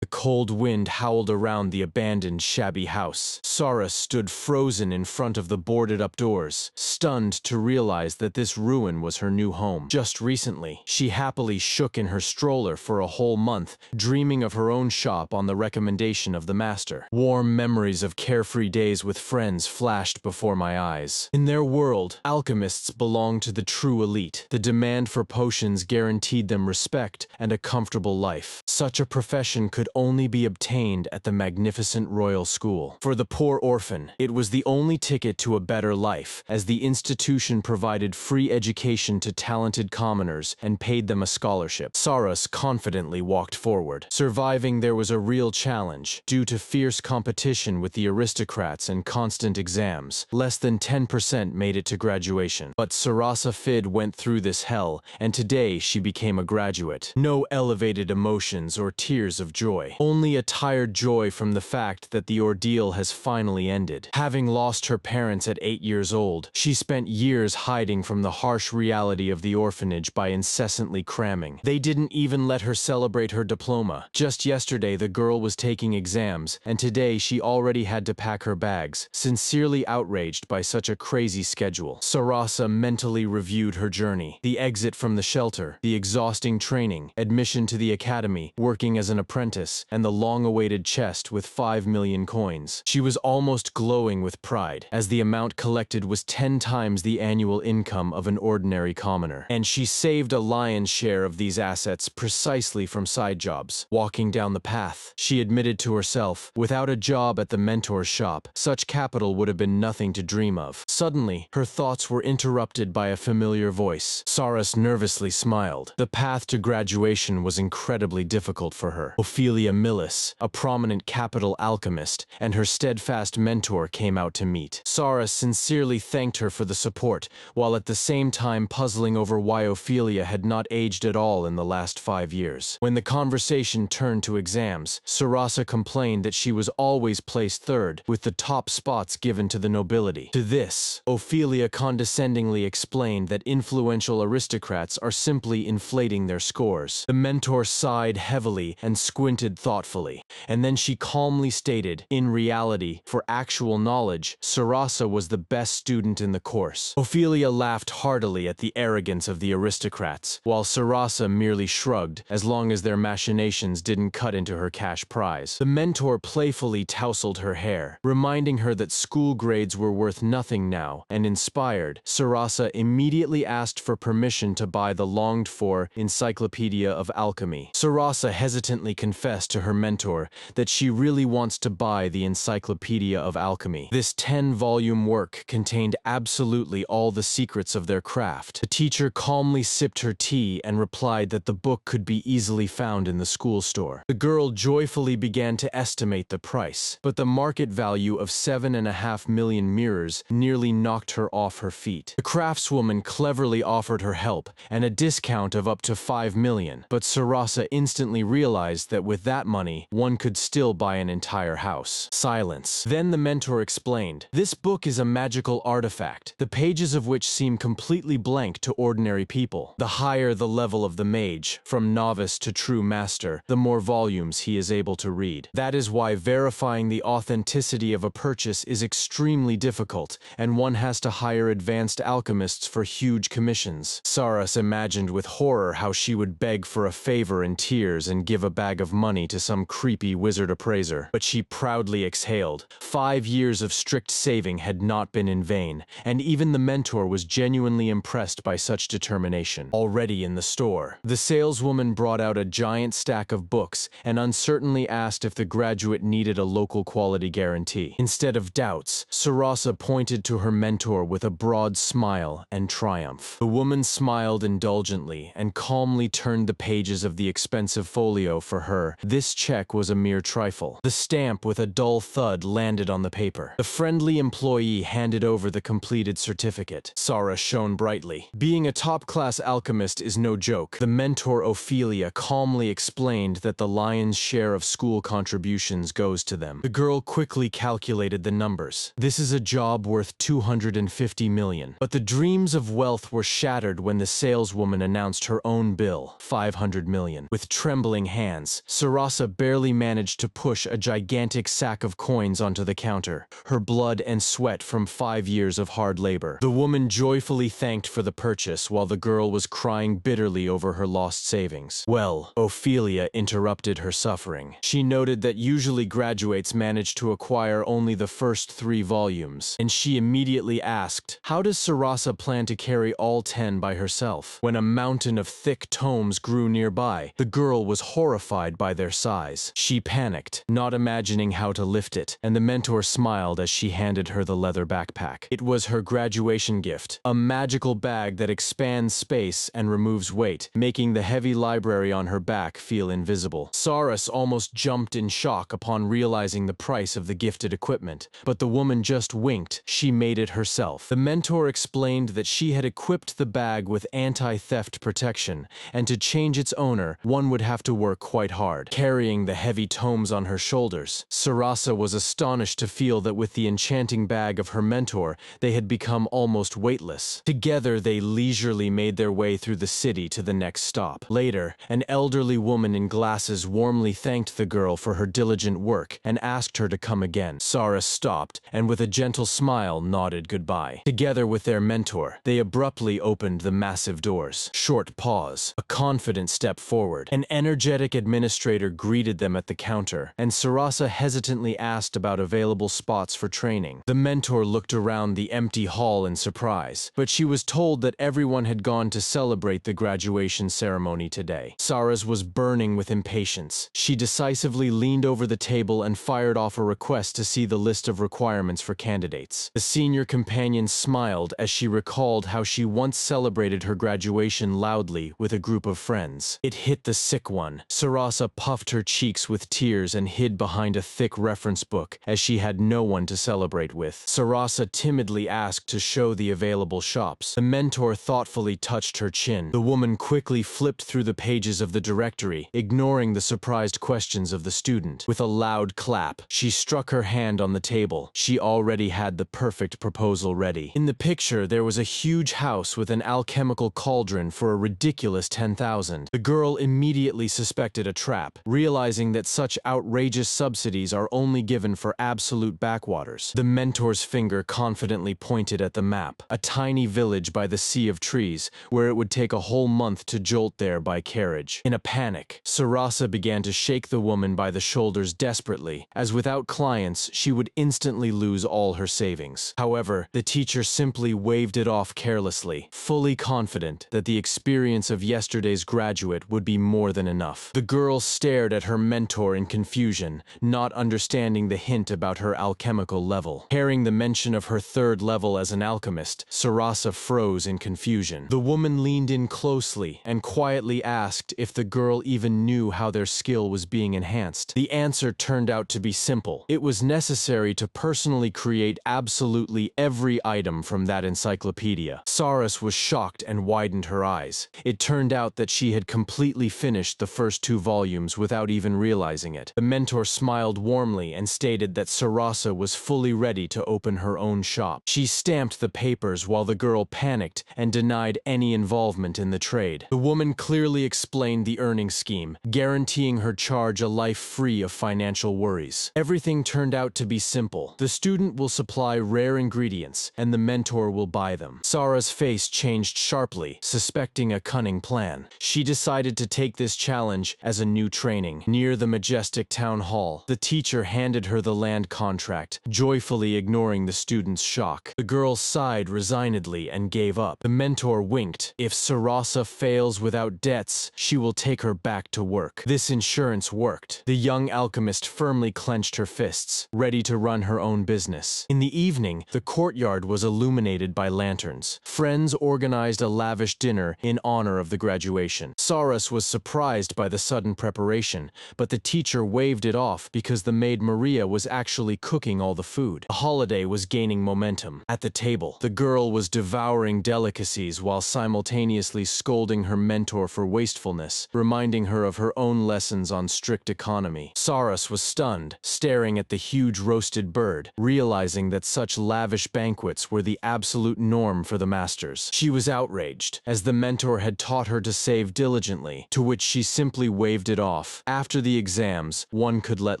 The cold wind howled around the abandoned, shabby house. Sarah stood frozen in front of the boarded-up doors, stunned to realize that this ruin was her new home. Just recently, she happily shook in her stroller for a whole month, dreaming of her own shop on the recommendation of the master. Warm memories of carefree days with friends flashed before my eyes. In their world, alchemists belonged to the true elite. The demand for potions guaranteed them respect and a comfortable life. Such a profession could only be obtained at the magnificent royal school. For the poor orphan, it was the only ticket to a better life, as the institution provided free education to talented commoners and paid them a scholarship. Saras confidently walked forward. Surviving there was a real challenge. Due to fierce competition with the aristocrats and constant exams, less than 10% made it to graduation. But Sarasa Fid went through this hell, and today she became a graduate. No elevated emotions or tears of joy. Only a tired joy from the fact that the ordeal has finally ended. Having lost her parents at 8 years old, she spent years hiding from the harsh reality of the orphanage by incessantly cramming. They didn't even let her celebrate her diploma. Just yesterday the girl was taking exams, and today she already had to pack her bags, sincerely outraged by such a crazy schedule. Sarasa mentally reviewed her journey. The exit from the shelter, the exhausting training, admission to the academy, working as an apprentice, and the long-awaited chest with 5 million coins. She was almost glowing with pride, as the amount collected was 10 times the annual income of an ordinary commoner. And she saved a lion's share of these assets precisely from side jobs. Walking down the path, she admitted to herself, without a job at the mentor's shop, such capital would have been nothing to dream of. Suddenly, her thoughts were interrupted by a familiar voice. Saras nervously smiled. The path to graduation was incredibly difficult for her. Ophelia Millis, a prominent capital alchemist, and her steadfast mentor came out to meet. Saras sincerely thanked her for the support, while at the same time puzzling over why Ophelia had not aged at all in the last 5 years. When the conversation turned to exams, Sarasa complained that she was always placed third, with the top spots given to the nobility. To this, Ophelia condescendingly explained that influential aristocrats are simply inflating their scores. The mentor sighed heavily and squinted thoughtfully, and then she calmly stated, in reality, for actual knowledge, Sarasa was the best student in the course. Ophelia laughed heartily at the arrogance of the aristocrats, while Sarasa merely shrugged, as long as their machinations didn't cut into her cash prize. The mentor playfully tousled her hair, reminding her that school grades were worth nothing now, and inspired, Sarasa immediately asked for permission to buy the longed-for Encyclopedia of Alchemy. Sarasa hesitantly confessed to her mentor that she really wants to buy the Encyclopedia of Alchemy. This 10-volume work contained absolutely all the secrets of their craft. The teacher calmly sipped her tea and replied that the book could be easily found in the school store. The girl joyfully began to estimate the price, but the market value of 7.5 million mirrors nearly knocked her off her feet. The craftswoman cleverly offered her help and a discount of up to 5 million, but Sarasa instantly realized that with that money, one could still buy an entire house. Silence. Then the mentor explained, "This book is a magical artifact, the pages of which seem completely blank to ordinary people. The higher the level of the mage, from novice to true master, the more volumes he is able to read. That is why verifying the authenticity of a purchase is extremely difficult, and one has to hire advanced alchemists for huge commissions." Saras imagined with horror how she would beg for a favor in tears and give a bag of money to some creepy wizard appraiser. But she proudly exhaled. 5 years of strict saving had not been in vain, and even the mentor was genuinely impressed by such determination. Already in the store, the saleswoman brought out a giant stack of books and uncertainly asked if the graduate needed a local quality guarantee. Instead of doubts, Sarasa pointed to her mentor with a broad smile and triumph. The woman smiled indulgently and calmly turned the pages of the expensive folio for her. This check was a mere trifle. The stamp with a dull thud landed on the paper. The friendly employee handed over the completed certificate. Sarah shone brightly. Being a top-class alchemist is no joke. The mentor Ophelia calmly explained that the lion's share of school contributions goes to them. The girl quickly calculated the numbers. This is a job worth 250 million. But the dreams of wealth were shattered when the saleswoman announced her own bill, 500 million. With trembling hands, Sarasa barely managed to push a gigantic sack of coins onto the counter, her blood and sweat from 5 years of hard labor. The woman joyfully thanked for the purchase while the girl was crying bitterly over her lost savings. Well, Ophelia interrupted her suffering. She noted that usually graduates manage to acquire only the first 3 volumes, and she immediately asked, how does Sarasa plan to carry all 10 by herself? When a mountain of thick tomes grew nearby, the girl was horrified by their size. She panicked, not imagining how to lift it, and the mentor smiled as she handed her the leather backpack. It was her graduation gift, a magical bag that expands space and removes weight, making the heavy library on her back feel invisible. Saras almost jumped in shock upon realizing the price of the gifted equipment, but the woman just winked. She made it herself. The mentor explained that she had equipped the bag with anti-theft protection, and to change its owner, one would have to work quite hard. Carrying the heavy tomes on her shoulders, Sarasa was astonished to feel that with the enchanting bag of her mentor, they had become almost weightless. Together, they leisurely made their way through the city to the next stop. Later, an elderly woman in glasses warmly thanked the girl for her diligent work and asked her to come again. Saras stopped and with a gentle smile nodded goodbye. Together with their mentor, they abruptly opened the massive doors. Short pause, a confident step forward. An energetic administrator greeted them at the counter, and Sarasa hesitantly asked about available spots for training. The mentor looked around the empty hall in surprise, but she was told that everyone had gone to celebrate the graduation ceremony today. Saras was burning with impatience. She decisively leaned over the table and fired off a request to see the list of requirements for candidates. The senior companion smiled as she recalled how she once celebrated her graduation loudly with a group of friends. It hit the sick one. Sarasa puffed her cheeks with tears and hid behind a thick reference book as she had no one to celebrate with. Sarasa timidly asked to show the available shops. The mentor thoughtfully touched her chin. The woman quickly flipped through the pages of the directory, ignoring the surprised questions of the student. With a loud clap, she struck her hand on the table. She already had the perfect proposal ready. In the picture, there was a huge house with an alchemical cauldron for a ridiculous 10,000. The girl immediately suspected a trap, realizing that such outrageous subsidies are only given for absolute backwaters. The mentor's finger confidently pointed at the map, a tiny village by the sea of trees, where it would take a whole month to jolt there by carriage. In a panic, Sarasa began to shake the woman by the shoulders desperately, as without clients, she would instantly lose all her savings. However, the teacher simply waved it off carelessly, fully confident that the experience of yesterday's graduate would be more than enough. The girl stared at her mentor in confusion, not understanding the hint about her alchemical level. Hearing the mention of her 3rd level as an alchemist, Sarasa froze in confusion. The woman leaned in closely and quietly asked if the girl even knew how their skill was being enhanced. The answer turned out to be simple. It was necessary to personally create absolutely every item from that encyclopedia. Saras was shocked and widened her eyes. It turned out that she had completely finished the first 2 volumes without even realizing it. The mentor smiled warmly and stated that Sarasa was fully ready to open her own shop. She stamped the papers while the girl panicked and denied any involvement in the trade. The woman clearly explained the earning scheme, guaranteeing her charge a life free of financial worries. Everything turned out to be simple. The student will supply rare ingredients, and the mentor will buy them. Sara's face changed sharply, suspecting a cunning plan. She decided to take this challenge as a new training. Near the majestic town hall, the teacher handed her the land contract, joyfully ignoring the student's shock. The girl sighed resignedly and gave up. The mentor winked. If Sarasa fails without debts, she will take her back to work. This insurance worked. The young alchemist firmly clenched her fists, ready to run her own business. In the evening, the courtyard was illuminated by lanterns. Friends organized a lavish dinner in honor of the graduation. Saras was surprised by the sudden preparation, but the teacher waved it off because the maid Maria was actually cooking all the food. The holiday was gaining momentum. At the table, the girl was devouring delicacies while simultaneously scolding her mentor for wastefulness, reminding her of her own lessons on strict economy. Saras was stunned, staring at the huge roasted bird, realizing that such lavish lavish banquets were the absolute norm for the masters. She was outraged, as the mentor had taught her to save diligently, to which she simply waved it off. After the exams, one could let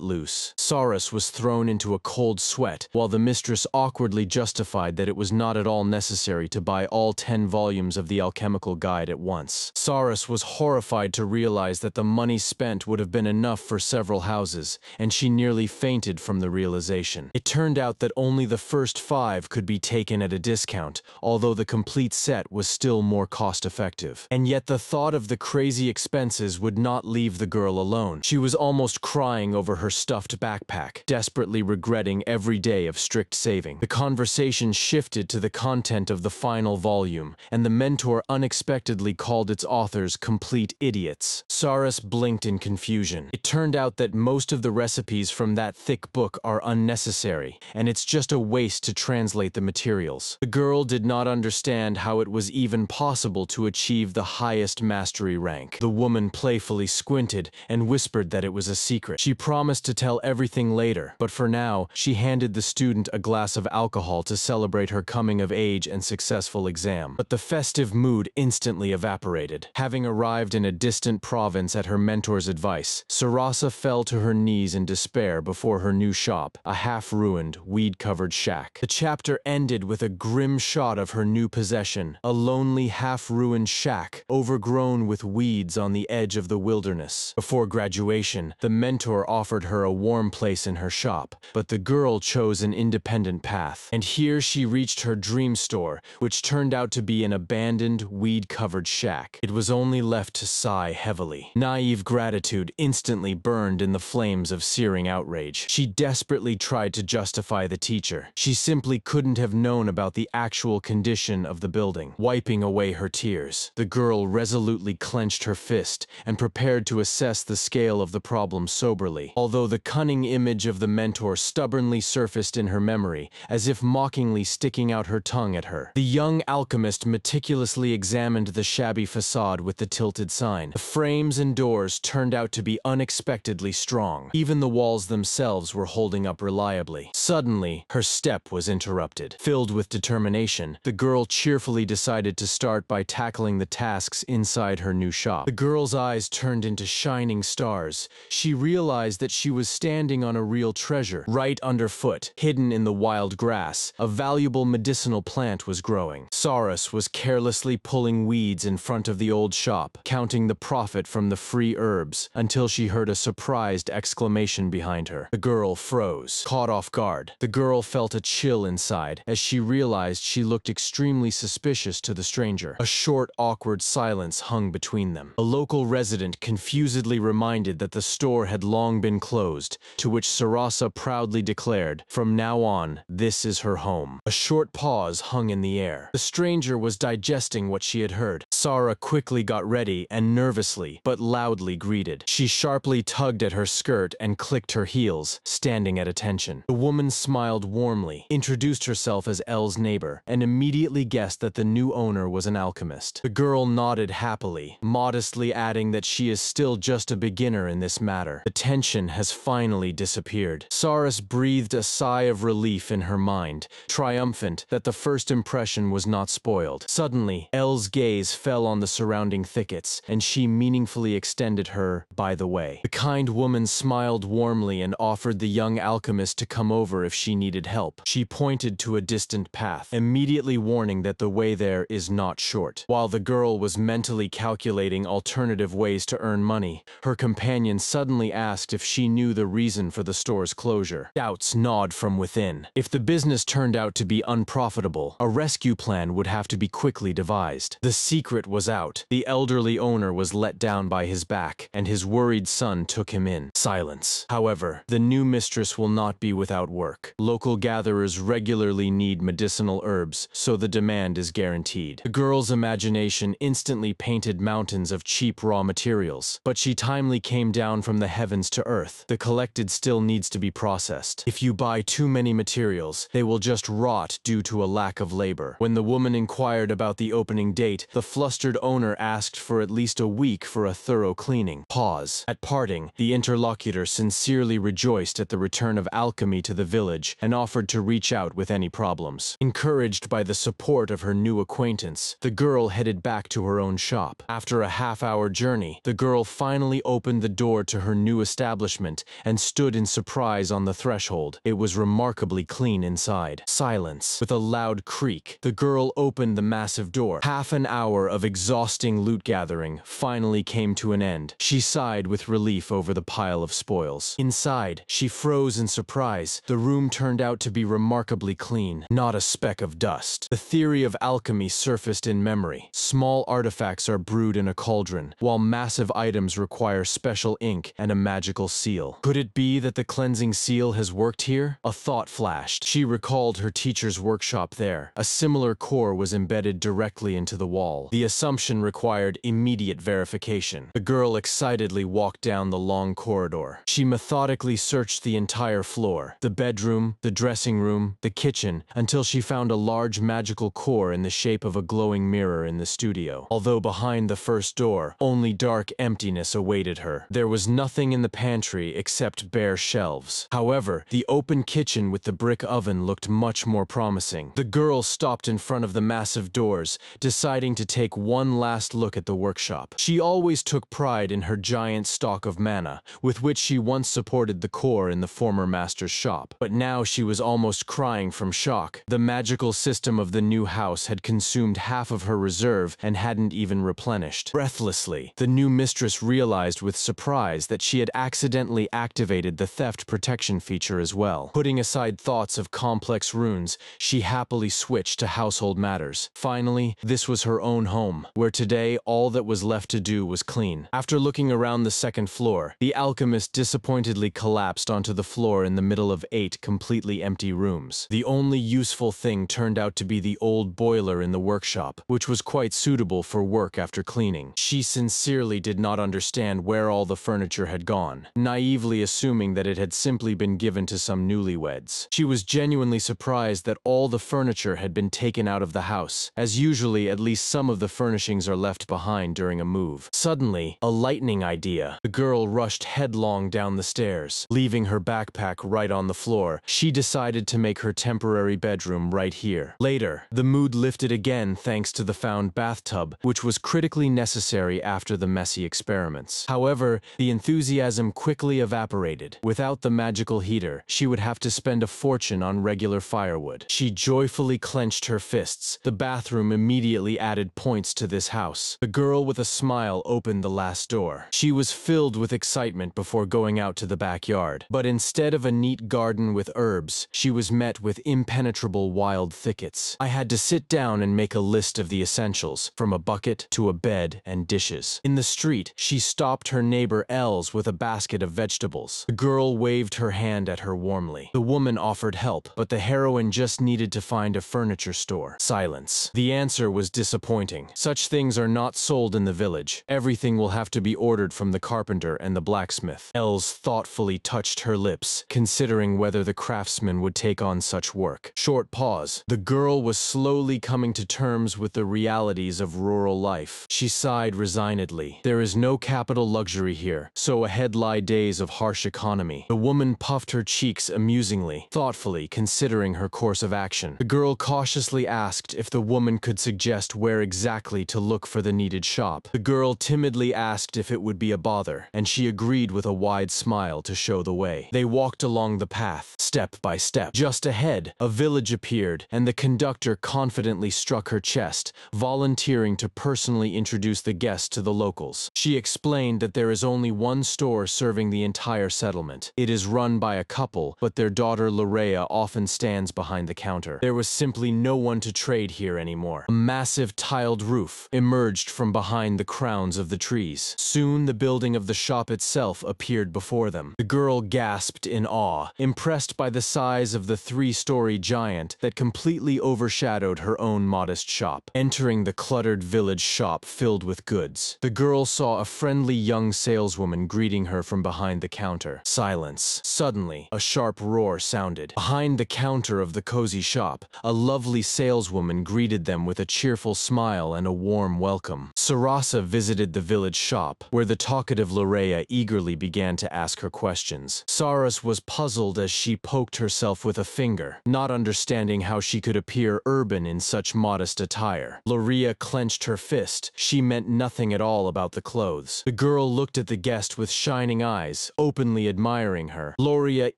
loose. Saras was thrown into a cold sweat, while the mistress awkwardly justified that it was not at all necessary to buy all 10 volumes of the alchemical guide at once. Saras was horrified to realize that the money spent would have been enough for several houses, and she nearly fainted from the realization. It turned out that only the first 5 could be taken at a discount, although the complete set was still more cost-effective. And yet the thought of the crazy expenses would not leave the girl alone. She was almost crying over her stuffed backpack, desperately regretting every day of strict saving. The conversation shifted to the content of the final volume, and the mentor unexpectedly called its authors complete idiots. Saras blinked in confusion. It turned out that most of the recipes from that thick book are unnecessary, and it's just a waste to translate the materials. The girl did not understand how it was even possible to achieve the highest mastery rank. The woman playfully squinted and whispered that it was a secret. She promised to tell everything later, but for now, she handed the student a glass of alcohol to celebrate her coming of age and successful exam. But the festive mood instantly evaporated. Having arrived in a distant province at her mentor's advice, Sarasa fell to her knees in despair before her new shop, a half-ruined, weed-covered shack. The chapter ended with a grim shot of her new possession, a lonely, half-ruined shack, overgrown with weeds on the edge of the wilderness. Before graduation, the mentor offered her a warm place in her shop, but the girl chose an independent path. And here she reached her dream store, which turned out to be an abandoned, weed-covered shack. It was only left to sigh heavily. Naive gratitude instantly burned in the flames of searing outrage. She desperately tried to justify the teacher. She simply couldn't have known about the actual condition of the building. Wiping away her tears, the girl resolutely clenched her fist and prepared to assess the scale of the problem soberly, although the cunning image of the mentor stubbornly surfaced in her memory, as if mockingly sticking out her tongue at her. The young alchemist meticulously examined the shabby facade with the tilted sign. The frames and doors turned out to be unexpectedly strong. Even the walls themselves were holding up reliably. Suddenly, her step was interrupted. Filled with determination, the girl cheerfully decided to start by tackling the tasks inside her new shop. The girl's eyes turned into shining stars. She realized that she was standing on a real treasure. Right underfoot, hidden in the wild grass, a valuable medicinal plant was growing. Saras was carelessly pulling weeds in front of the old shop, counting the profit from the free herbs, until she heard a surprised exclamation behind her. The girl froze, caught off guard. The girl felt a chill inside as she realized she looked extremely suspicious to the stranger. A short, awkward silence hung between them. A local resident confusedly reminded that the store had long been closed, to which Sarasa proudly declared, "From now on, this is her home." A short pause hung in the air. The stranger was digesting what she had heard. Sara quickly got ready and nervously, but loudly greeted. She sharply tugged at her skirt and clicked her heels, standing at attention. The woman smiled warmly, introduced herself as Elle's neighbor, and immediately guessed that the new owner was an alchemist. The girl nodded happily, modestly adding that she is still just a beginner in this matter. The tension has finally disappeared. Saras breathed a sigh of relief in her mind, triumphant that the first impression was not spoiled. Suddenly, Elle's gaze fell on the surrounding thickets, and she meaningfully extended her, "By the way." The kind woman smiled warmly and offered the young alchemist to come over if she needed help. She pointed to a distant path, immediately warning that the way there is not short. While the girl was mentally calculating alternative ways to earn money, her companion suddenly asked if she knew the reason for the store's closure. Doubts gnawed from within. If the business turned out to be unprofitable, a rescue plan would have to be quickly devised. The secret was out. The elderly owner was let down by his back, and his worried son took him in. Silence. However, the new mistress will not be without work. Local gatherers regularly need medicinal herbs, so the demand is guaranteed. The girl's imagination instantly painted mountains of cheap raw materials, but she timely came down from the heavens to earth. The collected still needs to be processed. If you buy too many materials, they will just rot due to a lack of labor. When the woman inquired about the opening date, the flustered flustered owner asked for at least a week for a thorough cleaning. Pause. At parting, the interlocutor sincerely rejoiced at the return of alchemy to the village and offered to reach out with any problems. Encouraged by the support of her new acquaintance, the girl headed back to her own shop. After a half-hour journey, the girl finally opened the door to her new establishment and stood in surprise on the threshold. It was remarkably clean inside. Silence. With a loud creak, the girl opened the massive door. Half an hour of exhausting loot gathering finally came to an end. She sighed with relief over the pile of spoils. Inside, she froze in surprise. The room turned out to be remarkably clean, not a speck of dust. The theory of alchemy surfaced in memory. Small artifacts are brewed in a cauldron, while massive items require special ink and a magical seal. Could it be that the cleansing seal has worked here? A thought flashed. She recalled her teacher's workshop there. A similar core was embedded directly into the wall. The assumption required immediate verification. The girl excitedly walked down the long corridor. She methodically searched the entire floor, the bedroom, the dressing room, the kitchen, until she found a large magical core in the shape of a glowing mirror in the studio. Although behind the first door, only dark emptiness awaited her. There was nothing in the pantry except bare shelves. However, the open kitchen with the brick oven looked much more promising. The girl stopped in front of the massive doors, deciding to take one last look at the workshop. She always took pride in her giant stock of mana, with which she once supported the core in the former master's shop. But now she was almost crying from shock. The magical system of the new house had consumed half of her reserve and hadn't even replenished. Breathlessly, the new mistress realized with surprise that she had accidentally activated the theft protection feature as well. Putting aside thoughts of complex runes, she happily switched to household matters. Finally, this was her own home, where today all that was left to do was clean. After looking around the second floor, the alchemist disappointedly collapsed onto the floor in the middle of 8 completely empty rooms. The only useful thing turned out to be the old boiler in the workshop, which was quite suitable for work after cleaning. She sincerely did not understand where all the furniture had gone, naively assuming that it had simply been given to some newlyweds. She was genuinely surprised that all the furniture had been taken out of the house, as usually at least some of the furnishings are left behind during a move. Suddenly, a lightning idea. The girl rushed headlong down the stairs. Leaving her backpack right on the floor, she decided to make her temporary bedroom right here. Later, the mood lifted again thanks to the found bathtub, which was critically necessary after the messy experiments. However, the enthusiasm quickly evaporated. Without the magical heater, she would have to spend a fortune on regular firewood. She joyfully clenched her fists. The bathroom immediately added points to this house. The girl with a smile opened the last door. She was filled with excitement before going out to the backyard. But instead of a neat garden with herbs, she was met with impenetrable wild thickets. I had to sit down and make a list of the essentials, from a bucket to a bed and dishes. In the street, she stopped her neighbor Els with a basket of vegetables. The girl waved her hand at her warmly. The woman offered help, but the heroine just needed to find a furniture store. Silence. The answer was disappointing. Such things are not sold in the village. Everything will have to be ordered from the carpenter and the blacksmith. Els thoughtfully touched her lips, considering whether the craftsman would take on such work. Short pause. The girl was slowly coming to terms with the realities of rural life. She sighed resignedly. There is no capital luxury here, so ahead lie days of harsh economy. The woman puffed her cheeks amusingly, thoughtfully considering her course of action. The girl cautiously asked if the woman could suggest where exactly to look for the needed shop. The girl timidly asked if it would be a bother, and she agreed with a wide smile to show the way. They walked along the path, step by step. Just ahead, a village appeared, and the conductor confidently struck her chest, volunteering to personally introduce the guests to the locals. She explained that there is only one store serving the entire settlement. It is run by a couple, but their daughter Lorea often stands behind the counter. There was simply no one to trade here anymore. A massive tiled roof emerged from behind the crowns of the trees. Soon the building of the shop itself appeared before them. The girl gasped in awe, impressed by the size of the 3-story giant that completely overshadowed her own modest shop. Entering the cluttered village shop filled with goods, the girl saw a friendly young saleswoman greeting her from behind the counter. Silence. Suddenly, a sharp roar sounded. Behind the counter of the cozy shop, a lovely saleswoman greeted them with a cheerful smile and a warm welcome. Sarasa visited the village shop, where the talkative Lorea eagerly began to ask her questions. Saras was puzzled as she poked herself with a finger, not understanding how she could appear urban in such modest attire. Lorea clenched her fist. She meant nothing at all about the clothes. The girl looked at the guest with shining eyes, openly admiring her. Lorea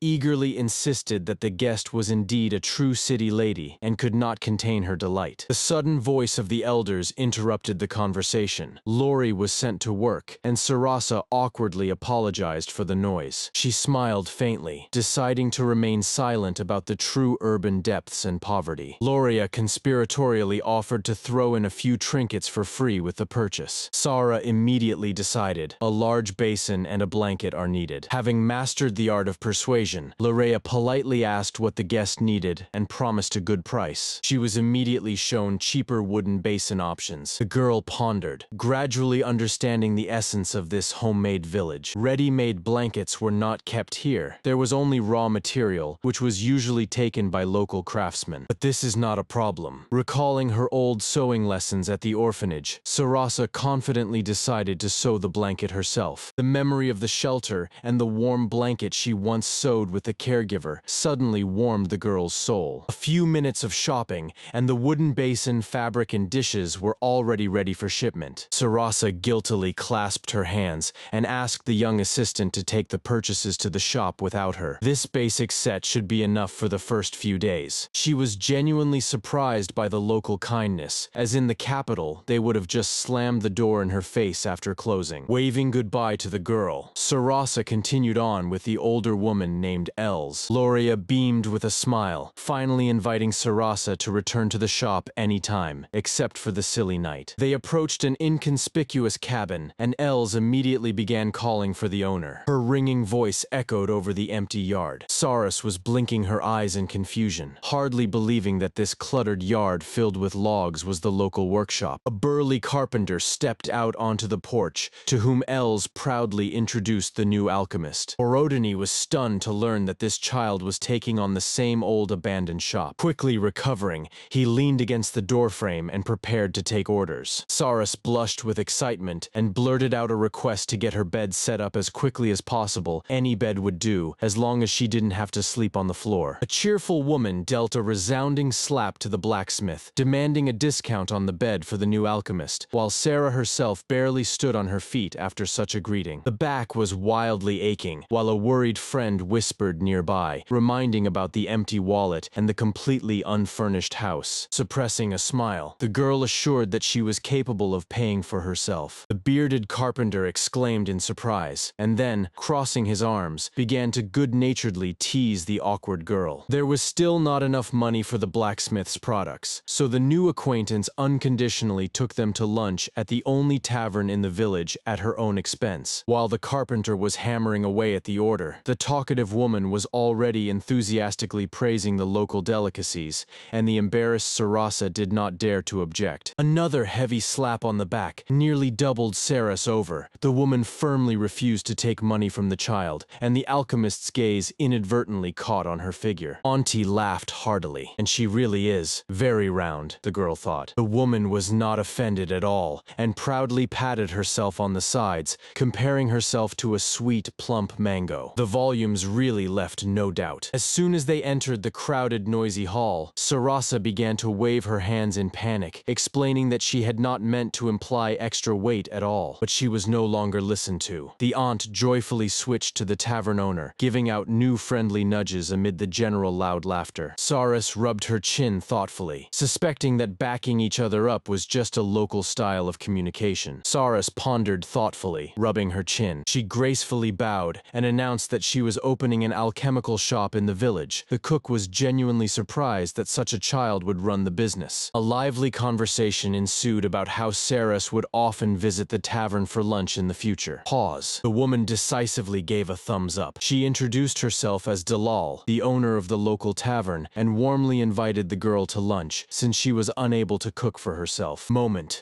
eagerly insisted that the guest was indeed a true city lady and could not contain her delight. The sudden voice of the elders interrupted the conversation. Lori was sent to work, and Sarasa awkwardly apologized for the noise. She smiled faintly, deciding to remain silent about the true urban depths and poverty. Loria conspiratorially offered to throw in a few trinkets for free with the purchase. Sara immediately decided a large basin and a blanket are needed. Having mastered the art of persuasion, Lorea politely asked what the guest needed and promised a good price. She was immediately shown cheaper wooden basin options. The girl pondered, gradually understanding the essence of this homemade village. Ready-made blankets were not kept here. There was only raw material, which was usually taken by local craftsmen. But this is not a problem. Recalling her old sewing lessons at the orphanage, Sarasa confidently decided to sew the blanket herself. The memory of the shelter and the warm blanket she once sewed with the caregiver suddenly warmed the girl's soul. A few minutes of shopping, and the wooden basin, fabric, and dishes were already ready for shipment. Sarasa guiltily clasped her hands and asked the young assistant to take the purchases to the shop without her. This basic set should be enough for the first few days. She was genuinely surprised by the local kindness, as in the capital, they would have just slammed the door in her face after closing. Waving goodbye to the girl, Sarasa continued on with the older woman named Els. Loria beamed with a smile, finally inviting Sarasa to return to the shop anytime, except for the silly night. They approached an inconspicuous cabin, and Els immediately began calling for the owner. Her ringing voice echoed over the empty yard. Saras was blinking her eyes in confusion, hardly believing that this cluttered yard filled with logs was the local workshop. A burly carpenter stepped out onto the porch, to whom Els proudly introduced the new alchemist. Orodini was stunned to learn that this child was taking on the same old abandoned shop. Quickly recovering, he leaned against the doorframe and prepared to take orders. Saras blushed with excitement and blurted out a request to get her bed set up as quickly as possible. Any bed would do, as long as she didn't have to sleep on the floor. A cheerful woman dealt a resounding slap to the blacksmith, demanding a discount on the bed for the new alchemist, while Sarah herself barely stood on her feet after such a greeting. The back was wildly aching, while a worried friend whispered nearby, reminding about the empty wallet and the completely unfurnished house. Suppressing a smile, the girl assured that she was capable of paying for herself. The bearded carpenter exclaimed in surprise, and then, crossing his arms, began to good-naturedly tease the awkward girl. There was still not enough money for the blacksmith's products, so the new acquaintance unconditionally took them to lunch at the only tavern in the village at her own expense. While the carpenter was hammering away at the order, the talkative woman was already enthusiastically praising the local delicacies, and the embarrassed Sarasa did not dare to object. Another heavy slap on the back nearly doubled Saras over. The woman firmly refused to take money from the child, and the alchemist's gaze inadvertently caught on her figure. Auntie laughed heartily, and she really is very round, the girl thought. The woman was not offended at all, and proudly patted herself on the sides, comparing herself to a sweet, plump mango. The volumes really left no doubt. As soon as they entered the crowded, noisy hall, Sarasa began to wave her hands in panic, explaining that she had not meant to imply extra weight at all. But she was no longer listened to. The aunt joyfully switched to the tavern owner, giving out new friendly nudges amid the general loud laughter. Saras rubbed her chin thoughtfully, suspecting that backing each other up was just a local style of communication. Saras pondered thoughtfully, rubbing her chin. She gracefully bowed and announced that she was opening an alchemical shop in the village. The cook was genuinely surprised that such a child would run the business. A lively conversation ensued about how Saras would often visit the tavern for lunch in the future. Pause. The woman decisively gave a thumbs up. She introduced herself as Dalal, the owner of the local tavern, and warmly invited the girl to lunch, since she was unable to cook for herself.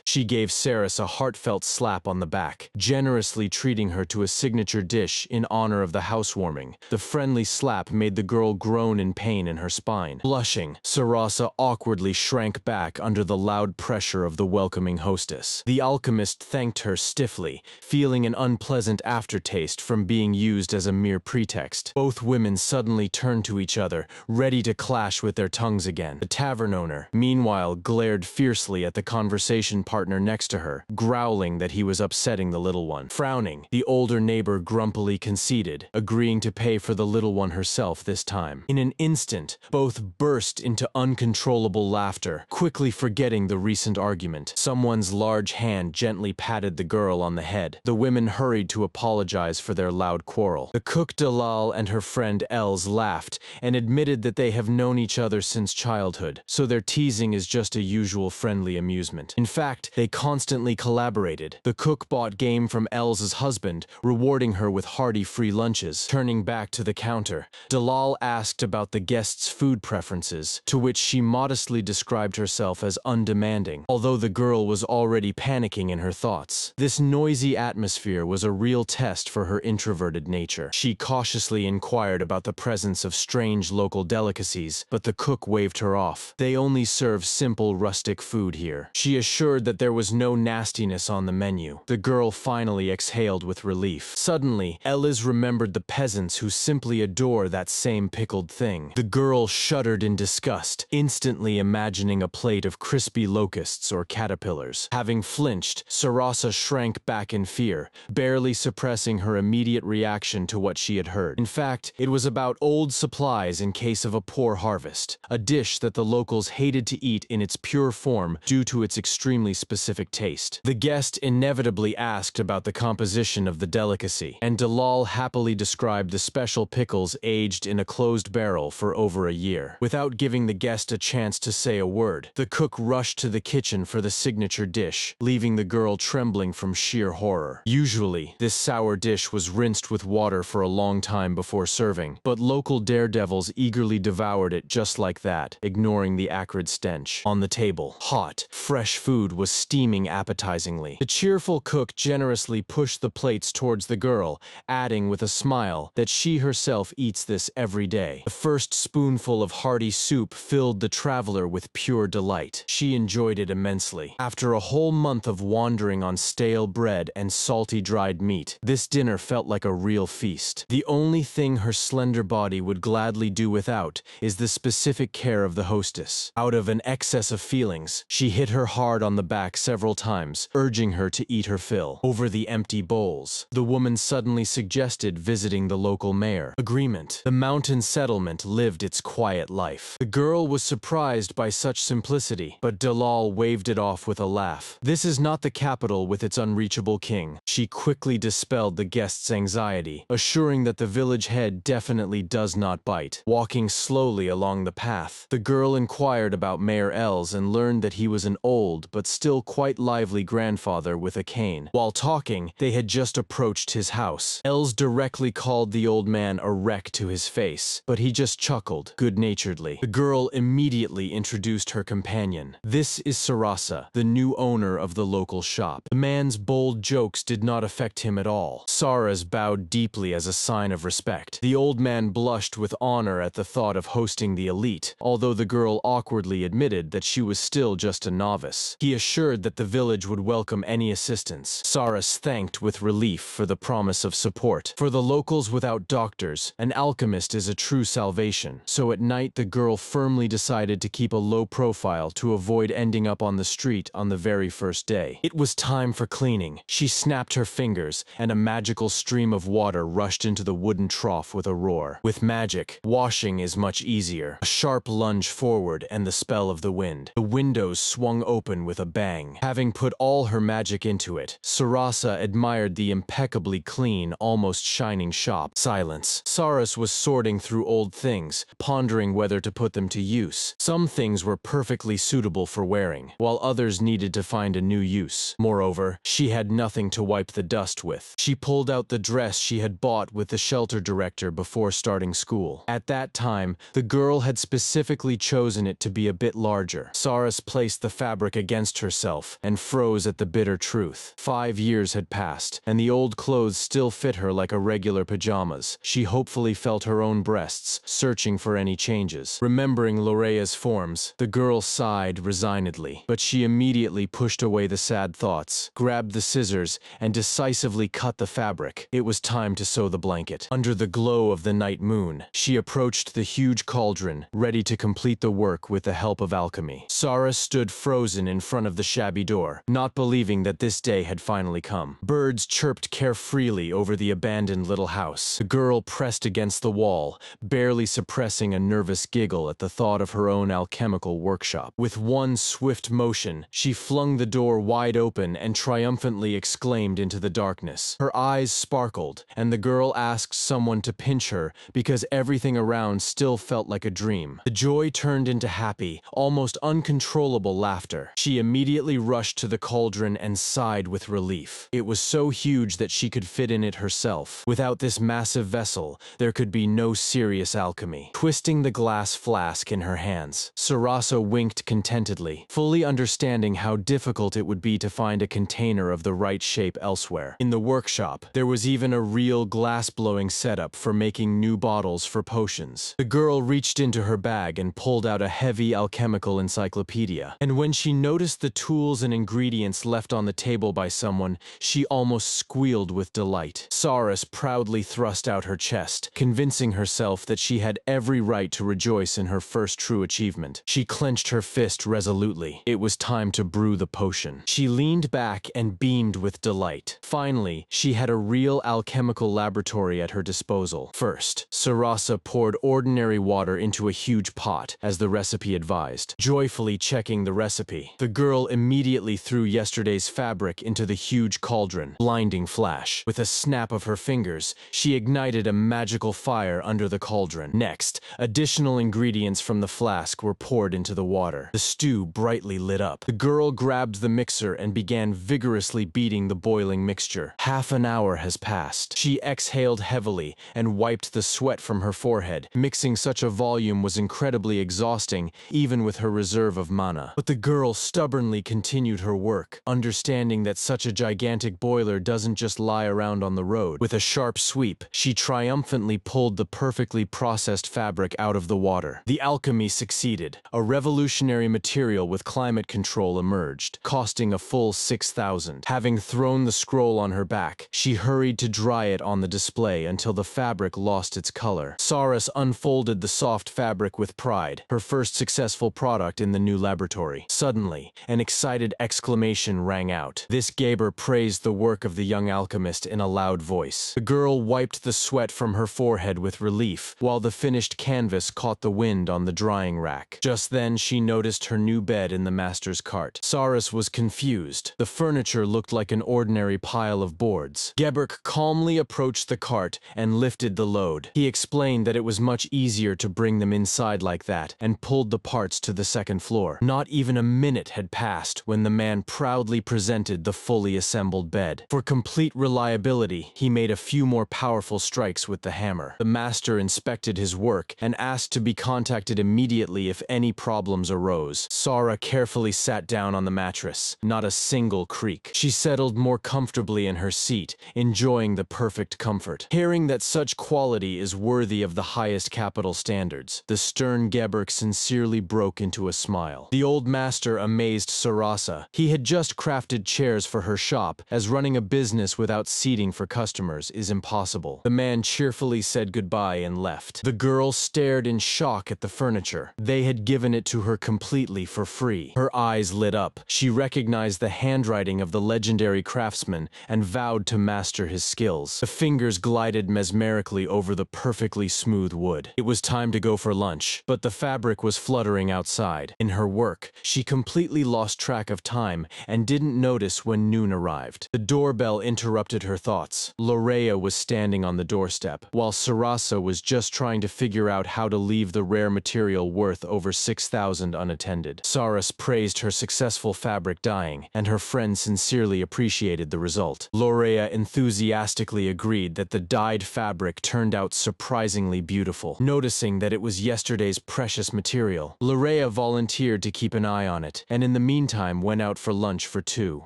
She gave Saras a heartfelt slap on the back, generously treating her to a signature dish in honor of the housewarming. The friendly slap made the girl groan in pain in her spine. Blushing, Sarasa awkwardly shrank back under the loud pressure pressure of the welcoming hostess. The alchemist thanked her stiffly, feeling an unpleasant aftertaste from being used as a mere pretext. Both women suddenly turned to each other, ready to clash with their tongues again. The tavern owner, meanwhile, glared fiercely at the conversation partner next to her, growling that he was upsetting the little one. Frowning, the older neighbor grumpily conceded, agreeing to pay for the little one herself this time. In an instant, both burst into uncontrollable laughter, quickly forgetting the recent argument. Someone's large hand gently patted the girl on the head. The women hurried to apologize for their loud quarrel. The cook Dalal and her friend Els laughed and admitted that they have known each other since childhood, so their teasing is just a usual friendly amusement. In fact, they constantly collaborated. The cook bought game from Els's husband, rewarding her with hearty free lunches. Turning back to the counter, Dalal asked about the guests' food preferences, to which she modestly described herself as undemanding, although the girl was already panicking in her thoughts. This noisy atmosphere was a real test for her introverted nature. She cautiously inquired about the presence of strange local delicacies, but the cook waved her off. They only serve simple rustic food here. She assured that there was no nastiness on the menu. The girl finally exhaled with relief. Suddenly, Eliz remembered the peasants who simply adore that same pickled thing. The girl shuddered in disgust, instantly imagining a plate of crispy locusts or caterpillars. Having flinched, Sarasa shrank back in fear, barely suppressing her immediate reaction to what she had heard. In fact, it was about old supplies in case of a poor harvest, a dish that the locals hated to eat in its pure form due to its extremely specific taste. The guest inevitably asked about the composition of the delicacy, and Dalal happily described the special pickles aged in a closed barrel for over a year. Without giving the guest a chance to say a word, the cook rushed to the kitchen for the signature dish, leaving the girl trembling from sheer horror. Usually, this sour dish was rinsed with water for a long time before serving, but local daredevils eagerly devoured it just like that, ignoring the acrid stench. On the table, hot, fresh food was steaming appetizingly. The cheerful cook generously pushed the plates towards the girl, adding with a smile that she herself eats this every day. The first spoonful of hearty soup filled the traveler with pure delight. She enjoyed it immensely. After a whole month of wandering on stale bread and salty dried meat, this dinner felt like a real feast. The only thing her slender body would gladly do without is the specific care of the hostess. Out of an excess of feelings, she hit her hard on the back several times, urging her to eat her fill. Over the empty bowls, the woman suddenly suggested visiting the local mayor. Agreement. The mountain settlement lived its quiet life. The girl was surprised by such simplicity, but Dalal waved it off with a laugh. This is not the capital with its unreachable king. She quickly dispelled the guest's anxiety, assuring that the village head definitely does not bite. Walking slowly along the path, the girl inquired about Mayor Els and learned that he was an old but still quite lively grandfather with a cane. While talking, they had just approached his house. Els directly called the old man a wreck to his face, but he just chuckled good-naturedly. The girl immediately introduced her companion. This is Sarasa, the new owner of the local shop. The man's bold jokes did not affect him at all. Saras bowed deeply as a sign of respect. The old man blushed with honor at the thought of hosting the elite, although the girl awkwardly admitted that she was still just a novice. He assured that the village would welcome any assistance. Saras thanked with relief for the promise of support. For the locals without doctors, an alchemist is a true salvation, so at night the girl firmly decided to keep a low profile to avoid ending up on the street on the very first day. It was time for cleaning. She snapped her fingers, and a magical stream of water rushed into the wooden trough with a roar. With magic, washing is much easier. A sharp lunge forward and the spell of the wind. The windows swung open with a bang. Having put all her magic into it, Sarasa admired the impeccably clean, almost shining shop. Silence. Saras was sorting through old things, pondering whether to put them to use. Some things were perfectly suitable for wearing, while others needed to find a new use. Moreover, she had nothing to wipe the dust with. She pulled out the dress she had bought with the shelter director before starting school. At that time, the girl had specifically chosen it to be a bit larger. Saras placed the fabric against herself and froze at the bitter truth. 5 years had passed, and the old clothes still fit her like a regular pajamas. She hopefully felt her own breasts, searching for any changes. Remembering Lorea's forms, the girl sighed resignedly. quickly, but she immediately pushed away the sad thoughts, grabbed the scissors, and decisively cut the fabric. It was time to sew the blanket. Under the glow of the night moon, she approached the huge cauldron, ready to complete the work with the help of alchemy. Sarah stood frozen in front of the shabby door, not believing that this day had finally come. Birds chirped carefreely over the abandoned little house. The girl pressed against the wall, barely suppressing a nervous giggle at the thought of her own alchemical workshop. With one swift motion, she flung the door wide open and triumphantly exclaimed into the darkness. Her eyes sparkled, and the girl asked someone to pinch her because everything around still felt like a dream. The joy turned into happy, almost uncontrollable laughter. She immediately rushed to the cauldron and sighed with relief. It was so huge that she could fit in it herself. Without this massive vessel, there could be no serious alchemy. Twisting the glass flask in her hands, Sarasa winked contentedly, fully understanding how difficult it would be to find a container of the right shape elsewhere. In the workshop, there was even a real glass-blowing setup for making new bottles for potions. The girl reached into her bag and pulled out a heavy alchemical encyclopedia. And when she noticed the tools and ingredients left on the table by someone, she almost squealed with delight. Saras proudly thrust out her chest, convincing herself that she had every right to rejoice in her first true achievement. She clenched her fist resolutely. It was time to brew the potion. She leaned back and beamed with delight. Finally, she had a real alchemical laboratory at her disposal. First, Sarasa poured ordinary water into a huge pot, as the recipe advised. Joyfully checking the recipe, the girl immediately threw yesterday's fabric into the huge cauldron. Blinding flash. With a snap of her fingers, she ignited a magical fire under the cauldron. Next, additional ingredients from the flask were poured into the water. The stew brightly lit up. The girl grabbed the mixer and began vigorously beating the boiling mixture. Half an hour has passed. She exhaled heavily and wiped the sweat from her forehead. Mixing such a volume was incredibly exhausting, even with her reserve of mana. But the girl stubbornly continued her work, understanding that such a gigantic boiler doesn't just lie around on the road. With a sharp sweep, she triumphantly pulled the perfectly processed fabric out of the water. The alchemy succeeded. A revolutionary material with climate control emerged, costing a full 6,000. Having thrown the scroll on her back, she hurried to dry it on the display until the fabric lost its color. Saras unfolded the soft fabric with pride, her first successful product in the new laboratory. Suddenly, an excited exclamation rang out. This Gaber praised the work of the young alchemist in a loud voice. The girl wiped the sweat from her forehead with relief, while the finished canvas caught the wind on the drying rack. Just then, she noticed her new bed in the master's cart. Saras was confused. The furniture looked like an ordinary pile of boards. Geberk calmly approached the cart and lifted the load. He explained that it was much easier to bring them inside like that, and pulled the parts to the second floor. Not even a minute had passed when the man proudly presented the fully assembled bed. For complete reliability, he made a few more powerful strikes with the hammer. The master inspected his work and asked to be contacted immediately if any problems arose. Sara carefully sat down on the mattress. Not a single creak. She settled more comfortably in her seat, enjoying the perfect comfort. Hearing that such quality is worthy of the highest capital standards, the stern Geberk sincerely broke into a smile. The old master amazed Sarasa. He had just crafted chairs for her shop, as running a business without seating for customers is impossible. The man cheerfully said goodbye and left. The girl stared in shock at the furniture. They had given it to her completely for free. Her eyes lit up. She recognized the handwriting of the legendary craftsman and vowed to master his skills. The fingers glided mesmerically over the perfectly smooth wood. It was time to go for lunch, but the fabric was fluttering outside. In her work, she completely lost track of time and didn't notice when noon arrived. The doorbell interrupted her thoughts. Lorea was standing on the doorstep, while Sarasa was just trying to figure out how to leave the rare material worth over 6,000 unattended. Saras praised her successful fabric dyeing, and her friend sincerely appreciated the result. Lorea enthusiastically agreed that the dyed fabric turned out surprisingly beautiful. Noticing that it was yesterday's precious material, Lorea volunteered to keep an eye on it, and in the meantime went out for lunch for two.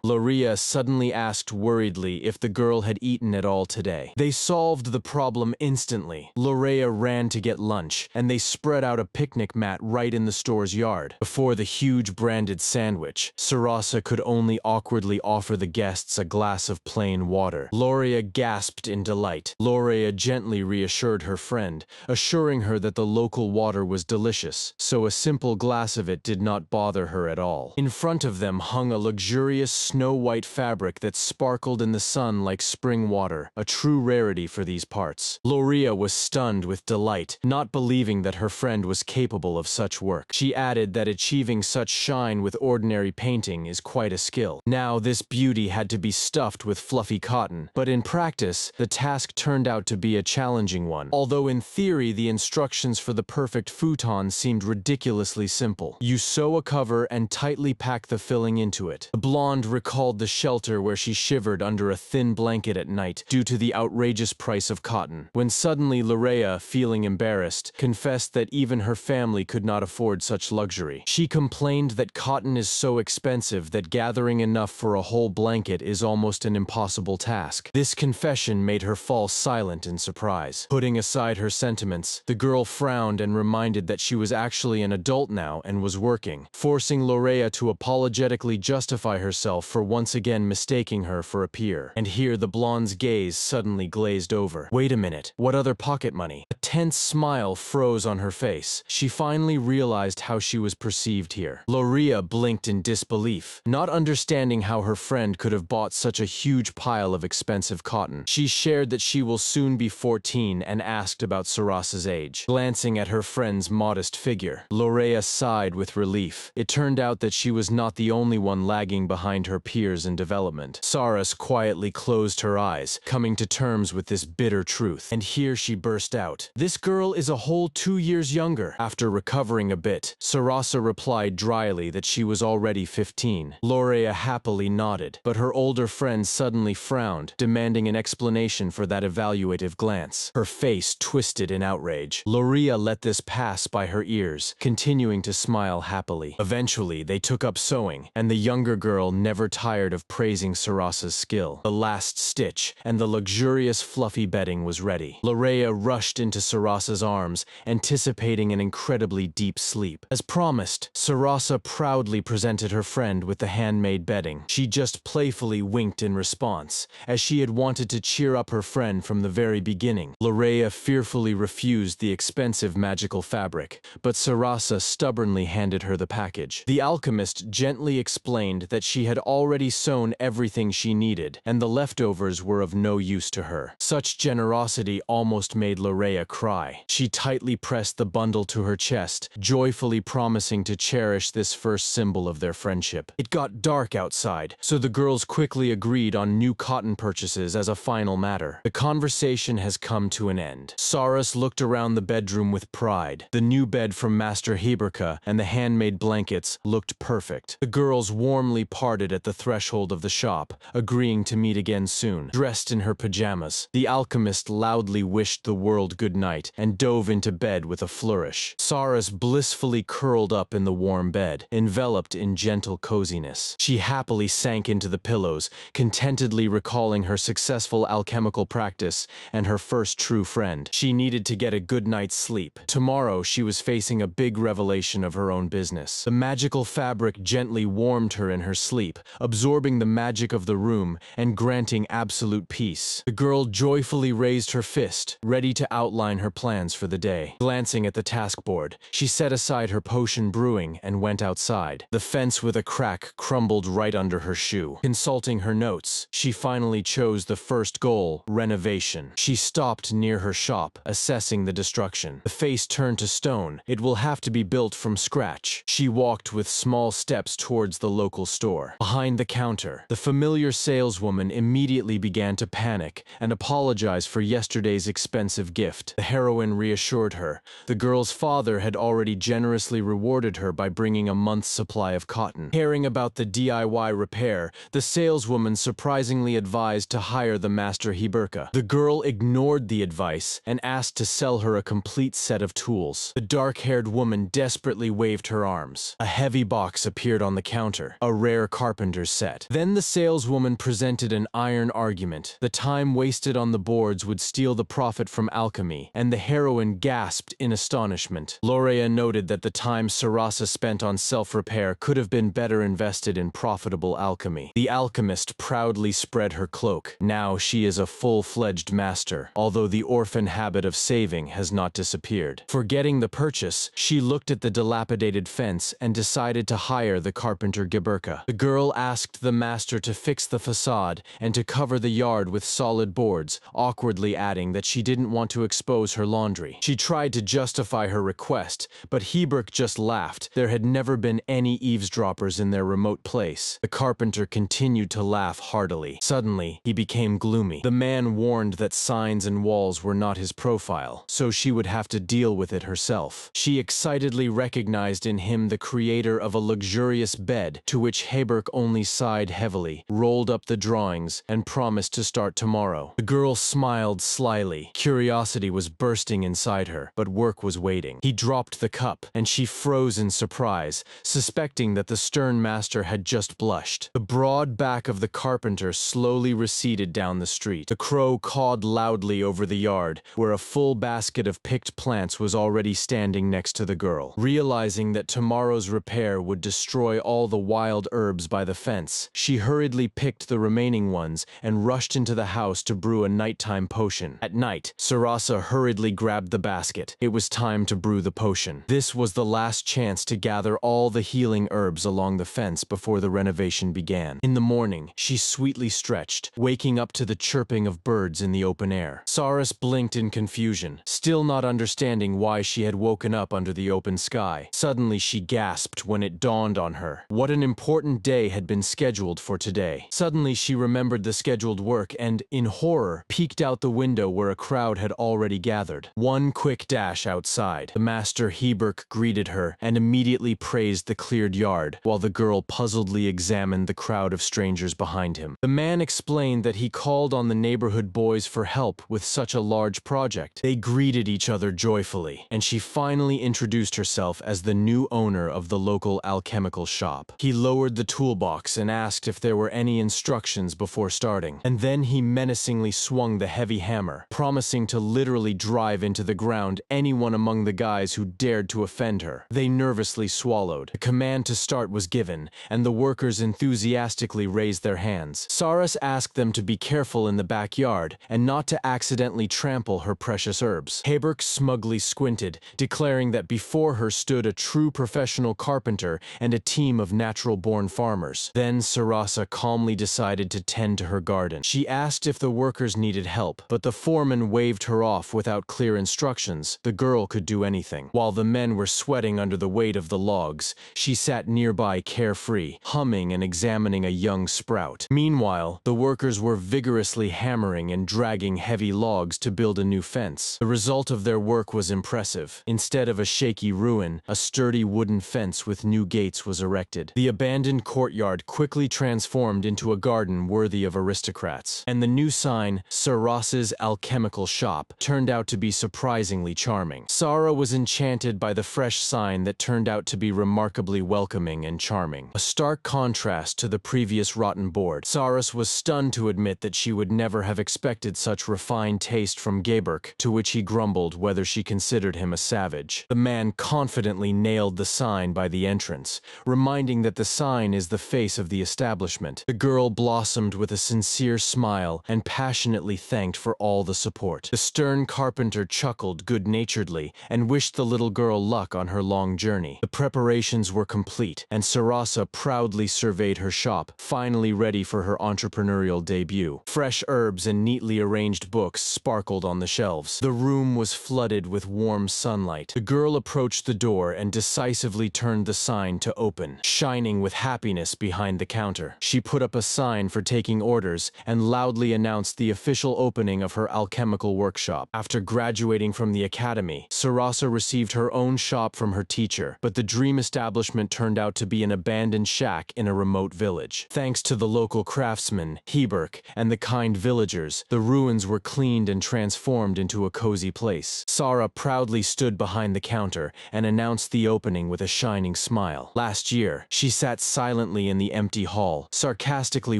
Lorea suddenly asked worriedly if the girl had eaten at all today. They solved the problem instantly. Lorea ran to get lunch, and they spread out a picnic mat right in the store's yard. Before the huge huge branded sandwich, Sarasa could only awkwardly offer the guests a glass of plain water. Loria gasped in delight. Loria gently reassured her friend, assuring her that the local water was delicious, so a simple glass of it did not bother her at all. In front of them hung a luxurious snow-white fabric that sparkled in the sun like spring water, a true rarity for these parts. Loria was stunned with delight, not believing that her friend was capable of such work. She added that achieving such shine with ordinary painting is quite a skill. Now this beauty had to be stuffed with fluffy cotton, but in practice, the task turned out to be a challenging one. Although in theory the instructions for the perfect futon seemed ridiculously simple. You sew a cover and tightly pack the filling into it. The blonde recalled the shelter where she shivered under a thin blanket at night due to the outrageous price of cotton, when suddenly Lorea, feeling embarrassed, confessed that even her family could not afford such luxury. She complained that cotton is so expensive that gathering enough for a whole blanket is almost an impossible task. This confession made her fall silent in surprise. Putting aside her sentiments, the girl frowned and reminded that she was actually an adult now and was working, forcing Lorea to apologetically justify herself for once again mistaking her for a peer. And here the blonde's gaze suddenly glazed over. Wait a minute, what other pocket money? A tense smile froze on her face. She finally realized how she was perceived here. Lorea blinked in disbelief, not understanding how her friend could have bought such a huge pile of expensive cotton. She shared that she will soon be 14 and asked about Sarasa's age. Glancing at her friend's modest figure, Lorea sighed with relief. It turned out that she was not the only one lagging behind her peers in development. Saras quietly closed her eyes, coming to terms with this bitter truth. And here she burst out. This girl is a whole 2 years younger. After recovering a bit, Sarasa replied dryly that she was already 15. Lorea happily nodded, but her older friend suddenly frowned, demanding an explanation for that evaluative glance. Her face twisted in outrage. Lorea let this pass by her ears, continuing to smile happily. Eventually, they took up sewing, and the younger girl never tired of praising Sarasa's skill. The last stitch and the luxurious fluffy bedding was ready. Lorea rushed into Sarasa's arms, anticipating an incredibly deep sleep. As promised, Sarasa proudly presented her friend with the handmade bedding. She just playfully winked in response, as she had wanted to cheer up her friend from the very beginning. Lorea fearfully refused the expensive magical fabric, but Sarasa stubbornly handed her the package. The alchemist gently explained that she had already sewn everything she needed, and the leftovers were of no use to her. Such generosity almost made Lorea cry. She tightly pressed the bundle to her chest, joyfully promising to cherish this first symbol of their friendship. It got dark outside, so the girls quickly agreed on new cotton purchases as a final matter. The conversation has come to an end. Saras looked around the bedroom with pride. The new bed from Master Hiberka and the handmade blankets looked perfect. The girls warmly parted at the threshold of the shop, agreeing to meet again soon. Dressed in her pajamas, the alchemist loudly wished the world good night and dove into bed with a flourish. Saras blissfully curled up in the warm bed, enveloped in gentle coziness. She happily sank into the pillows, contentedly recalling her successful alchemical practice and her first true friend. She needed to get a good night's sleep. Tomorrow she was facing a big revelation of her own business. The magical fabric gently warmed her in her sleep, absorbing the magic of the room and granting absolute peace. The girl joyfully raised her fist, ready to outline her plans for the day. Glancing at the task board, she set aside her potion brewing and went outside. The fence with a crack crumbled right under her shoe. Consulting her notes, she finally chose the first goal, renovation. She stopped near her shop, assessing the destruction. The face turned to stone. It will have to be built from scratch. She walked with small steps towards the local store. Behind the counter, the familiar saleswoman immediately began to panic and apologize for yesterday's expensive gift. The heroine reassured her. The girl's father had already generously rewarded her by bringing a month's supply of cotton. Caring about the DIY repair, the saleswoman surprisingly advised to hire the Master Hiberka. The girl ignored the advice and asked to sell her a complete set of tools. The dark-haired woman desperately waved her arms. A heavy box appeared on the counter, a rare carpenter's set. Then the saleswoman presented an iron argument. The time wasted on the boards would steal the profit from alchemy, and the heroine gasped in astonishment. Lorea noted that the time Sarasa spent on self-repair could have been better invested in profitable alchemy. The alchemist proudly spread her cloak. Now she is a full-fledged master, although the orphan habit of saving has not disappeared. Forgetting the purchase, she looked at the dilapidated fence and decided to hire the carpenter Geberka. The girl asked the master to fix the facade and to cover the yard with solid boards, awkwardly adding that she didn't want to expose her laundry. She tried to justify her request, but Heberk just laughed. There had never been any eavesdroppers in their remote place. The carpenter continued to laugh heartily. Suddenly, he became gloomy. The man warned that signs and walls were not his profile, so she would have to deal with it herself. She excitedly recognized in him the creator of a luxurious bed, to which Heberk only sighed heavily, rolled up the drawings, and promised to start tomorrow. The girl smiled slyly. Curiosity was bursting inside her, but work was waiting. He dropped the cup, and she froze in surprise, suspecting that the stern master had just blushed. The broad back of the carpenter slowly receded down the street. The crow cawed loudly over the yard, where a full basket of picked plants was already standing next to the girl. Realizing that tomorrow's repair would destroy all the wild herbs by the fence, she hurriedly picked the remaining ones and rushed into the house to brew a nighttime potion. At night, Sarasa hurriedly grabbed the basket. It was time to brew the potion. This was the last chance to gather all the healing herbs along the fence before the renovation began. In the morning, she sweetly stretched, waking up to the chirping of birds in the open air. Saras blinked in confusion, still not understanding why she had woken up under the open sky. Suddenly she gasped when it dawned on her. What an important day had been scheduled for today. Suddenly she remembered the scheduled work and, in horror, peeked out the window where a crowd had already gathered. One quick dash outside. The master Heberk greeted her and immediately praised the cleared yard, while the girl puzzledly examined the crowd of strangers behind him. The man explained that he called on the neighborhood boys for help with such a large project. They greeted each other joyfully, and she finally introduced herself as the new owner of the local alchemical shop. He lowered the toolbox and asked if there were any instructions before starting, and then he menacingly swung the heavy hammer, promising to literally drive into the ground anyone among the guys who dared to offend her. They nervously swallowed. The command to start was given, and the workers enthusiastically raised their hands. Saras asked them to be careful in the backyard and not to accidentally trample her precious herbs. Heberk smugly squinted, declaring that before her stood a true professional carpenter and a team of natural-born farmers. Then Sarasa calmly decided to tend to her garden. She asked if the workers needed help, but the foreman waved her off without clear instructions. The girl could do anything. While the men were sweating under the weight of the logs, she sat nearby carefree, humming and examining a young sprout. Meanwhile, the workers were vigorously hammering and dragging heavy logs to build a new fence. The result of their work was impressive. Instead of a shaky ruin, a sturdy wooden fence with new gates was erected. The abandoned courtyard quickly transformed into a garden worthy of aristocrats, and the new sign, Saras's Alchemical Shop, turned out to be surprisingly charming. Sara was enchanted by the fresh sign that turned out to be remarkably welcoming and charming. A stark contrast to the previous rotten board. Saras was stunned to admit that she would never have expected such refined taste from Geberk, to which he grumbled whether she considered him a savage. The man confidently nailed the sign by the entrance, reminding that the sign is the face of the establishment. The girl blossomed with a sincere smile and passionately thanked for all the support. The stern carpenter chuckled good-naturedly and wished the little girl luck on her long journey. The preparations were complete, and Sarasa proudly surveyed her shop, finally ready for her entrepreneurial debut. Fresh herbs and neatly arranged books sparkled on the shelves. The room was flooded with warm sunlight. The girl approached the door and decisively turned the sign to open, shining with happiness behind the counter. She put up a sign for taking orders and loudly announced the official opening of her alchemical workshop. After graduating from the academy, Sarasa received her own shop from her teacher, but the dream establishment turned out to be an abandoned shack in a remote village. Thanks to the local craftsman, Heberk, and the kind villagers, the ruins were cleaned and transformed into a cozy place. Sara proudly stood behind the counter and announced the opening with a shining smile. Last year, she sat silently in the empty hall, sarcastically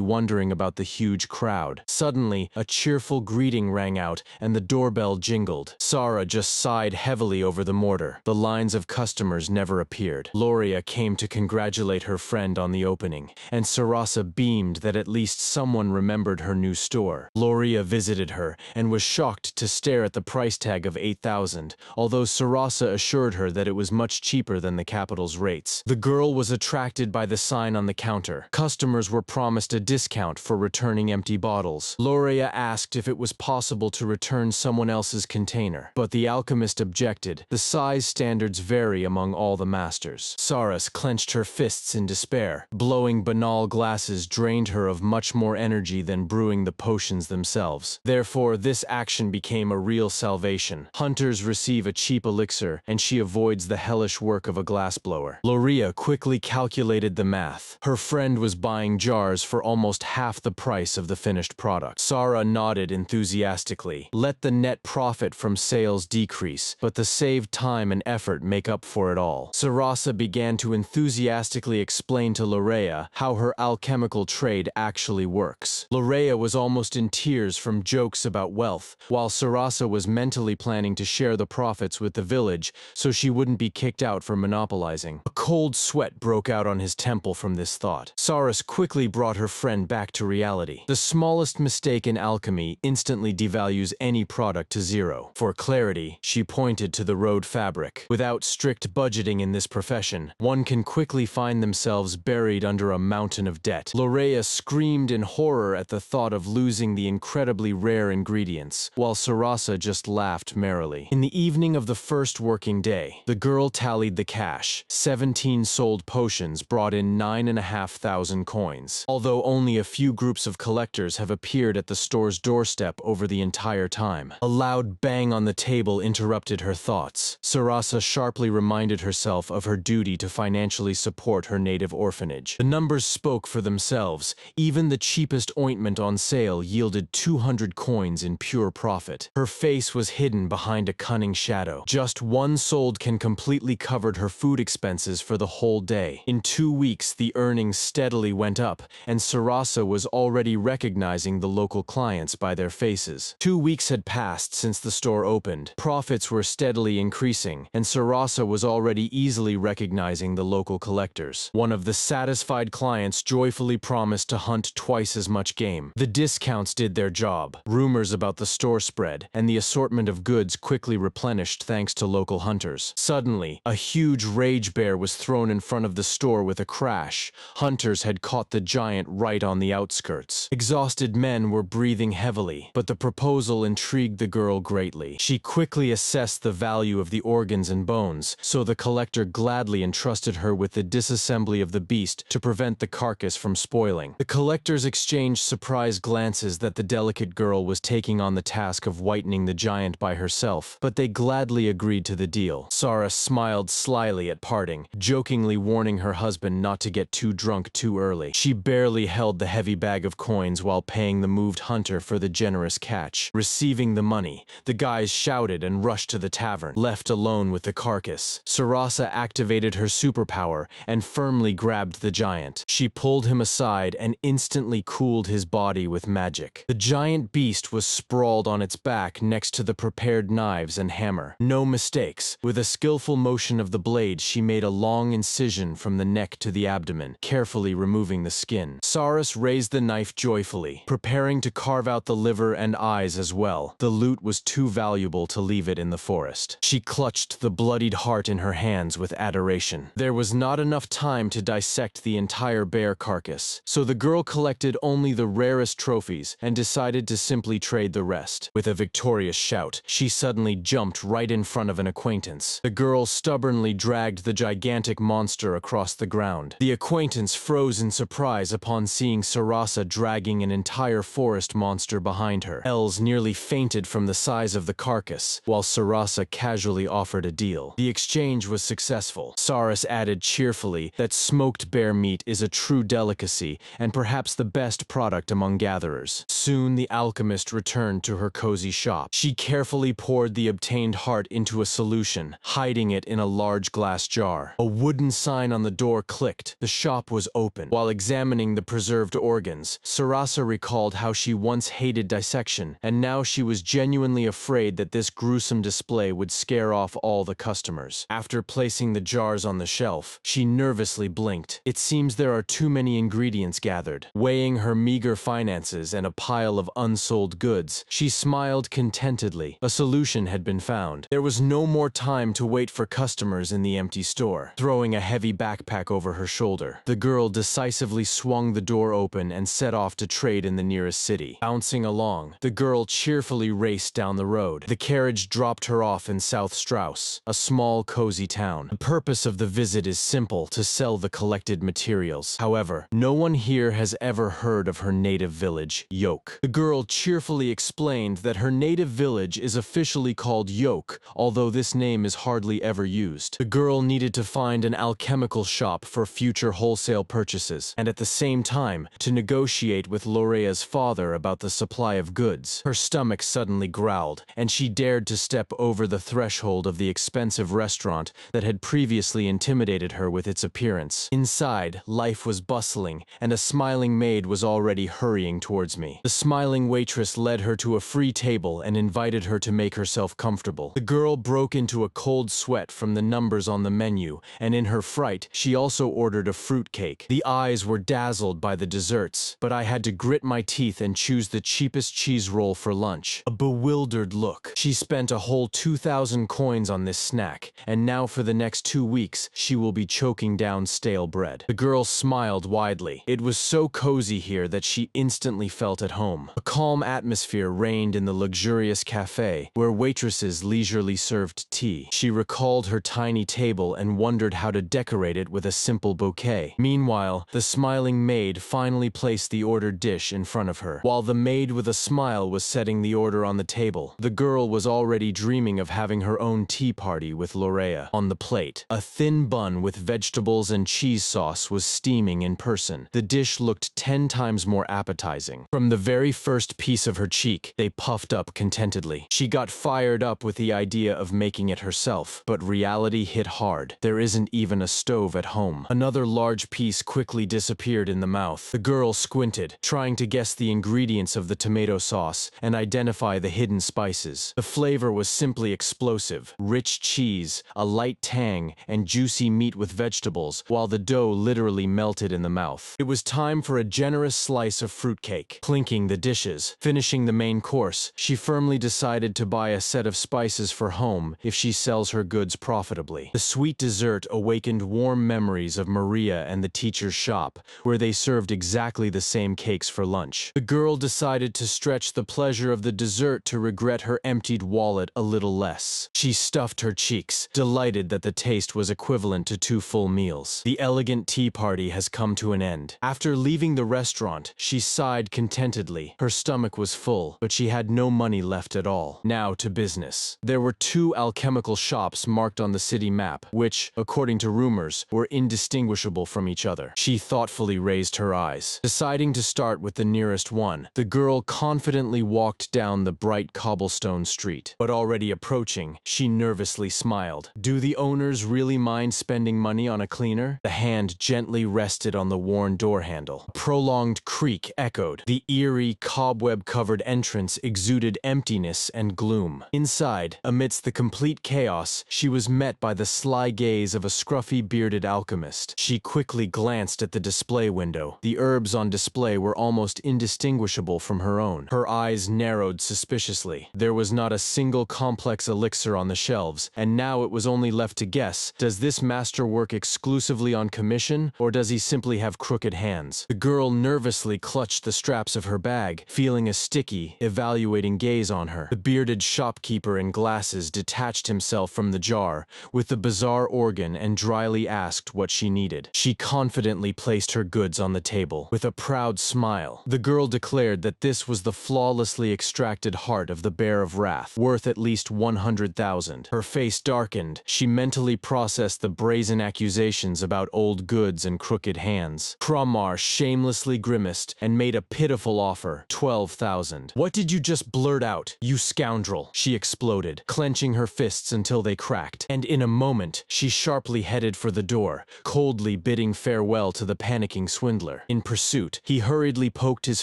wondering about the huge crowd. Suddenly, a cheerful greeting rang out and the doorbell jingled. Sara just sighed heavily over the mortar. The lines of customers never appeared. Loria came to congratulate her friend on the opening, and Sarasa beamed that at least someone remembered her new store. Loria visited her and was shocked to stare at the price tag of 8,000, although Sarasa assured her that it was much cheaper than the capital's rates. The girl was attracted by the sign on the counter. Customers were promised a discount for returning empty bottles. Loria asked if it was possible to return someone else's container, but the alchemist objected. The size standards vary among all the masters. Saras clenched her fists in despair. Blowing banal glasses drained her of much more energy than brewing the potions themselves. Therefore, this action became a real salvation. Hunters receive a cheap elixir, and she avoids the hellish work of a glassblower. Loria quickly calculated the math. Her friend was buying jars for almost half the price of the finished product. Sara nodded enthusiastically. Let the net profit from sales decrease, but the saved time and effort make up for it all. Sarasa began to enthusiastically explain to Lorea how her alchemical trade actually works. Lorea was almost in tears from jokes about wealth, while Sarasa was mentally planning to share the profits with the village so she wouldn't be kicked out for monopolizing. A cold sweat broke out on his temple from this thought. Saras quickly brought her friend back to reality. The smallest mistake in alchemy instantly devalues any product to zero. For clarity, she pointed to the road fabric. Without strict budgeting in this profession, one can quickly find themselves buried under a mountain of debt. Lorea screamed in horror at the thought of losing the incredibly rare ingredients, while Sarasa just laughed merrily. In the evening of the first working day, the girl tallied the cash. 17 sold potions brought in 9,500 coins, although only a few groups of collectors have appeared at the store's doorstep over the entire time. A loud bang on the table interrupted her thoughts. Sarasa sharply reminded herself of her duty to financially support her native orphanage. The numbers spoke for themselves. Even the cheapest ointment on sale yielded 200 coins in pure profit. Her face was hidden behind a cunning shadow. Just one sold can completely covered her food expenses for the whole day. In 2 weeks, the earnings steadily went up, and Sarasa was already recognizing the local clients by their faces. 2 weeks had passed since the store opened. Profits were steadily increasing, and Sarasa was already easily recognizing the local collectors. One of the satisfied clients joyfully promised to hunt twice as much game. The discounts did their job. Rumors about the store spread, and the assortment of goods quickly replenished thanks to local hunters. Suddenly, a huge rage bear was thrown in front of the store with a crash. Hunters had caught the giant right on the outskirts. Exhausted men were breathing heavily, but the proposal intrigued the girl greatly. She quickly assessed the value of the organs and bones, so the collector gladly entrusted her with the disassembly of the beast to prevent the carcass from spoiling. The collectors exchanged surprised glances that the delicate girl was taking on the task of whitening the giant by herself, but they gladly agreed to the deal. Sara smiled slyly at parting, jokingly warning her husband not to get too drunk too early. She barely held the heavy bag of coins while paying the moved hunter for the generous catch. Receiving the money, the guys shouted and rushed to the tavern. Left alone with the carcass, Sarasa activated her superpower and firmly grabbed the giant. She pulled him aside and instantly cooled his body with magic. The giant beast was sprawled on its back next to the prepared knives and hammer. No mistakes. With a skillful motion of the blade, she made a long incision from the neck to the abdomen, carefully removing the skin. Saras raised the knife joyfully, preparing to carve out the liver and eyes as well. The loot was too valuable to leave it in the forest. She clutched the bloodied heart in her hands with adoration. There was not enough time to dissect the entire bear carcass, so the girl collected only the rarest trophies and decided to simply trade the rest. With a victorious shout, she suddenly jumped right in front of an acquaintance. The girl stubbornly dragged the gigantic monster across the ground. The acquaintance froze in surprise upon seeing Sarasa dragging an entire forest monster behind her. Els nearly fainted from the size of the carcass, while Sarasa casually offered a deal. The exchange was successful. Saras added cheerfully that smoked bear meat is a true delicacy and perhaps the best product among gatherers. Soon the alchemist returned to her cozy shop. She carefully poured the obtained heart into a solution, hiding it in a large glass jar. A wooden sign on the door clicked. The shop was open. While examining the preserved organs, Sarasa recalled how she once hated dissection, and now she was genuinely afraid that this gruesome display would scare off all the customers. After placing the jars on the shelf, she nervously blinked. It seems there are too many ingredients gathered. Weighing her meager finances and a pile of unsold goods, she smiled contentedly. A solution had been found. There was no more time to wait for customers in the empty store. Throwing a heavy backpack over her shoulder, the girl decisively swung the door open and set off to trade in the nearest city. Bouncing along, the girl cheerfully raced down the road. The carriage dropped her off in South Strauss, a small, cozy town. The purpose of the visit is simple: to sell the collected materials. However, no one here has ever heard of her native village, Yoke. The girl cheerfully explained that her native village is officially called Yoke, although this name is hardly ever used. The girl needed to find an alchemical shop for future wholesale purchases, and at the same time, to negotiate with Lorea's father about the supply of goods. Her stomach suddenly growled, and she dared to step over the threshold of the expensive restaurant that had previously intimidated her with its appearance. Inside, life was bustling, and a smiling maid was already hurrying towards me. The smiling waitress led her to a free table and invited her to make herself comfortable. The girl broke into a cold sweat from the numbers on the menu, and in her fright, she also ordered a fruit cake. The eyes were dazzled by the desserts, but I had to grit my teeth and choose the cheapest cheese roll for lunch. A bewildered look. She spent a whole 2,000 coins on this snack, and now for the next 2 weeks, she will be choking down stale bread. The girl smiled widely. It was so cozy here that she instantly felt at home. A calm atmosphere reigned in the luxurious cafe, where waitresses leisurely served tea. She recalled her tiny table and wondered how to decorate it with a simple bouquet. Meanwhile, the smiling maid finally placed the ordered dish in front of her. While the maid with a smile was setting the order on the table, the girl was already dreaming of having her own tea party with Lorea. On the plate, a thin bun with vegetables and cheese sauce was steaming in person. The dish looked 10 times more appetizing. From the very first piece of her cheek, they puffed up contentedly. She got fired up with the idea of making it herself, but reality hit hard. There isn't even a stove at home. Another large piece quickly disappeared in the mouth. The girl squinted, trying to guess the ingredients of the tomato sauce and identify the hidden spices. The flavor was simply explosive: rich cheese, a light tang, and juicy meat with vegetables, while the dough literally melted in the mouth. It was time for a generous slice of fruitcake. Clinking the dishes, finishing the main course, she firmly decided to buy a set of spices for home if she sells her goods profitably. The sweet dessert awakened warm memories of Maria and the teacher's shop, where they served exactly the same cakes for lunch. The girl decided to stretch the pleasure of the dessert to regret her emptied wallet a little less. She stuffed her cheeks, delighted that the taste was equivalent to 2 full meals. The elegant tea party has come to an end. After leaving the restaurant, she sighed contentedly. Her stomach was full, but she had no money left at all. Now to business. There were 2 alchemical shops marked on the city map, which, according to rumors, were indistinguishable from each other. She thoughtfully raised her eyes. Deciding to start with the nearest one, the girl confidently walked down the bright cobblestone street. But already approaching, she nervously smiled. Do the owners really mind spending money on a cleaner? The hand gently rested on the worn door handle. A prolonged creak echoed. The eerie, cobweb-covered entrance exuded emptiness and gloom. Inside, amidst the complete chaos, she was met by the sly gaze of a scruffy, bearded alchemist. She quickly glanced at the display window. The herbs on display were almost indistinguishable from her own. Her eyes narrowed suspiciously. There was not a single complex elixir on the shelves, and now it was only left to guess: does this master work exclusively on commission, or does he simply have crooked hands? The girl nervously clutched the straps of her bag, feeling a sticky, evaluating gaze on her. The bearded shopkeeper in glasses detached himself from the jar with the bizarre organ and dryly asked what she needed. She confidently placed her goods on the table. With a proud smile, the girl declared that this was the flawlessly extracted heart of the Bear of Wrath, worth at least 100,000. Her face darkened. She mentally processed the brazen accusations about old goods and crooked hands. Kramar shamelessly grimaced and made a pitiful offer: 12,000. What did you just blurt out, you scoundrel? She exploded, clenching her fists until they cracked. And in a moment, she sharply headed for the door, coldly bidding farewell to the panicking swindler. In pursuit, he hurriedly poked his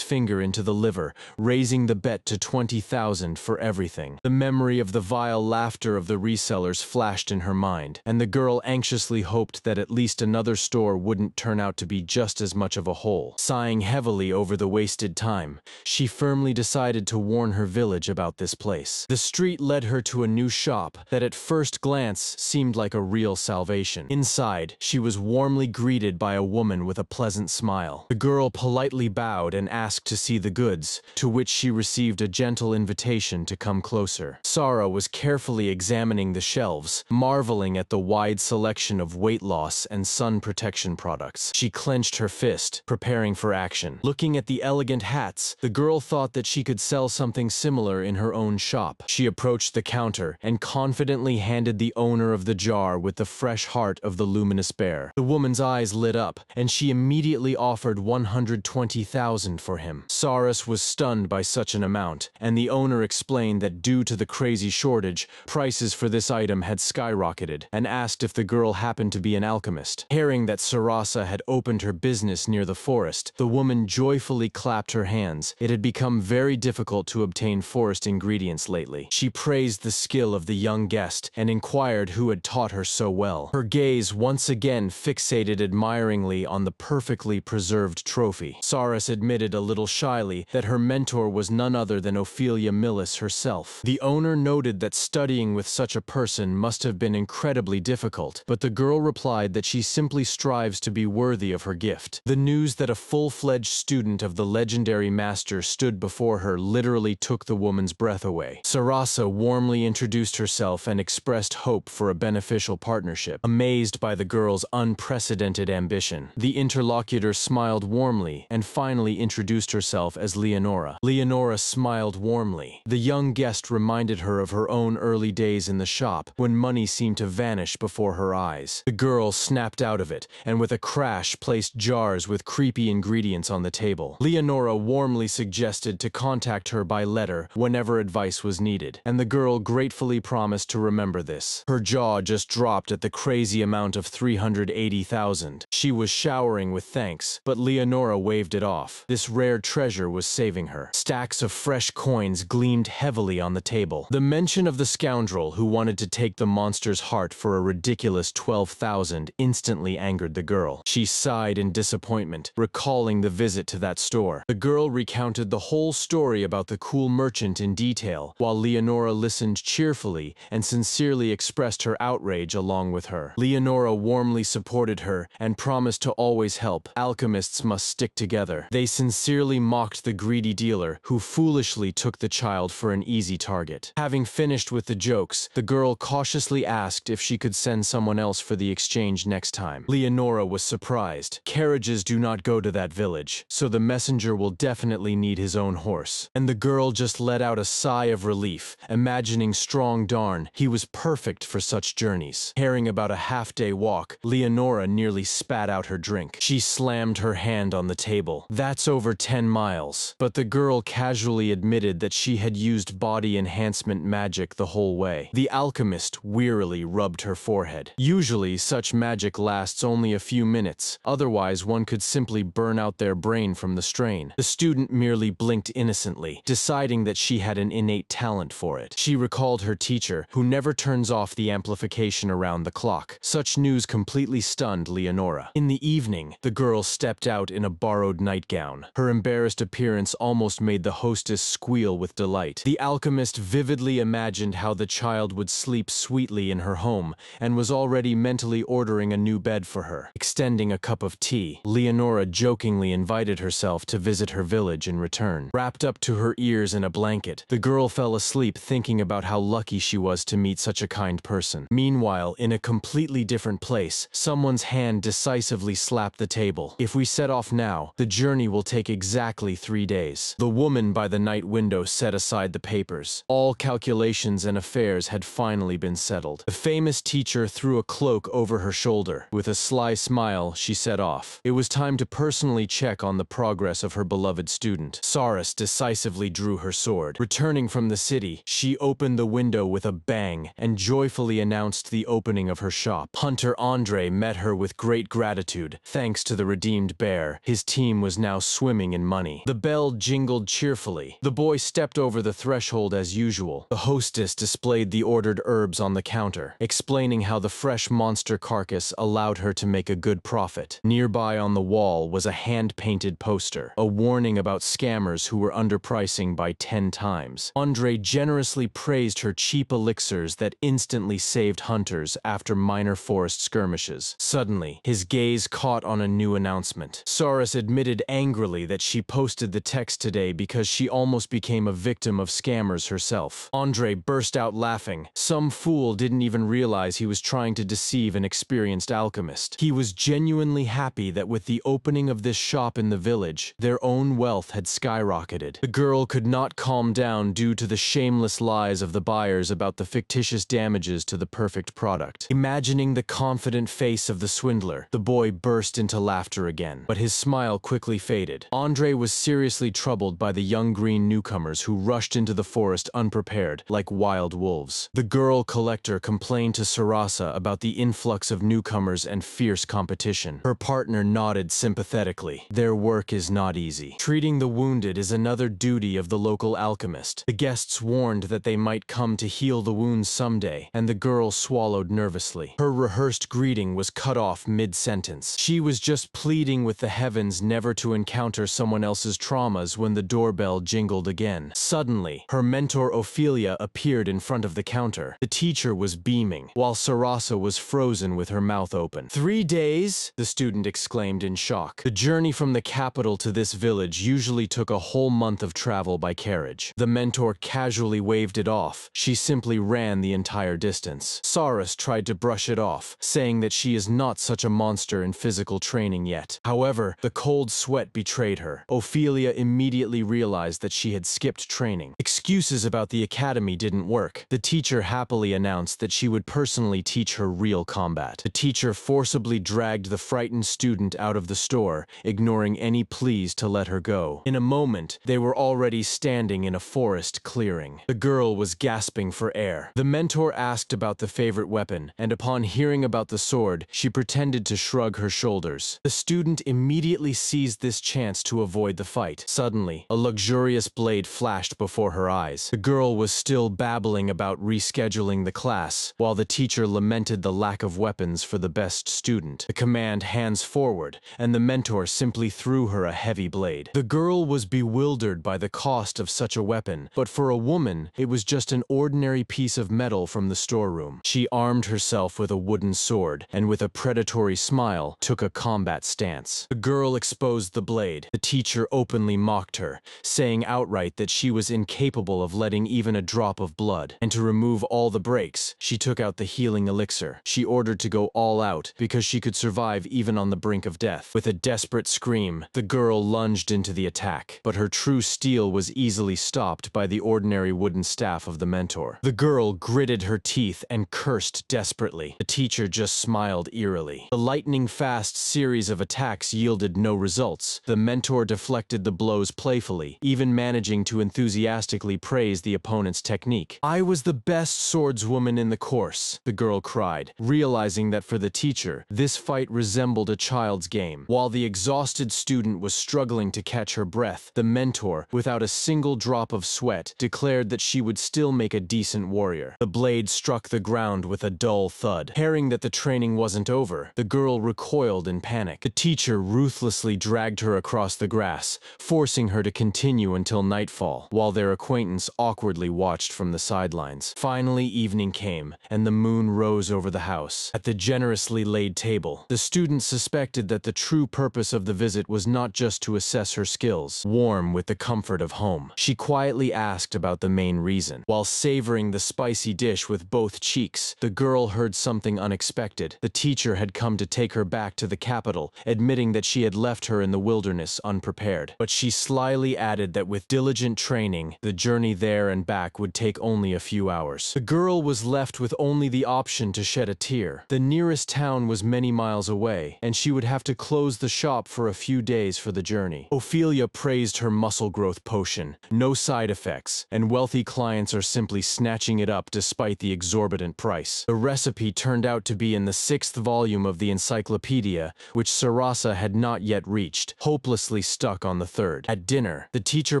finger into the liver, raising the bet to 20,000 for everything. The memory of the vile laughter of the resellers flashed in her mind, and the the girl anxiously hoped that at least another store wouldn't turn out to be just as much of a hole. Sighing heavily over the wasted time, she firmly decided to warn her village about this place. The street led her to a new shop that at first glance seemed like a real salvation. Inside, she was warmly greeted by a woman with a pleasant smile. The girl politely bowed and asked to see the goods, to which she received a gentle invitation to come closer. Sarah was carefully examining the shelves, marveling at the wide selection of weight loss and sun protection products. She clenched her fist, preparing for action. Looking at the elegant hats, the girl thought that she could sell something similar in her own shop. She approached the counter and confidently handed the owner of the jar with the fresh heart of the luminous bear. The woman's eyes lit up, and she immediately offered 120,000 for him. Saras was stunned by such an amount, and the owner explained that due to the crazy shortage, prices for this item had skyrocketed, and asked if the girl happened to be an alchemist. Hearing that Sarasa had opened her business near the forest, the woman joyfully clapped her hands. It had become very difficult to obtain forest ingredients lately. She praised the skill of the young guest and inquired who had taught her so well. Her gaze once again fixated admiringly on the perfectly preserved trophy. Saras admitted a little shyly that her mentor was none other than Ophelia Millis herself. The owner noted that studying with such a person must have been incredibly difficult, but the girl replied that she simply strives to be worthy of her gift. The news that a full-fledged student of the legendary master stood before her literally took the woman's breath away. Sarasa warmly introduced herself and expressed hope for a beneficial partnership. Amazed by the girl's unprecedented ambition, the interlocutor smiled warmly and finally introduced herself as Leonora. Leonora smiled warmly. The young guest reminded her of her own early days in the shop, when money seemed to vanish before her eyes. The girl snapped out of it, and with a crash placed jars with creepy ingredients on the table. Leonora warmly suggested to contact her by letter whenever advice was needed, and the girl gratefully promised to remember this. Her jaw just dropped at the crazy amount of 380,000. She was showering with thanks, but Leonora waved it off. This rare treasure was saving her. Stacks of fresh coins gleamed heavily on the table. The mention of the scoundrel who wanted to take the monster's heart for a ridiculous 12,000 instantly angered the girl. She sighed in disappointment, recalling the visit to that store. The girl recounted the whole story about the cool merchant in detail, while Leonora listened cheerfully and sincerely expressed her outrage along with her. Leonora warmly supported her and promised to always help. Alchemists must stick together. They sincerely mocked the greedy dealer, who foolishly took the child for an easy target. Having finished with the jokes, the girl cautiously asked if she could send someone else for the exchange next time. Leonora was surprised. Carriages do not go to that village, so the messenger will definitely need his own horse. And the girl just let out a sigh of relief, imagining strong darn, he was perfect for such journeys. Caring about a half-day walk, Leonora nearly spat out her drink. She slammed her hand on the table. That's over 10 miles. But the girl casually admitted that she had used body enhancement magic the whole way. The alchemist wearily rubbed her forehead. Usually, such magic lasts only a few minutes. Otherwise, one could simply burn out their brain from the strain. The student merely blinked innocently, deciding that she had an innate talent for it. She recalled her teacher, who never turns off the amplification around the clock. Such news completely stunned Leonora. In the evening, the girl stepped out in a borrowed nightgown. Her embarrassed appearance almost made the hostess squeal with delight. The alchemist vividly imagined how the child would sleep sweetly in her home, and was already mentally ordering a new bed for her. Extending a cup of tea, Leonora jokingly invited herself to visit her village in return. Wrapped up to her ears in a blanket, the girl fell asleep thinking about how lucky she was to meet such a kind person. Meanwhile, in a completely different place, someone's hand decisively slapped the table. If we set off now, the journey will take exactly 3 days. The woman by the night window set aside the papers. All calculations and affairs had finally been settled. The famous teacher threw a cloak over her shoulder. With a sly smile, she set off. It was time to personally check on the progress of her beloved student. Saras decisively drew her sword. Returning from the city, she opened the window with a bang and joyfully announced the opening of her shop. Hunter Andre met her with great gratitude. Thanks to the redeemed bear, his team was now swimming in money. The bell jingled cheerfully. The boy stepped over the threshold as usual. The hostess displayed the ordered herbs on the counter, explaining explaining how the fresh monster carcass allowed her to make a good profit. Nearby on the wall was a hand-painted poster, a warning about scammers who were underpricing by 10 times. Andre generously praised her cheap elixirs that instantly saved hunters after minor forest skirmishes. Suddenly, his gaze caught on a new announcement. Saras admitted angrily that she posted the text today because she almost became a victim of scammers herself. Andre burst out laughing. Some fool didn't even realize he was trying to deceive an experienced alchemist. He was genuinely happy that with the opening of this shop in the village, their own wealth had skyrocketed. The girl could not calm down due to the shameless lies of the buyers about the fictitious damages to the perfect product. Imagining the confident face of the swindler, the boy burst into laughter again, but his smile quickly faded. Andre was seriously troubled by the young green newcomers who rushed into the forest unprepared, like wild wolves. The girl collector complained to Sarasa about the influx of newcomers and fierce competition. Her partner nodded sympathetically. Their work is not easy. Treating the wounded is another duty of the local alchemist. The guests warned that they might come to heal the wounds someday, and the girl swallowed nervously. Her rehearsed greeting was cut off mid-sentence. She was just pleading with the heavens never to encounter someone else's traumas when the doorbell jingled again. Suddenly, her mentor Ophelia appeared in front of the counter. The teacher was beaming, while Sarasa was frozen with her mouth open. 3 days? The student exclaimed in shock. The journey from the capital to this village usually took a whole month of travel by carriage. The mentor casually waved it off. She simply ran the entire distance. Saras tried to brush it off, saying that she is not such a monster in physical training yet. However, the cold sweat betrayed her. Ophelia immediately realized that she had skipped training. Excuses about the academy didn't work. The teacher happily announced that she would personally teach her real combat. The teacher forcibly dragged the frightened student out of the store, ignoring any pleas to let her go. In a moment, they were already standing in a forest clearing. The girl was gasping for air. The mentor asked about the favorite weapon, and upon hearing about the sword, she pretended to shrug her shoulders. The student immediately seized this chance to avoid the fight. Suddenly, a luxurious blade flashed before her eyes. The girl was still babbling about rescheduling the class, while the teacher lamented the lack of weapons for the best student. The command hands forward, and the mentor simply threw her a heavy blade. The girl was bewildered by the cost of such a weapon, but for a woman, it was just an ordinary piece of metal from the storeroom. She armed herself with a wooden sword, and with a predatory smile, took a combat stance. The girl exposed the blade. The teacher openly mocked her, saying outright that she was incapable of letting even a drop of blood. And to remove all the breaks, she took out the healing elixir. She ordered to go all out because she could survive even on the brink of death. With a desperate scream, the girl lunged into the attack, but her true steel was easily stopped by the ordinary wooden staff of the mentor. The girl gritted her teeth and cursed desperately. The teacher just smiled eerily. The lightning-fast series of attacks yielded no results. The mentor deflected the blows playfully, even managing to enthusiastically praise the opponent's technique. "I was the best swordswoman in the course," the girl cried, realizing that for the teacher, this fight resembled a child's game. While the exhausted student was struggling to catch her breath, the mentor, without a single drop of sweat, declared that she would still make a decent warrior. The blade struck the ground with a dull thud. Hearing that the training wasn't over, the girl recoiled in panic. The teacher ruthlessly dragged her across the grass, forcing her to continue until nightfall, while their acquaintance awkwardly watched from the sidelines. Finally, evening came, and the moon rose over the house. At the generously laid table, the student suspected that the true purpose of the visit was not just to assess her skills. Warm with the comfort of home, she quietly asked about the main reason. While savoring the spicy dish with both cheeks, the girl heard something unexpected. The teacher had come to take her back to the capital, admitting that she had left her in the wilderness unprepared. But she slyly added that with diligent training, the journey there and back would take only a few hours. The girl was left with only the option to shed a tear. The nearest town was many miles away, and she would have to close the shop for a few days for the journey. Ophelia praised her muscle growth potion. No side effects, and wealthy clients are simply snatching it up despite the exorbitant price. The recipe turned out to be in the 6th volume of the encyclopedia, which Sarasa had not yet reached, hopelessly stuck on the 3rd. At dinner, the teacher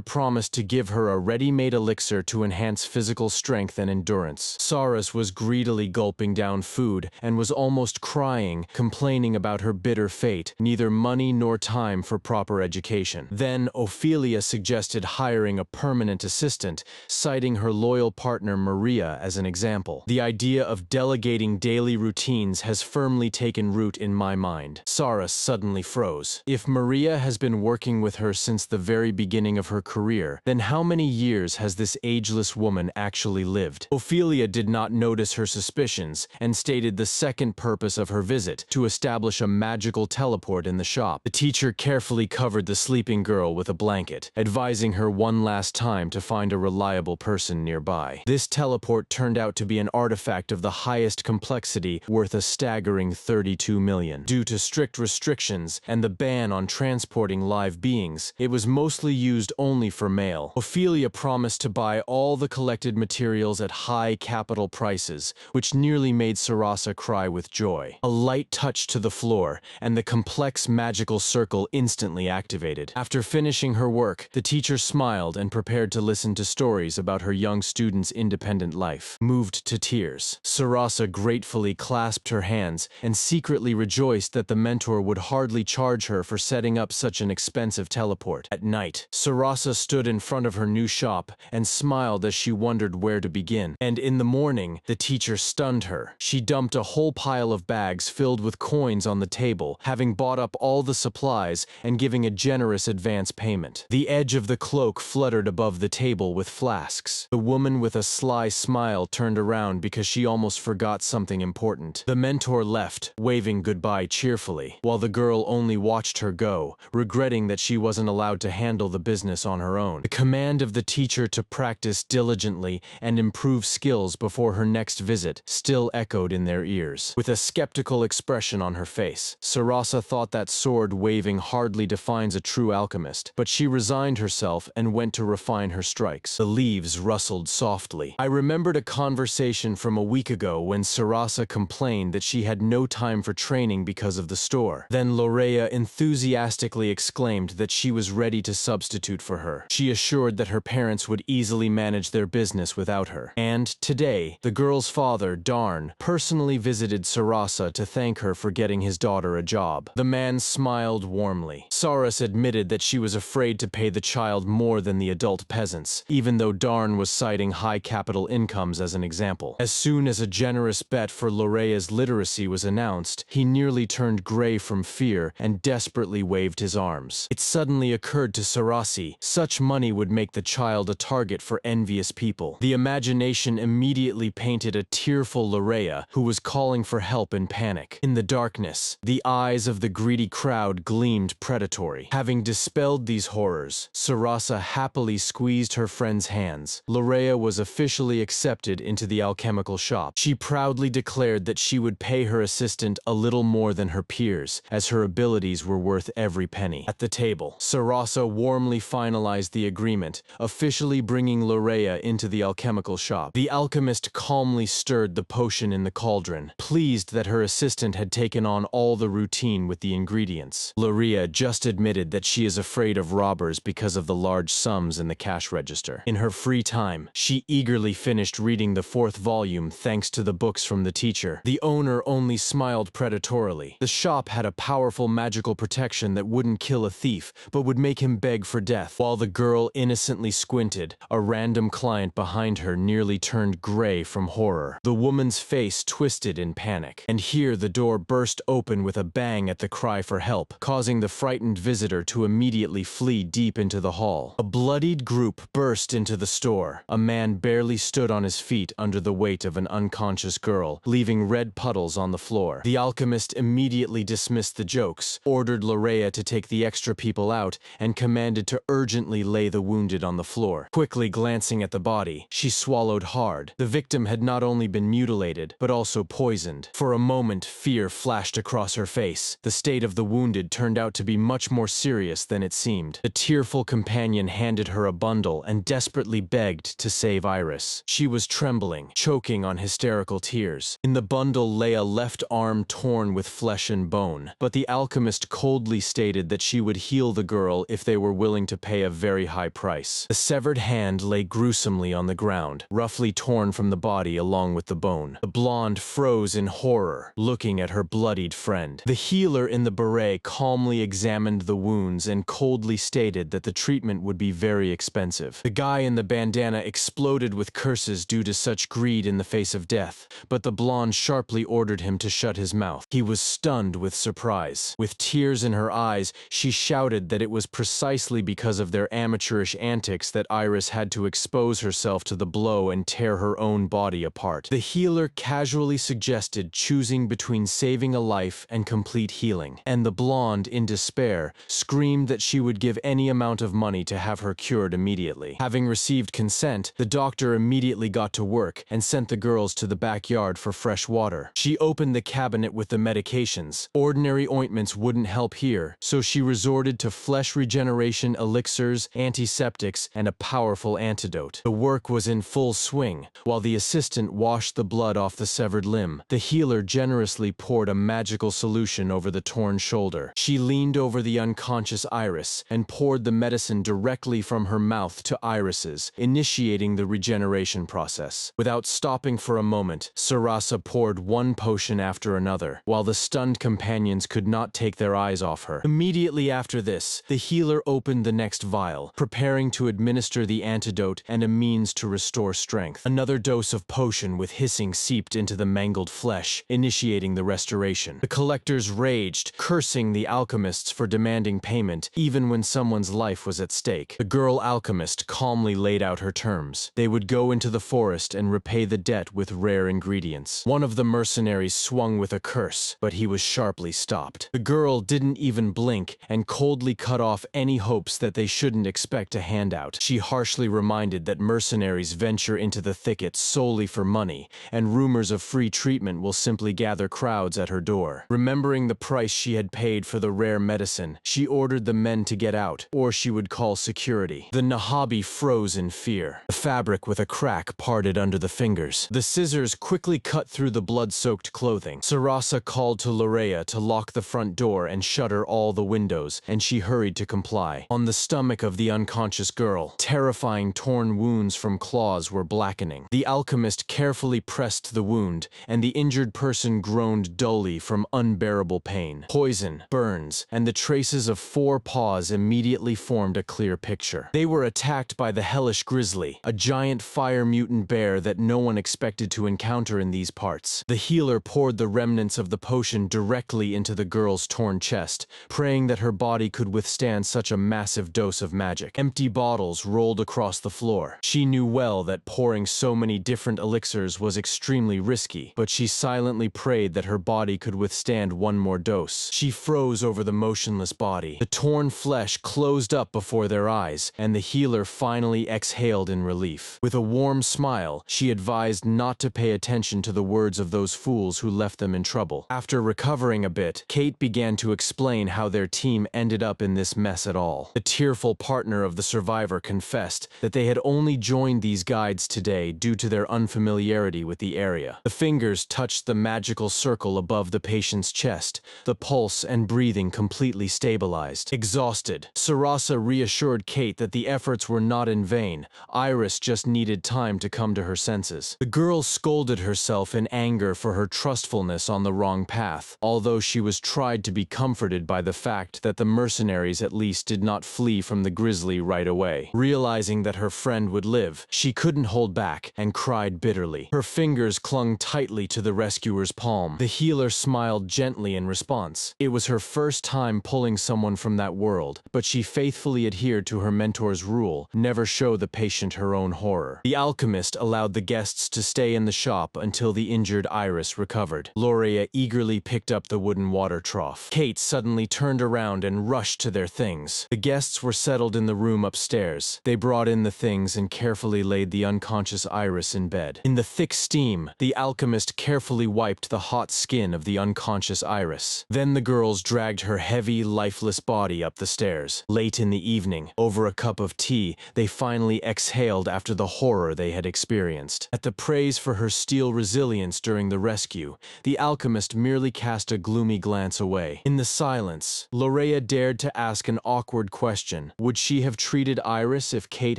promised to give her a ready-made elixir to enhance physical strength and endurance. Saras was greedily gulping down food, and was almost crying, complaining about her bitter fate, neither money nor time for proper education. Then Ophelia suggested hiring a permanent assistant, citing her loyal partner Maria as an example. The idea of delegating daily routines has firmly taken root in my mind. Sarah suddenly froze. If Maria has been working with her since the very beginning of her career, then how many years has this ageless woman actually lived? Ophelia did not notice her suspicions and stated the second purpose of her visit, to establish a magical teleport in the shop. The teacher carefully covered the sleeping girl with a blanket, advising her one last time to find a reliable person nearby. This teleport turned out to be an artifact of the highest complexity, worth a staggering 32 million. Due to strict restrictions and the ban on transporting live beings, it was mostly used only for mail. Ophelia promised to buy all the collected materials at high capital prices, which nearly made Sarasa cry with joy. A light touch to the floor, and the complex magical circle instantly activated. After finishing her work, the teacher smiled and prepared to listen to stories about her young student's independent life. Moved to tears, Sarasa gratefully clasped her hands and secretly rejoiced that the mentor would hardly charge her for setting up such an expensive teleport. At night, Sarasa stood in front of her new shop and smiled as she wondered where to begin. And in the morning, the teacher stunned her. She dumped a whole pile of bags filled with coins on the table, having bought up all the supplies and giving a generous advance payment. The edge of the cloak fluttered above the table with flasks. The woman with a sly smile turned around because she almost forgot something important. The mentor left, waving goodbye cheerfully, while the girl only watched her go, regretting that she wasn't allowed to handle the business on her own. The command of the teacher to practice diligently and improve skills before her next visit still echoed in their ears. With a skeptical expression on her face, Sarasa thought that sword waving hardly defines a true alchemist, but she resigned herself and went to refine her strikes. The leaves rustled softly. I remembered a conversation from a week ago when Sarasa complained that she had no time for training because of the store. Then Lorea enthusiastically exclaimed that she was ready to substitute for her. She assured that her parents would easily manage their business without her. And today, the girl's father, Darn, personally visited Sarasa to thank her for getting his daughter a job. The man smiled warmly. Saras admitted that she was afraid to pay the child more than the adult peasants, even though Darn was citing high capital incomes as an example. As soon as a generous bet for Lorea's literacy was announced, he nearly turned gray from fear and desperately waved his arms. It suddenly occurred to Sarasi, such money would make the child a target for envious people. The imagination immediately painted a tearful Lorea who was calling for help in panic. In the darkness, the eyes of the greedy crowd gleamed predatory. Having dispelled these horrors, Sarasa happily squeezed her friend's hands. Lorea was officially accepted into the alchemical shop. She proudly declared that she would pay her assistant a little more than her peers, as her abilities were worth every penny. At the table, Sarasa warmly finalized the agreement, officially bringing Lorea into the alchemical shop. The alchemist calmly stirred the potion in the cauldron, pleased that her assistant had taken on all the routine with the ingredients. Lorea just admitted that she is afraid of robbers because of the large sums in the cash register. In her free time, she eagerly finished reading the 4th volume thanks to the books from the teacher. The owner only smiled predatorily. The shop had a powerful magical protection that wouldn't kill a thief, but would make him beg for death. While the girl innocently squinted, a random client behind her nearly turned gray from horror. The woman's face twisted in panic, and here the door burst open with a bang at the cry for help, causing the frightened visitor to immediately flee deep into the hall. A bloodied group burst into the store. A man barely stood on his feet under the weight of an unconscious girl, leaving red puddles on the floor. The alchemist immediately dismissed the jokes, ordered Lorea to take the extra people out, and commanded to urgently lay the wounded on the floor. Quickly glancing at the body, she swallowed hard. The victim had not only been mutilated, but also poisoned. For a moment, fear flashed across her face. The state of the wounded turned out to be much more serious than it seemed. The tearful companion handed her a bundle and desperately begged to save Iris. She was trembling, choking on hysterical tears. In the bundle lay a left arm torn with flesh and bone, but the alchemist coldly stated that she would heal the girl if they were willing to pay a very high price. The severed hand lay gruesomely on the ground, roughly torn from the body along with the bone. bone. The blonde froze in horror, looking at her bloodied friend. The healer in the beret calmly examined the wounds and coldly stated that the treatment would be very expensive. The guy in the bandana exploded with curses due to such greed in the face of death, but the blonde sharply ordered him to shut his mouth. He was stunned with surprise. With tears in her eyes, she shouted that it was precisely because of their amateurish antics that Iris had to expose herself to the blow and tear her own body apart. The healer casually suggested choosing between saving a life and complete healing, and the blonde, in despair, screamed that she would give any amount of money to have her cured immediately. Having received consent, the doctor immediately got to work and sent the girls to the backyard for fresh water. She opened the cabinet with the medications. Ordinary ointments wouldn't help here, so she resorted to flesh regeneration elixirs, antiseptics, and a powerful antidote. The work was in full swing. While the assistant washed the blood off the severed limb, the healer generously poured a magical solution over the torn shoulder. She leaned over the unconscious Iris and poured the medicine directly from her mouth to Iris's, initiating the regeneration process. Without stopping for a moment, Sarasa poured one potion after another, while the stunned companions could not take their eyes off her. Immediately after this, the healer opened the next vial, preparing to administer the antidote and a means to restore strength. Another dose of potion with hissing seeped into the mangled flesh, initiating the restoration. The collectors raged, cursing the alchemists for demanding payment, even when someone's life was at stake. The girl alchemist calmly laid out her terms. They would go into the forest and repay the debt with rare ingredients. One of the mercenaries swung with a curse, but he was sharply stopped. The girl didn't even blink and coldly cut off any hopes that they shouldn't expect a handout. She harshly reminded that mercenaries venture into the thicket solely for money, and rumors of free treatment will simply gather crowds at her door. Remembering the price she had paid for the rare medicine, she ordered the men to get out, or she would call security. The Nahabi froze in fear. The fabric with a crack parted under the fingers. The scissors quickly cut through the blood-soaked clothing. Sarasa called to Lorea to lock the front door and shutter all the windows, and she hurried to comply. On the stomach of the unconscious girl, terrifying torn wounds from claws were blackening. The alchemist carefully pressed the wound, and the injured person groaned dully from unbearable pain. Poison, burns, and the traces of 4 paws immediately formed a clear picture. They were attacked by the hellish grizzly, a giant fire mutant bear that no one expected to encounter in these parts. The healer poured the remnants of the potion directly into the girl's torn chest, praying that her body could withstand such a massive dose of magic. Empty bottles rolled across the floor. She knew well that pouring so many different elixirs was extremely risky, but she silently prayed that her body could withstand one more dose. She froze over the motionless body. The torn flesh closed up before their eyes, and the healer finally exhaled in relief. With a warm smile, she advised not to pay attention to the words of those fools who left them in trouble. After recovering a bit, Kate began to explain how their team ended up in this mess at all. The tearful partner of the survivor confessed that they had only joined these guides today due to their unfamiliarity with the area. The fingers touched the magical circle above the patient's chest. The pulse and breathing completely stabilized. Exhausted, Sarasa reassured Kate that the efforts were not in vain. Iris just needed time to come to her senses. The girl scolded herself in anger for her trustfulness on the wrong path, although she was tried to be comforted by the fact that the mercenaries at least did not flee from the grizzly right away. Realizing that her friend would live, she couldn't hold back and cried bitterly. Her fingers clung tightly to the rescuer's palm. The healer smiled gently in response. It was her first time pulling someone from that world, but she faithfully adhered to her mentor's rule: never show the patient her own horror. The alchemist allowed the guests to stay in the shop until the injured Iris recovered. Lorea eagerly picked up the wooden water trough. Kate suddenly turned around and rushed to their things. The guests were settled in the room upstairs. They brought in the things and carefully laid the unconscious Iris in bed. In the thick steam, the alchemist carefully wiped the hot skin of the unconscious Iris. Then the girls dragged her heavy, lifeless body up the stairs. Late in the evening, over a cup of tea, they finally exhaled after the horror they had experienced. At the praise for her steel resilience during the rescue, the alchemist merely cast a gloomy glance away. In the silence, Lorea dared to ask an awkward question. Would she have treated Iris if Kate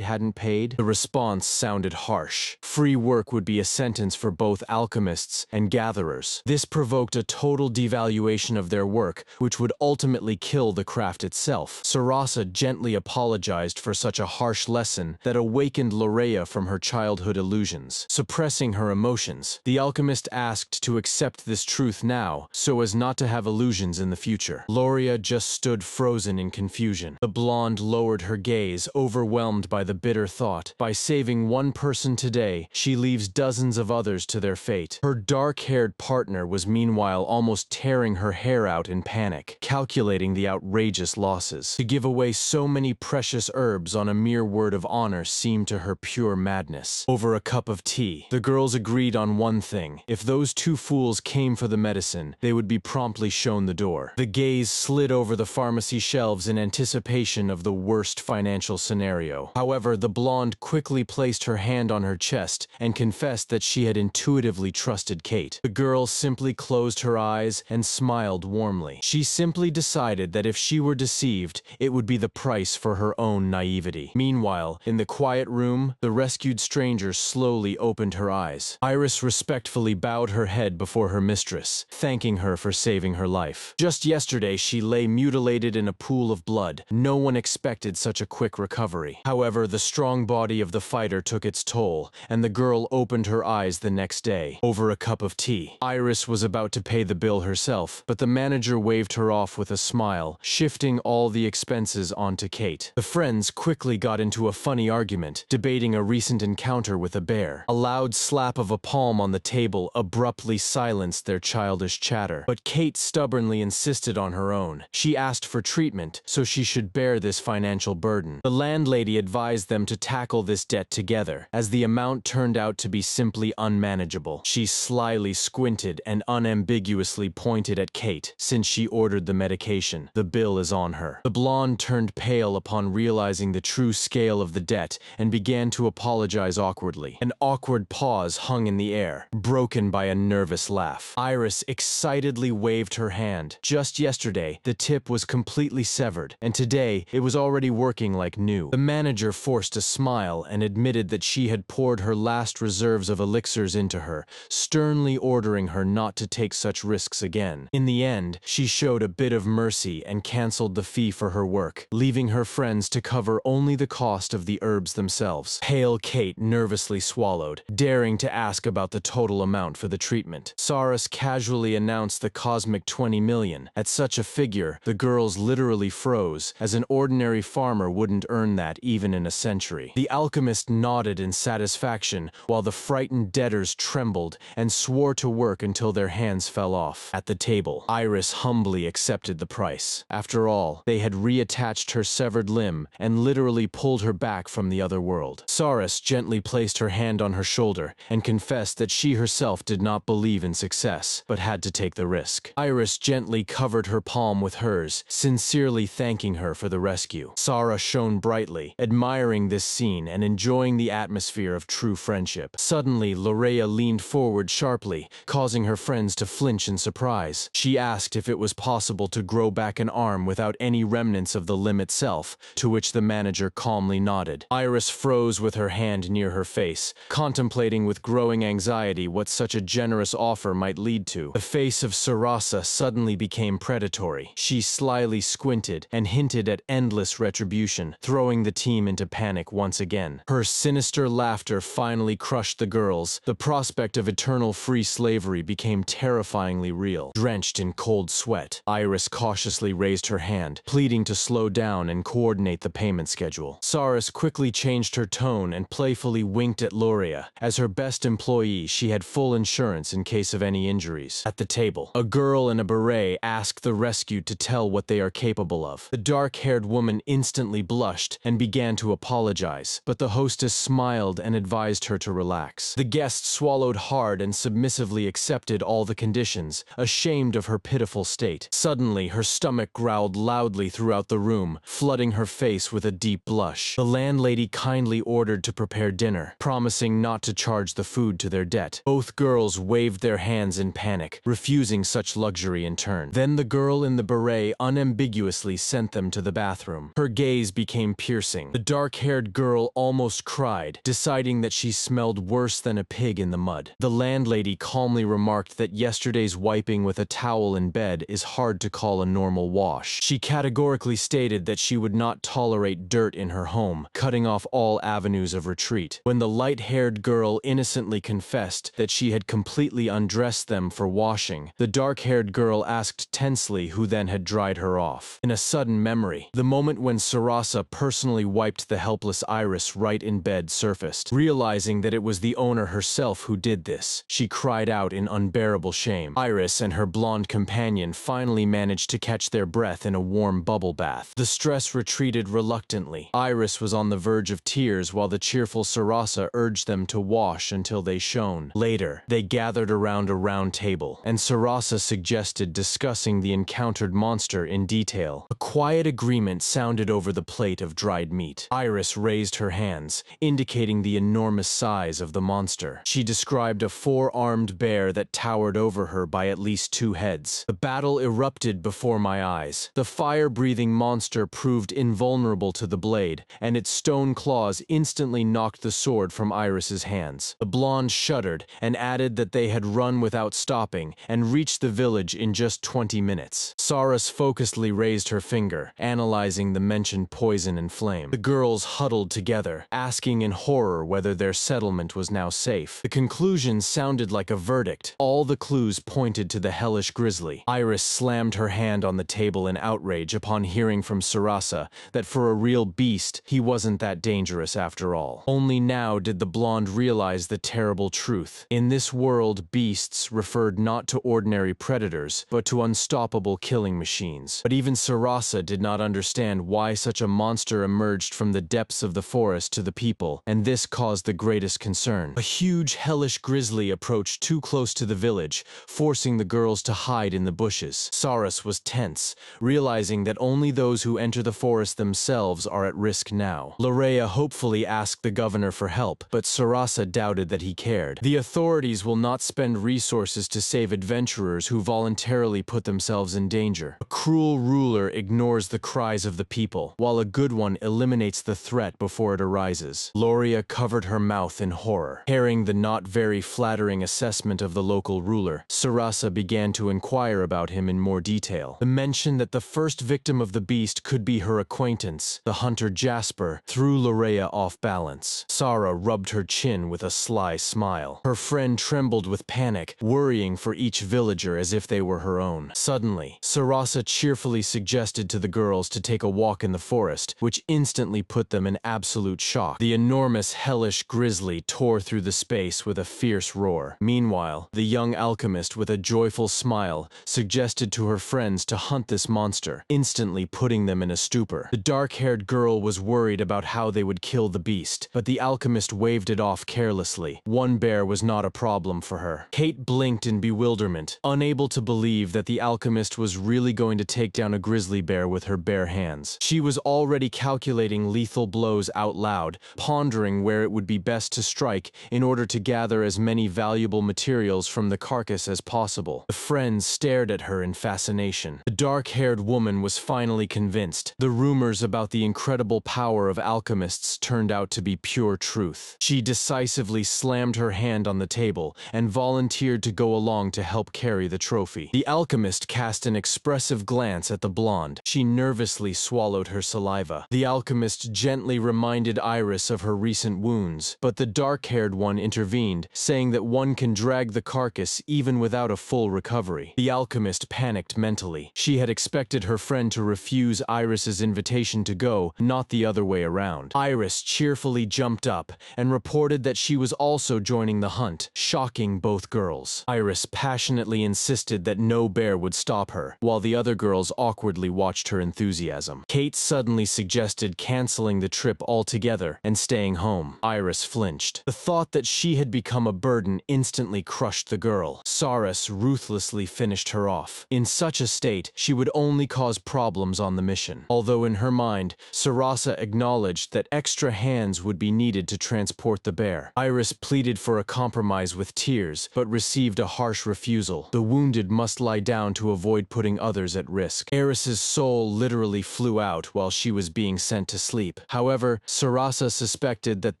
hadn't paid? The response sounded harsh. Free work would be essential sentence for both alchemists and gatherers. This provoked a total devaluation of their work, which would ultimately kill the craft itself. Sarasa gently apologized for such a harsh lesson that awakened Lorea from her childhood illusions. Suppressing her emotions, the alchemist asked to accept this truth now, so as not to have illusions in the future. Lorea just stood frozen in confusion. The blonde lowered her gaze, overwhelmed by the bitter thought. By saving one person today, she leaves dozens of others to their fate. Her dark-haired partner was meanwhile almost tearing her hair out in panic, calculating the outrageous losses. To give away so many precious herbs on a mere word of honor seemed to her pure madness. Over a cup of tea, the girls agreed on one thing. If those two fools came for the medicine, they would be promptly shown the door. The gaze slid over the pharmacy shelves in anticipation of the worst financial scenario. However, the blonde quickly placed her hand on her chest and confessed that she had intuitively trusted Kate. The girl simply closed her eyes and smiled warmly. She simply decided that if she were deceived, it would be the price for her own naivety. Meanwhile, in the quiet room, the rescued stranger slowly opened her eyes. Iris respectfully bowed her head before her mistress, thanking her for saving her life. Just yesterday, she lay mutilated in a pool of blood. No one expected such a quick recovery. However, the strong body of the fighter took its toll, and the girl opened her eyes the next day, over a cup of tea. Iris was about to pay the bill herself, but the manager waved her off with a smile, shifting all the expenses onto Kate. The friends quickly got into a funny argument, debating a recent encounter with a bear. A loud slap of a palm on the table abruptly silenced their childish chatter, but Kate stubbornly insisted on her own. She asked for treatment, so she should bear this financial burden. The landlady advised them to tackle this debt together, as the amount turned out to be simply unmanageable. She slyly squinted and unambiguously pointed at Kate, since she ordered the medication. The bill is on her. The blonde turned pale upon realizing the true scale of the debt and began to apologize awkwardly. An awkward pause hung in the air, broken by a nervous laugh. Iris excitedly waved her hand. Just yesterday, the tip was completely severed, and today it was already working like new. The manager forced a smile and admitted that she had poured her last reserves of elixirs into her, sternly ordering her not to take such risks again. In the end, she showed a bit of mercy and canceled the fee for her work, leaving her friends to cover only the cost of the herbs themselves. Pale Kate nervously swallowed, daring to ask about the total amount for the treatment. Saras casually announced the cosmic 20 million. At such a figure, the girls literally froze, as an ordinary farmer wouldn't earn that even in a century. The alchemist nodded in satisfaction, while the frightened debtors trembled and swore to work until their hands fell off. At the table, Iris humbly accepted the price. After all, they had reattached her severed limb and literally pulled her back from the other world. Saras gently placed her hand on her shoulder and confessed that she herself did not believe in success, but had to take the risk. Iris gently covered her palm with hers, sincerely thanking her for the rescue. Sara shone brightly, admiring this scene and enjoying the atmosphere of true friendship. Suddenly, Lorea leaned forward sharply, causing her friends to flinch in surprise. She asked if it was possible to grow back an arm without any remnants of the limb itself, to which the manager calmly nodded. Iris froze with her hand near her face, contemplating with growing anxiety what such a generous offer might lead to. The face of Sarasa suddenly became predatory. She slyly squinted and hinted at endless retribution, throwing the team into panic once again. Her sinister laughter finally crushed the girls. The prospect of eternal free slavery became terrifyingly real. Drenched in cold sweat, Iris cautiously raised her hand, pleading to slow down and coordinate the payment schedule. Saras quickly changed her tone and playfully winked at Lorea. As her best employee, she had full insurance in case of any injuries. At the table, a girl in a beret asked the rescued to tell what they are capable of. The dark-haired woman instantly blushed and began to apologize, but the hostess smiled and advised her to relax. The guest swallowed hard and submissively accepted all the conditions, ashamed of her pitiful state. Suddenly, Suddenly, her stomach growled loudly throughout the room, flooding her face with a deep blush. The landlady kindly ordered to prepare dinner, promising not to charge the food to their debt. Both girls waved their hands in panic, refusing such luxury in turn. Then the girl in the beret unambiguously sent them to the bathroom. Her gaze became piercing. The dark-haired girl almost cried, deciding that she smelled worse than a pig in the mud. The landlady calmly remarked that yesterday's wiping with a towel in bed is hard to call a normal wash. She categorically stated that she would not tolerate dirt in her home, cutting off all avenues of retreat. When the light-haired girl innocently confessed that she had completely undressed them for washing, the dark-haired girl asked tensely who then had dried her off. In a sudden memory, the moment when Sarasa personally wiped the helpless Iris right in bed surfaced. Realizing that it was the owner herself who did this, she cried out in unbearable shame. Iris and her blonde companion finally managed to catch their breath in a warm bubble bath. The stress retreated reluctantly. Iris was on the verge of tears while the cheerful Sarasa urged them to wash until they shone. Later, they gathered around a round table, and Sarasa suggested discussing the encountered monster in detail. A quiet agreement sounded over the plate of dried meat. Iris raised her hands, indicating the enormous size of the monster. She described a four-armed bear that towered over her by at least 2 heads. The battle erupted before my eyes. The fire-breathing monster proved invulnerable to the blade, and its stone claws instantly knocked the sword from Iris's hands. The blonde shuddered and added that they had run without stopping and reached the village in just 20 minutes. Saras focusedly raised her finger, analyzing the mentioned poison and flame. The girls huddled together, asking in horror whether their settlement was now safe. The conclusion sounded like a verdict. All the clues pointed to the hellish grizzly. Iris slammed her hand on the table in outrage upon hearing from Sarasa that for a real beast, he wasn't that dangerous after all. Only now did the blonde realize the terrible truth. In this world, beasts referred not to ordinary predators, but to unstoppable killing machines. But even Sarasa did not understand why such a monster emerged from the depths of the forest to the people, and this caused the greatest concern. A huge hellish grizzly approached too close to the village, forcing the girls to hide in the bushes. Saras was tense, realizing that only those who enter the forest themselves are at risk now. Lorea hopefully asked the governor for help, but Sarasa doubted that he cared. The authorities will not spend resources to save adventurers who voluntarily put themselves in danger. A cruel ruler ignores the cries of the people, while a good one eliminates the threat before it arises. Lorea covered her mouth in horror. Hearing the not very flattering assessment of the local ruler, Sarasa began to inquire about him in more detail. The mention that the first victim of the beast could be her acquaintance, the hunter Jasper, threw Lorea off balance. Sara rubbed her chin with a sly smile. Her friend trembled with panic, worrying for each villager as if they were her own. Suddenly, Sarasa cheerfully suggested to the girls to take a walk in the forest, which instantly put them in absolute shock. The enormous hellish grizzly tore through the space with a fierce roar. Meanwhile, the young alchemist with a joyful smile suggested to her friends to hunt this monster, instantly putting them in a stupor. The dark-haired girl was worried about how they would kill the beast, but the alchemist waved it off carelessly. One bear was not a problem for her. Kate blinked in bewilderment, unable to believe that the alchemist was really going to take down a grizzly bear with her bare hands. She was already calculating lethal blows out loud, pondering where it would be best to strike in order to gather as many valuable materials from the carcass as possible. The friends stared at her in fascination. The dark-haired woman was finally convinced. The rumors about the incredible power of alchemists turned out to be pure truth. She decisively slammed her hand on the table and volunteered to go along to help carry the trophy. The alchemist cast an expressive glance at the blonde. She nervously swallowed her saliva. The alchemist gently reminded Iris of her recent wounds, but the dark-haired one intervened, saying that one can drag the carcass even without a full recovery. The alchemist panicked mentally. She had expected her friend to refuse Iris's invitation to go, not the other way around. Iris cheerfully jumped up and reported that she was also joining the hunt, shocking both girls. Iris passionately insisted that no bear would stop her, while the other girls awkwardly watched her enthusiasm. Kate suddenly suggested canceling the trip altogether and staying home. Iris flinched. The thought that she had become a burden instantly crushed the girl. Saras ruthlessly finished her off. In such a state, she would only cause problems on the mission. Although in her mind, Sarasa acknowledged that extra hands would be needed to transport the bear. Iris pleaded for a compromise with tears, but received a harsh refusal. The wounded must lie down to avoid putting others at risk. Eris's soul literally flew out while she was being sent to sleep. However, Sarasa suspected that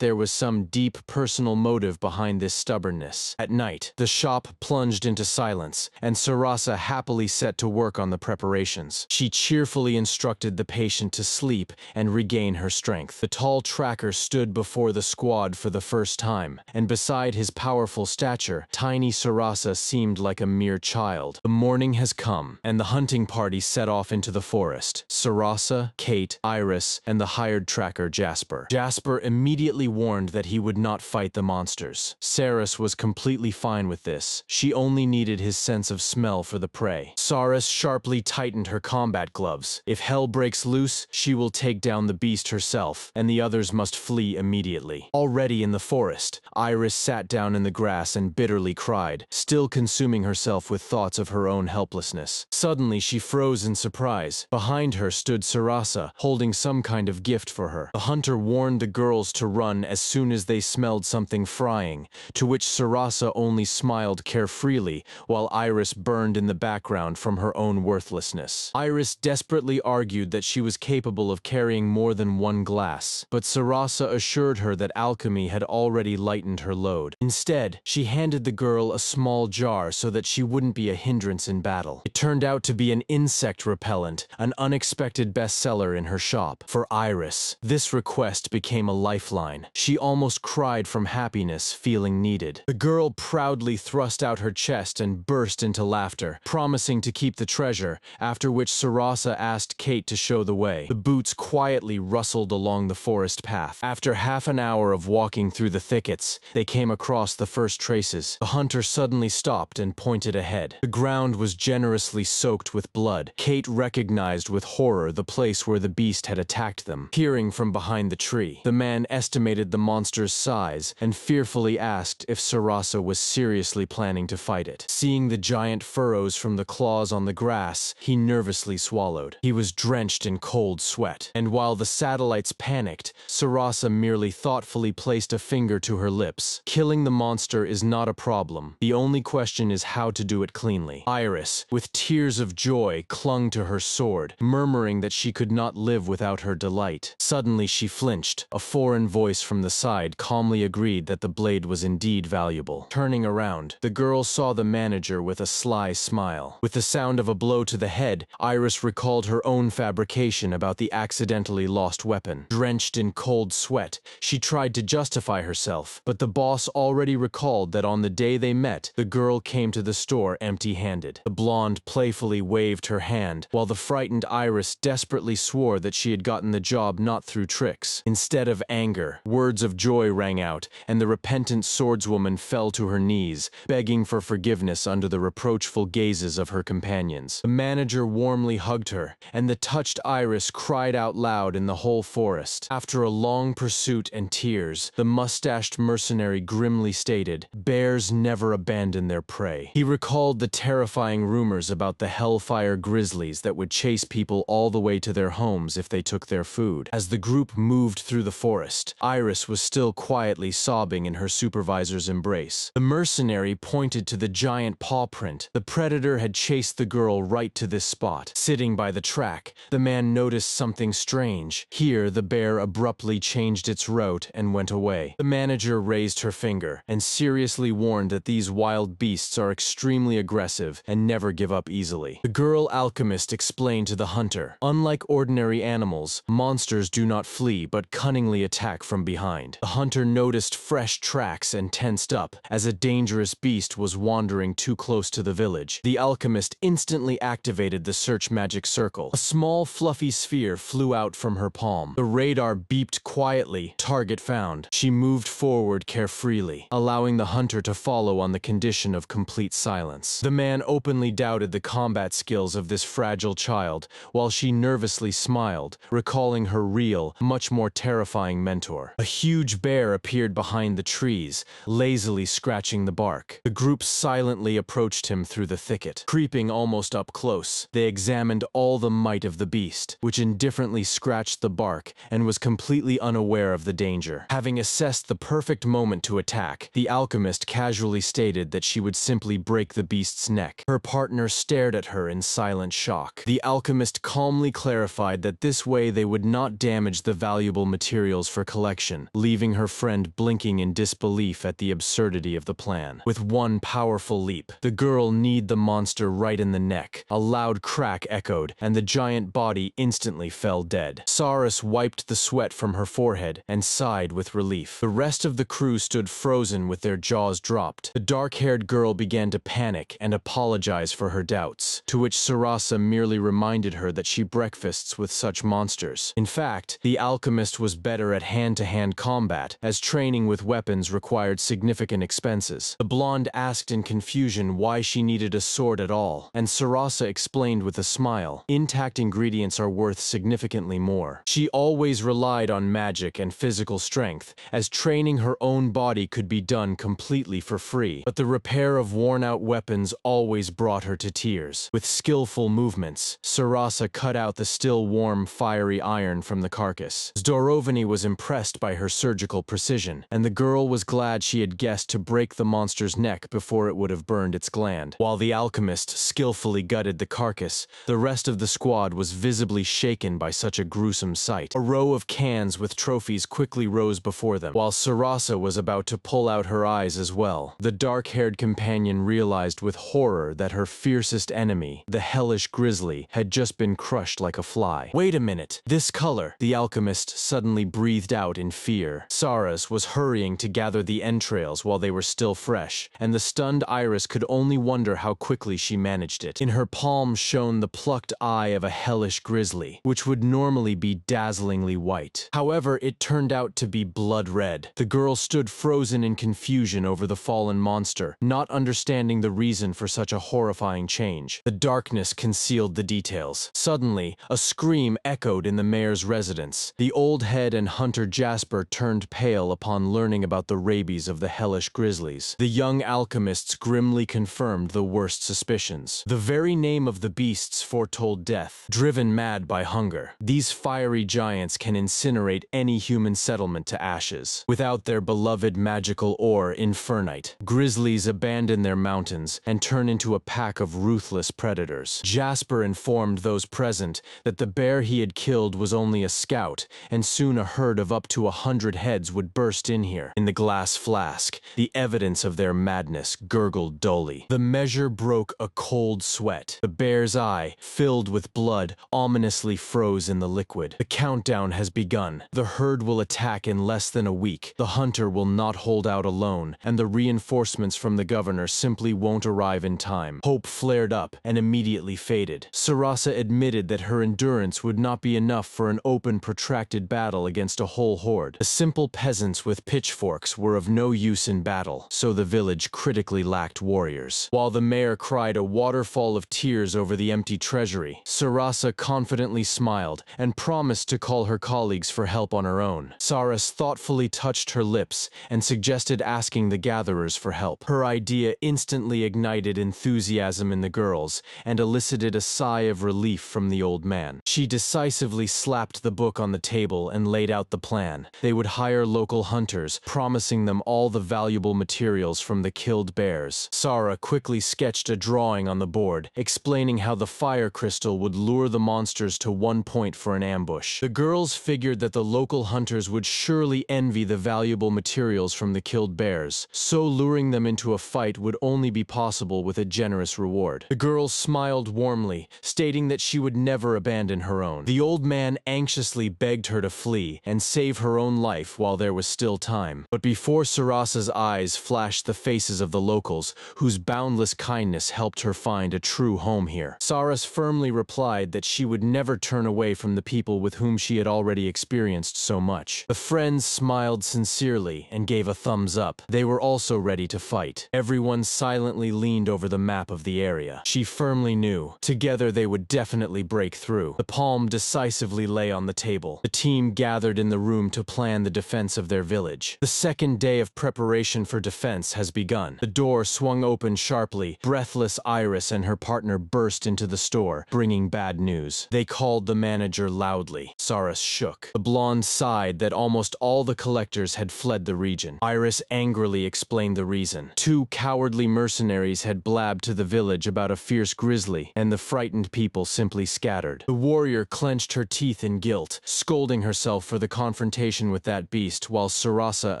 there was some deep personal motive behind this stubbornness. At night, the shop plunged into silence, and Sarasa happily set to work on the preparations. She cheerfully instructed the patient to sleep and regain her strength. The tall tracker stood before the squad for the first time, and beside his powerful stature, tiny Sarasa seemed like a mere child. The morning has come, and the hunting party set off into the forest. Sarasa, Kate, Iris, and the hired tracker Jasper. Jasper immediately warned that he would not fight the monsters. Saris was completely fine with this. She only needed his sense of smell for the prey. Saris sharply tightened her combat gloves. If hell breaks loose, she will take down the beast herself, and the others must flee immediately. Already in the forest, Iris sat down in the grass and bitterly cried, still consuming herself with thoughts of her own helplessness. Suddenly she froze in surprise. Behind her stood Sarasa, holding some kind of gift for her. The hunter warned the girls to run as soon as they smelled something frying, to which Sarasa only smiled carefreely, while Iris burned in the background from her own worthlessness. Iris desperately argued that she was capable of carrying more than one glass, but Sarasa assured her that alchemy had already lightened her load. Instead, she handed the girl a small jar so that she wouldn't be a hindrance in battle. It turned out to be an insect repellent, an unexpected bestseller in her shop. For Iris, this request became a lifeline. She almost cried from happiness, feeling needed. The girl proudly thrust out her chest and burst into laughter, promising to keep the treasure, after which Sarasa asked Kate to show the way. The boots quietly rustled along the forest path. After half an hour of walking through the thickets, they came across the first traces. The hunter suddenly stopped and pointed ahead. The ground was generously soaked with blood. Kate recognized with horror the place where the beast had attacked them. Peering from behind the tree, the man estimated the monster's size and fearfully asked if Sarasa was seriously planning to fight it. Seeing the giant furrows from the claws on the grass, he nervously swallowed. He was drenched in cold sweat, and while the satellites panicked, Sarasa merely thoughtfully placed a finger to her lips. Killing the monster is not a problem. The only question is how to do it cleanly. Iris, with tears of joy, clung to her sword, murmuring that she could not live without her delight. Suddenly she flinched. A foreign voice from the side calmly agreed that the blade was indeed valuable. Turning around, the girl saw the manager with a sly smile. With the sound of a blow to the head, Iris recalled her own fabrication about the accidentally lost weapon. Drenched in cold sweat, she tried to justify herself, but the boss already recalled that on the day they met, the girl came to the store empty-handed. The blonde playfully waved her hand, while the frightened Iris desperately swore that she had gotten the job not through tricks. Instead of anger, words of joy rang out, and the repentant swordswoman fell to her knees, begging for forgiveness under the reproachful gazes of her companions. The manager warmly hugged her, and the touched Iris cried out loud in the whole forest. After a long pursuit and tears, the mustached mercenary grimly stated, "Bears never abandon their prey." He recalled the terrifying rumors about the hellfire grizzlies that would chase people all the way to their homes if they took their food. As the group moved through the forest, Iris was still quietly sobbing in her supervisor's embrace. The mercenary pointed to the giant paw print. The predator had chased the girl right to this spot. Sitting by the track, the man noticed something strange. Here, the bear abruptly changed its route and went away. The manager raised her finger and seriously warned that these wild beasts are extremely aggressive and never give up easily. The girl alchemist explained to the hunter, unlike ordinary animals, monsters do not flee but cunningly attack from behind. The hunter noticed fresh tracks and tensed up, as a dangerous beast was wandering too close to the village. The alchemist instantly activated the search magic circle. A small fluffy sphere flew out from her palm. The radar beeped quietly, target found. She moved forward carefreely, allowing the hunter to follow on the condition of complete silence. The man openly doubted the combat skills of this fragile child, while she nervously smiled, recalling her real, much more terrifying mentor. A huge bear appeared behind the trees, lazily scratching the bark. The group silently approached him through the thicket. Creeping almost up close. They examined all the might of the beast, which indifferently scratched the bark and was completely unaware of the danger. Having assessed the perfect moment to attack, the alchemist casually stated that she would simply break the beast's neck. Her partner stared at her in silent shock. The alchemist calmly clarified that this way they would not damage the valuable materials for collection, leaving her friend blinking in disbelief at the absurdity of the plan. With one powerful leap, the girl kneed the monster right in the neck. A loud crack echoed, and the giant body instantly fell dead. Saras wiped the sweat from her forehead and sighed with relief. The rest of the crew stood frozen with their jaws dropped. The dark-haired girl began to panic and apologize for her doubts, to which Sarasa merely reminded her that she breakfasts with such monsters. In fact, the alchemist was better at hand-to-hand combat, as training with weapons required significant expenses. The blonde asked in confusion why she needed a sword at all, and Sarasa explained with a smile, intact ingredients are worth significantly more. She always relied on magic and physical strength, as training her own body could be done completely for free, but the repair of worn-out weapons always brought her to tears. With skillful movements, Sarasa cut out the still warm, fiery iron from the carcass. Zdorovany was impressed by her surgical precision, and the girl was glad she had guessed to break the monster's neck before it would have burned its gland. While the alchemist skillfully gutted the carcass, the rest of the squad was visibly shaken by such a gruesome sight. A row of cans with trophies quickly rose before them, while Sarasa was about to pull out her eyes as well. The dark-haired companion realized with horror that her fiercest enemy, the hellish grizzly, had just been crushed like a fly. Wait a minute, this color, the alchemist suddenly breathed out in fear. Saras was hurrying to gather the entrails while they were still fresh, and the stunned Iris could only wonder how quickly she managed it. In her palm shone the plucked eye of a hellish grizzly, which would normally be dazzlingly white. However, it turned out to be blood red. The girl stood frozen in confusion over the fallen monster, not understanding the reason for such a horrifying change. The darkness concealed the details. Suddenly, a scream echoed in the mayor's residence. The old head and hunter Jasper turned pale upon learning about the rabies of the hellish grizzlies. The young alchemists grimly confirmed the worst suspicions. The very name of the beasts foretold death, driven mad by hunger. These fiery giants can incinerate any human settlement to ashes. Without their beloved magical ore, infernite, grizzlies abandon their mountains and turn into a pack of ruthless predators. Jasper informed those present that the bear he had killed was only a scout, and soon a herd of up to 100 heads would burst in here. In the glass flask, the evidence of their madness gurgled dully. The measure broke a cold sweat. The bear's eye, filled with blood, ominously froze in the liquid. The countdown has begun. The herd will attack in less than a week. The hunter will not hold out alone, and the reinforcements from the governor simply won't arrive in time. Hope flared up and immediately faded. Sarasa admitted that her endurance would not be enough for an open, protracted battle against a whole horde. The simple peasants with pitchforks were of no use in battle, so the village critically lacked warriors. While the mayor cried a waterfall of tears over the empty treasury, Sarasa confidently smiled and promised to call her colleagues for help on her own. Saras thoughtfully touched her lips and suggested asking the gatherers for help. Her idea instantly ignited enthusiasm in the girls and elicited a sigh of relief from the old man. She decisively slapped the book on the table and laid out the plan. They would hire local hunters, promising them all the valuable materials from the killed bears. Sara quickly sketched a drawing on the board, explaining how the fire crystal would lure the monsters to one point for an ambush. The girls figured that the local hunters would surely envy the valuable materials from the killed bears, so luring them into a fight would only be possible with a generous reward. The girls smiled warmly, stating that she would never abandon her own. The old man anxiously begged her to flee and save her own life while there was still time. But before Sarasa's eyes flashed the faces of the locals, whose boundless kindness helped her find a true home here, Saras firmly replied that she would never turn away from the people with whom she had already experienced so much. The friends smiled sincerely and gave a thumbs up. They were also ready to fight. Everyone silently leaned over the map of the area. She firmly knew, together they would definitely break through. The palm decisively lay on the table. The team gathered in the room to plan the defense of their village. The second day of preparation for defense has begun. The door swung open sharply. Breathless Iris Iris and her partner burst into the store, bringing bad news. They called the manager loudly. Saras shook. The blonde sighed that almost all the collectors had fled the region. Iris angrily explained the reason. 2 cowardly mercenaries had blabbed to the village about a fierce grizzly, and the frightened people simply scattered. The warrior clenched her teeth in guilt, scolding herself for the confrontation with that beast while Sarasa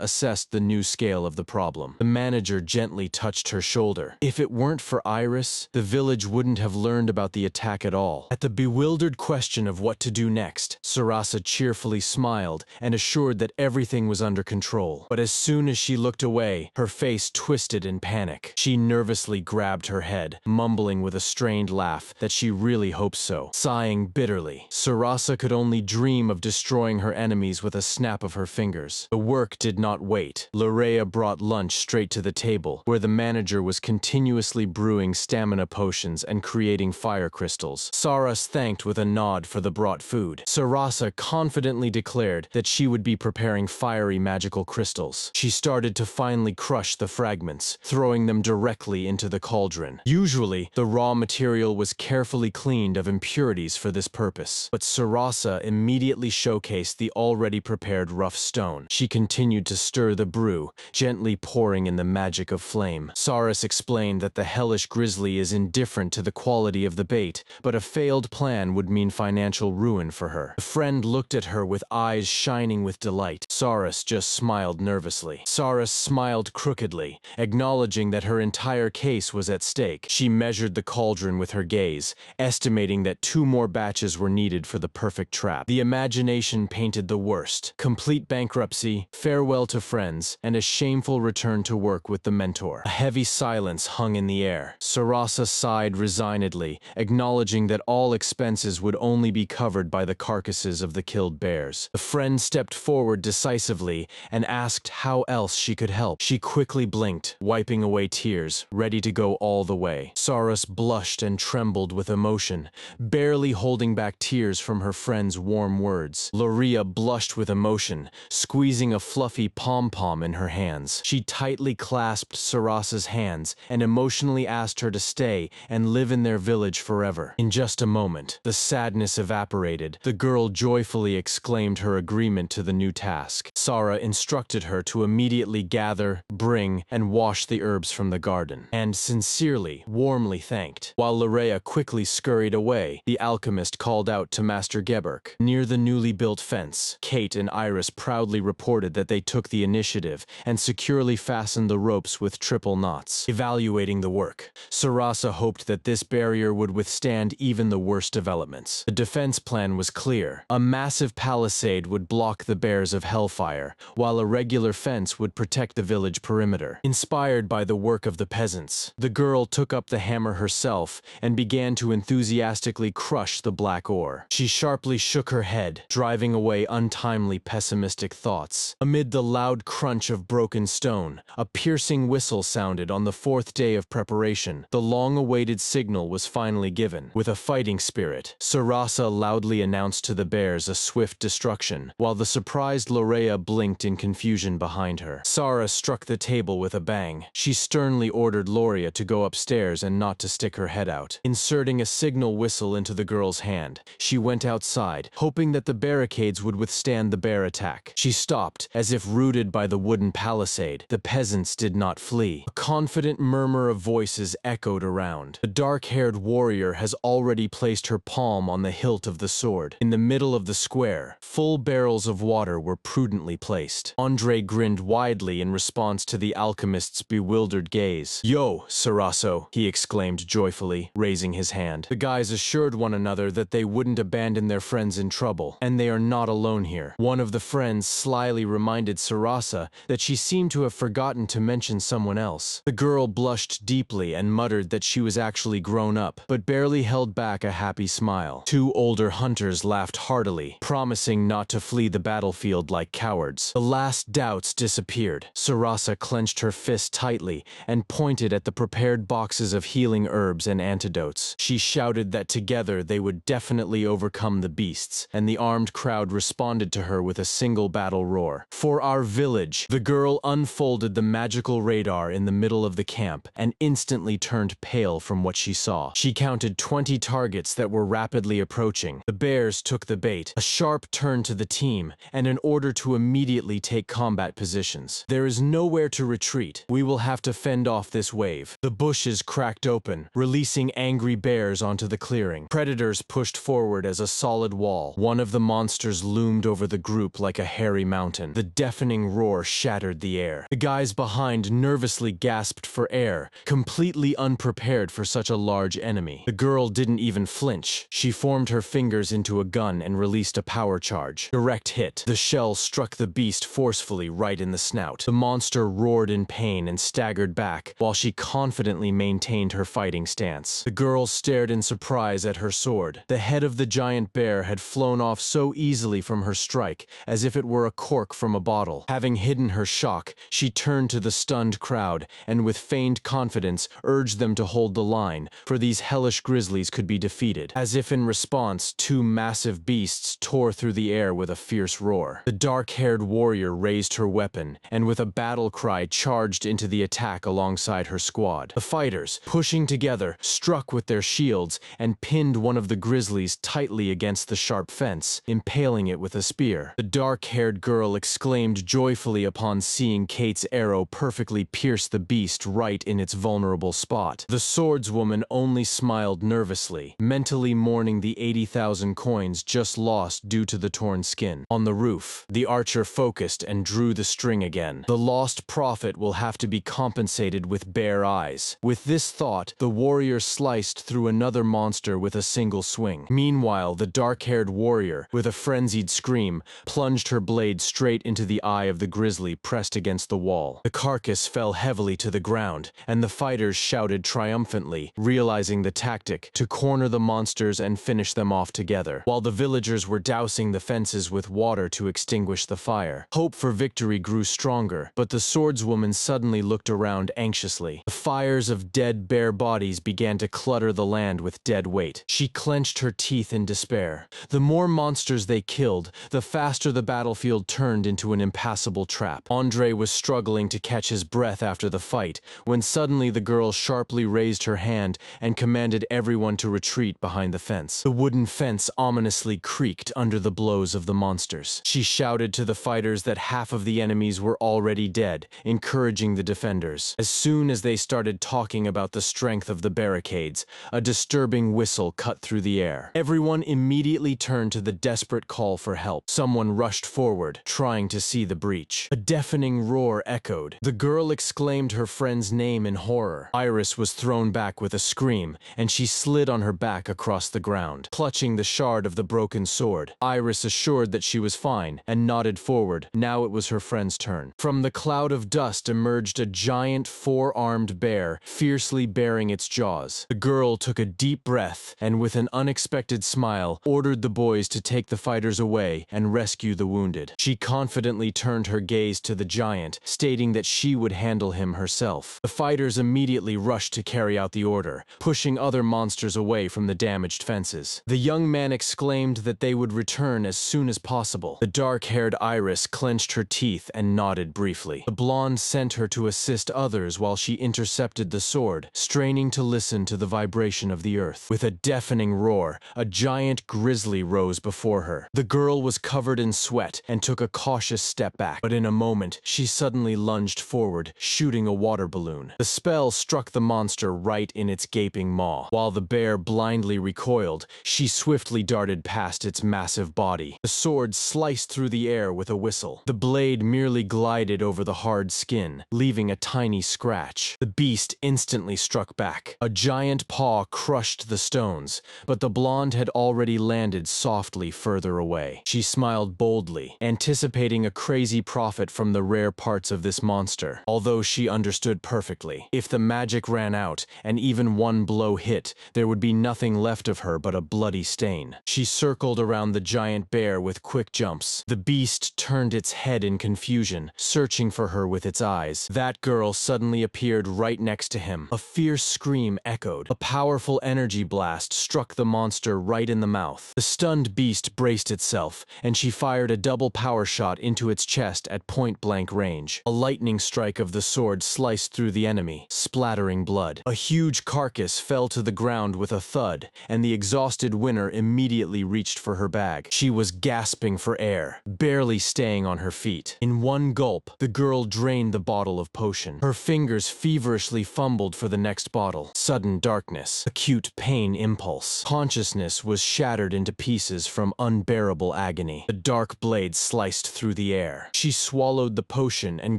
assessed the new scale of the problem. The manager gently touched her shoulder. If it weren't for Iris, the village wouldn't have learned about the attack at all. At the bewildered question of what to do next, Sarasa cheerfully smiled and assured that everything was under control. But as soon as she looked away, her face twisted in panic. She nervously grabbed her head, mumbling with a strained laugh that she really hoped so. Sighing bitterly, Sarasa could only dream of destroying her enemies with a snap of her fingers. The work did not wait. Lorea brought lunch straight to the table, where the manager was continuously brewing stamina potions and creating fire crystals. Saras thanked with a nod for the brought food. Sarasa confidently declared that she would be preparing fiery magical crystals. She started to finally crush the fragments, throwing them directly into the cauldron. Usually, the raw material was carefully cleaned of impurities for this purpose, but Sarasa immediately showcased the already prepared rough stone. She continued to stir the brew, gently pouring in the magic of flame. Saras explained that the hellish grizzly is indifferent to the quality of the bait, but a failed plan would mean financial ruin for her. The friend looked at her with eyes shining with delight. Saras just smiled nervously. Saras smiled crookedly, acknowledging that her entire case was at stake. She measured the cauldron with her gaze, estimating that 2 more batches were needed for the perfect trap. The imagination painted the worst: complete bankruptcy, farewell to friends, and a shameful return to work with the mentor. A heavy silence hung in the air. Sarasa sighed resignedly, acknowledging that all expenses would only be covered by the carcasses of the killed bears. The friend stepped forward decisively and asked how else she could help. She quickly blinked, wiping away tears, ready to go all the way. Saras blushed and trembled with emotion, barely holding back tears from her friend's warm words. Lorea blushed with emotion, squeezing a fluffy pom-pom in her hands. She tightly clasped Sarasa's hands and emotionally asked her to stay and live in their village forever. In just a moment, the sadness evaporated. The girl joyfully exclaimed her agreement to the new task. Sara instructed her to immediately gather, bring, and wash the herbs from the garden, and sincerely, warmly thanked. While Lorea quickly scurried away, the alchemist called out to Master Geberk. Near the newly built fence, Kate and Iris proudly reported that they took the initiative and securely fastened the ropes with triple knots. Evaluating the work, Sarasa hoped that this barrier would withstand even the worst developments. The defense plan was clear. A massive palisade would block the bears of Hellfire, while a regular fence would protect the village perimeter. Inspired by the work of the peasants, the girl took up the hammer herself and began to enthusiastically crush the black ore. She sharply shook her head, driving away untimely pessimistic thoughts. Amid the loud crunch of broken stone, a piercing whistle sounded on the 4th day of preparation. The long-awaited signal was finally given. With a fighting spirit, Sarasa loudly announced to the bears a swift destruction, while the surprised Lorea blinked in confusion behind her. Sara struck the table with a bang. She sternly ordered Lorea to go upstairs and not to stick her head out. Inserting a signal whistle into the girl's hand, she went outside, hoping that the barricades would withstand the bear attack. She stopped, as if rooted by the wooden palisade. The peasants did not flee. A confident murmur of voices echoed around. The dark-haired warrior has already placed her palm on the hilt of the sword. In the middle of the square, full barrels of water were prudently placed. Andre grinned widely in response to the alchemist's bewildered gaze. "Yo, Saraso," he exclaimed joyfully, raising his hand. The guys assured one another that they wouldn't abandon their friends in trouble, and they are not alone here. One of the friends slyly reminded Sarasa that she seemed to have forgotten to mention someone else. The girl blushed deeply and muttered that she was actually grown up, but barely held back a happy smile. 2 older hunters laughed heartily, promising not to flee the battlefield like cowards. The last doubts disappeared. Sarasa clenched her fist tightly and pointed at the prepared boxes of healing herbs and antidotes. She shouted that together they would definitely overcome the beasts, and the armed crowd responded to her with a single battle roar. For our village, the girl unfolded the magical radar in the middle of the camp and instantly turned pale. pale from what she saw. She counted 20 targets that were rapidly approaching. The bears took the bait, a sharp turn to the team, and an order to immediately take combat positions. There is nowhere to retreat. We will have to fend off this wave. The bushes cracked open, releasing angry bears onto the clearing. Predators pushed forward as a solid wall. One of the monsters loomed over the group like a hairy mountain. The deafening roar shattered the air. The guys behind nervously gasped for air, completely unprepared for such a large enemy. The girl didn't even flinch. She formed her fingers into a gun and released a power charge. Direct hit. The shell struck the beast forcefully right in the snout. The monster roared in pain and staggered back, while she confidently maintained her fighting stance. The girl stared in surprise at her sword. The head of the giant bear had flown off so easily from her strike, as if it were a cork from a bottle. Having hidden her shock, she turned to the stunned crowd, and with feigned confidence urged them to hold the line, for these hellish grizzlies could be defeated. As if in response, two massive beasts tore through the air with a fierce roar. The dark-haired warrior raised her weapon, and with a battle cry charged into the attack alongside her squad. The fighters, pushing together, struck with their shields and pinned one of the grizzlies tightly against the sharp fence, impaling it with a spear. The dark-haired girl exclaimed joyfully upon seeing Kate's arrow perfectly pierce the beast right in its vulnerable spot. The swordswoman only smiled nervously, mentally mourning the 80,000 coins just lost due to the torn skin. On the roof, the archer focused and drew the string again. The lost prophet will have to be compensated with bare eyes. With this thought, the warrior sliced through another monster with a single swing. Meanwhile, the dark-haired warrior, with a frenzied scream, plunged her blade straight into the eye of the grizzly pressed against the wall. The carcass fell heavily to the ground, and the fighters shouted triumphantly, realizing the tactic, to corner the monsters and finish them off together, while the villagers were dousing the fences with water to extinguish the fire. Hope for victory grew stronger, but the swordswoman suddenly looked around anxiously. The fires of dead bear bodies began to clutter the land with dead weight. She clenched her teeth in despair. The more monsters they killed, the faster the battlefield turned into an impassable trap. Andre was struggling to catch his breath after the fight, when suddenly the girl sharply raised her hand and commanded everyone to retreat behind the fence. The wooden fence ominously creaked under the blows of the monsters. She shouted to the fighters that half of the enemies were already dead, encouraging the defenders. As soon as they started talking about the strength of the barricades, a disturbing whistle cut through the air. Everyone immediately turned to the desperate call for help. Someone rushed forward, trying to see the breach. A deafening roar echoed. The girl exclaimed her friend's name in horror. Iris was thrown back with a scream, and she slid on her back across the ground, clutching the shard of the broken sword. Iris assured that she was fine, and nodded forward. Now it was her friend's turn. From the cloud of dust emerged a giant four-armed bear, fiercely baring its jaws. The girl took a deep breath, and with an unexpected smile, ordered the boys to take the fighters away and rescue the wounded. She confidently turned her gaze to the giant, stating that she would handle him herself. The fighters immediately rushed to carry out the order, pushing other monsters away from the damaged fences. The young man exclaimed that they would return as soon as possible. The dark-haired Iris clenched her teeth and nodded briefly. The blonde sent her to assist others while she intercepted the sword, straining to listen to the vibration of the earth. With a deafening roar, a giant grizzly rose before her. The girl was covered in sweat and took a cautious step back, but in a moment, she suddenly lunged forward, shooting a water balloon. The spell struck the monster right in its gaping maw. While the bear blindly recoiled, she swiftly darted past its massive body. The sword sliced through the air with a whistle. The blade merely glided over the hard skin, leaving a tiny scratch. The beast instantly struck back. A giant paw crushed the stones, but the blonde had already landed softly further away. She smiled boldly, anticipating a crazy profit from the rare parts of this monster, although she understood perfectly. If the magic ran out, and even one blow hit, there would be nothing left of her but a bloody stain. She circled around the giant bear with quick jumps. The beast turned its head in confusion, searching for her with its eyes. That girl suddenly appeared right next to him. A fierce scream echoed. A powerful energy blast struck the monster right in the mouth. The stunned beast braced itself, and she fired a double power shot into its chest at point-blank range. A lightning strike of the sword sliced through the enemy, splattering blood. A huge carcass fell to the ground with a thud, and the exhausted winner immediately reached for her bag. She was gasping for air, barely staying on her feet. In one gulp, the girl drained the bottle of potion. Her fingers feverishly fumbled for the next bottle. Sudden darkness, acute pain impulse. Consciousness was shattered into pieces from unbearable agony. The dark blade sliced through the air. She swallowed the potion and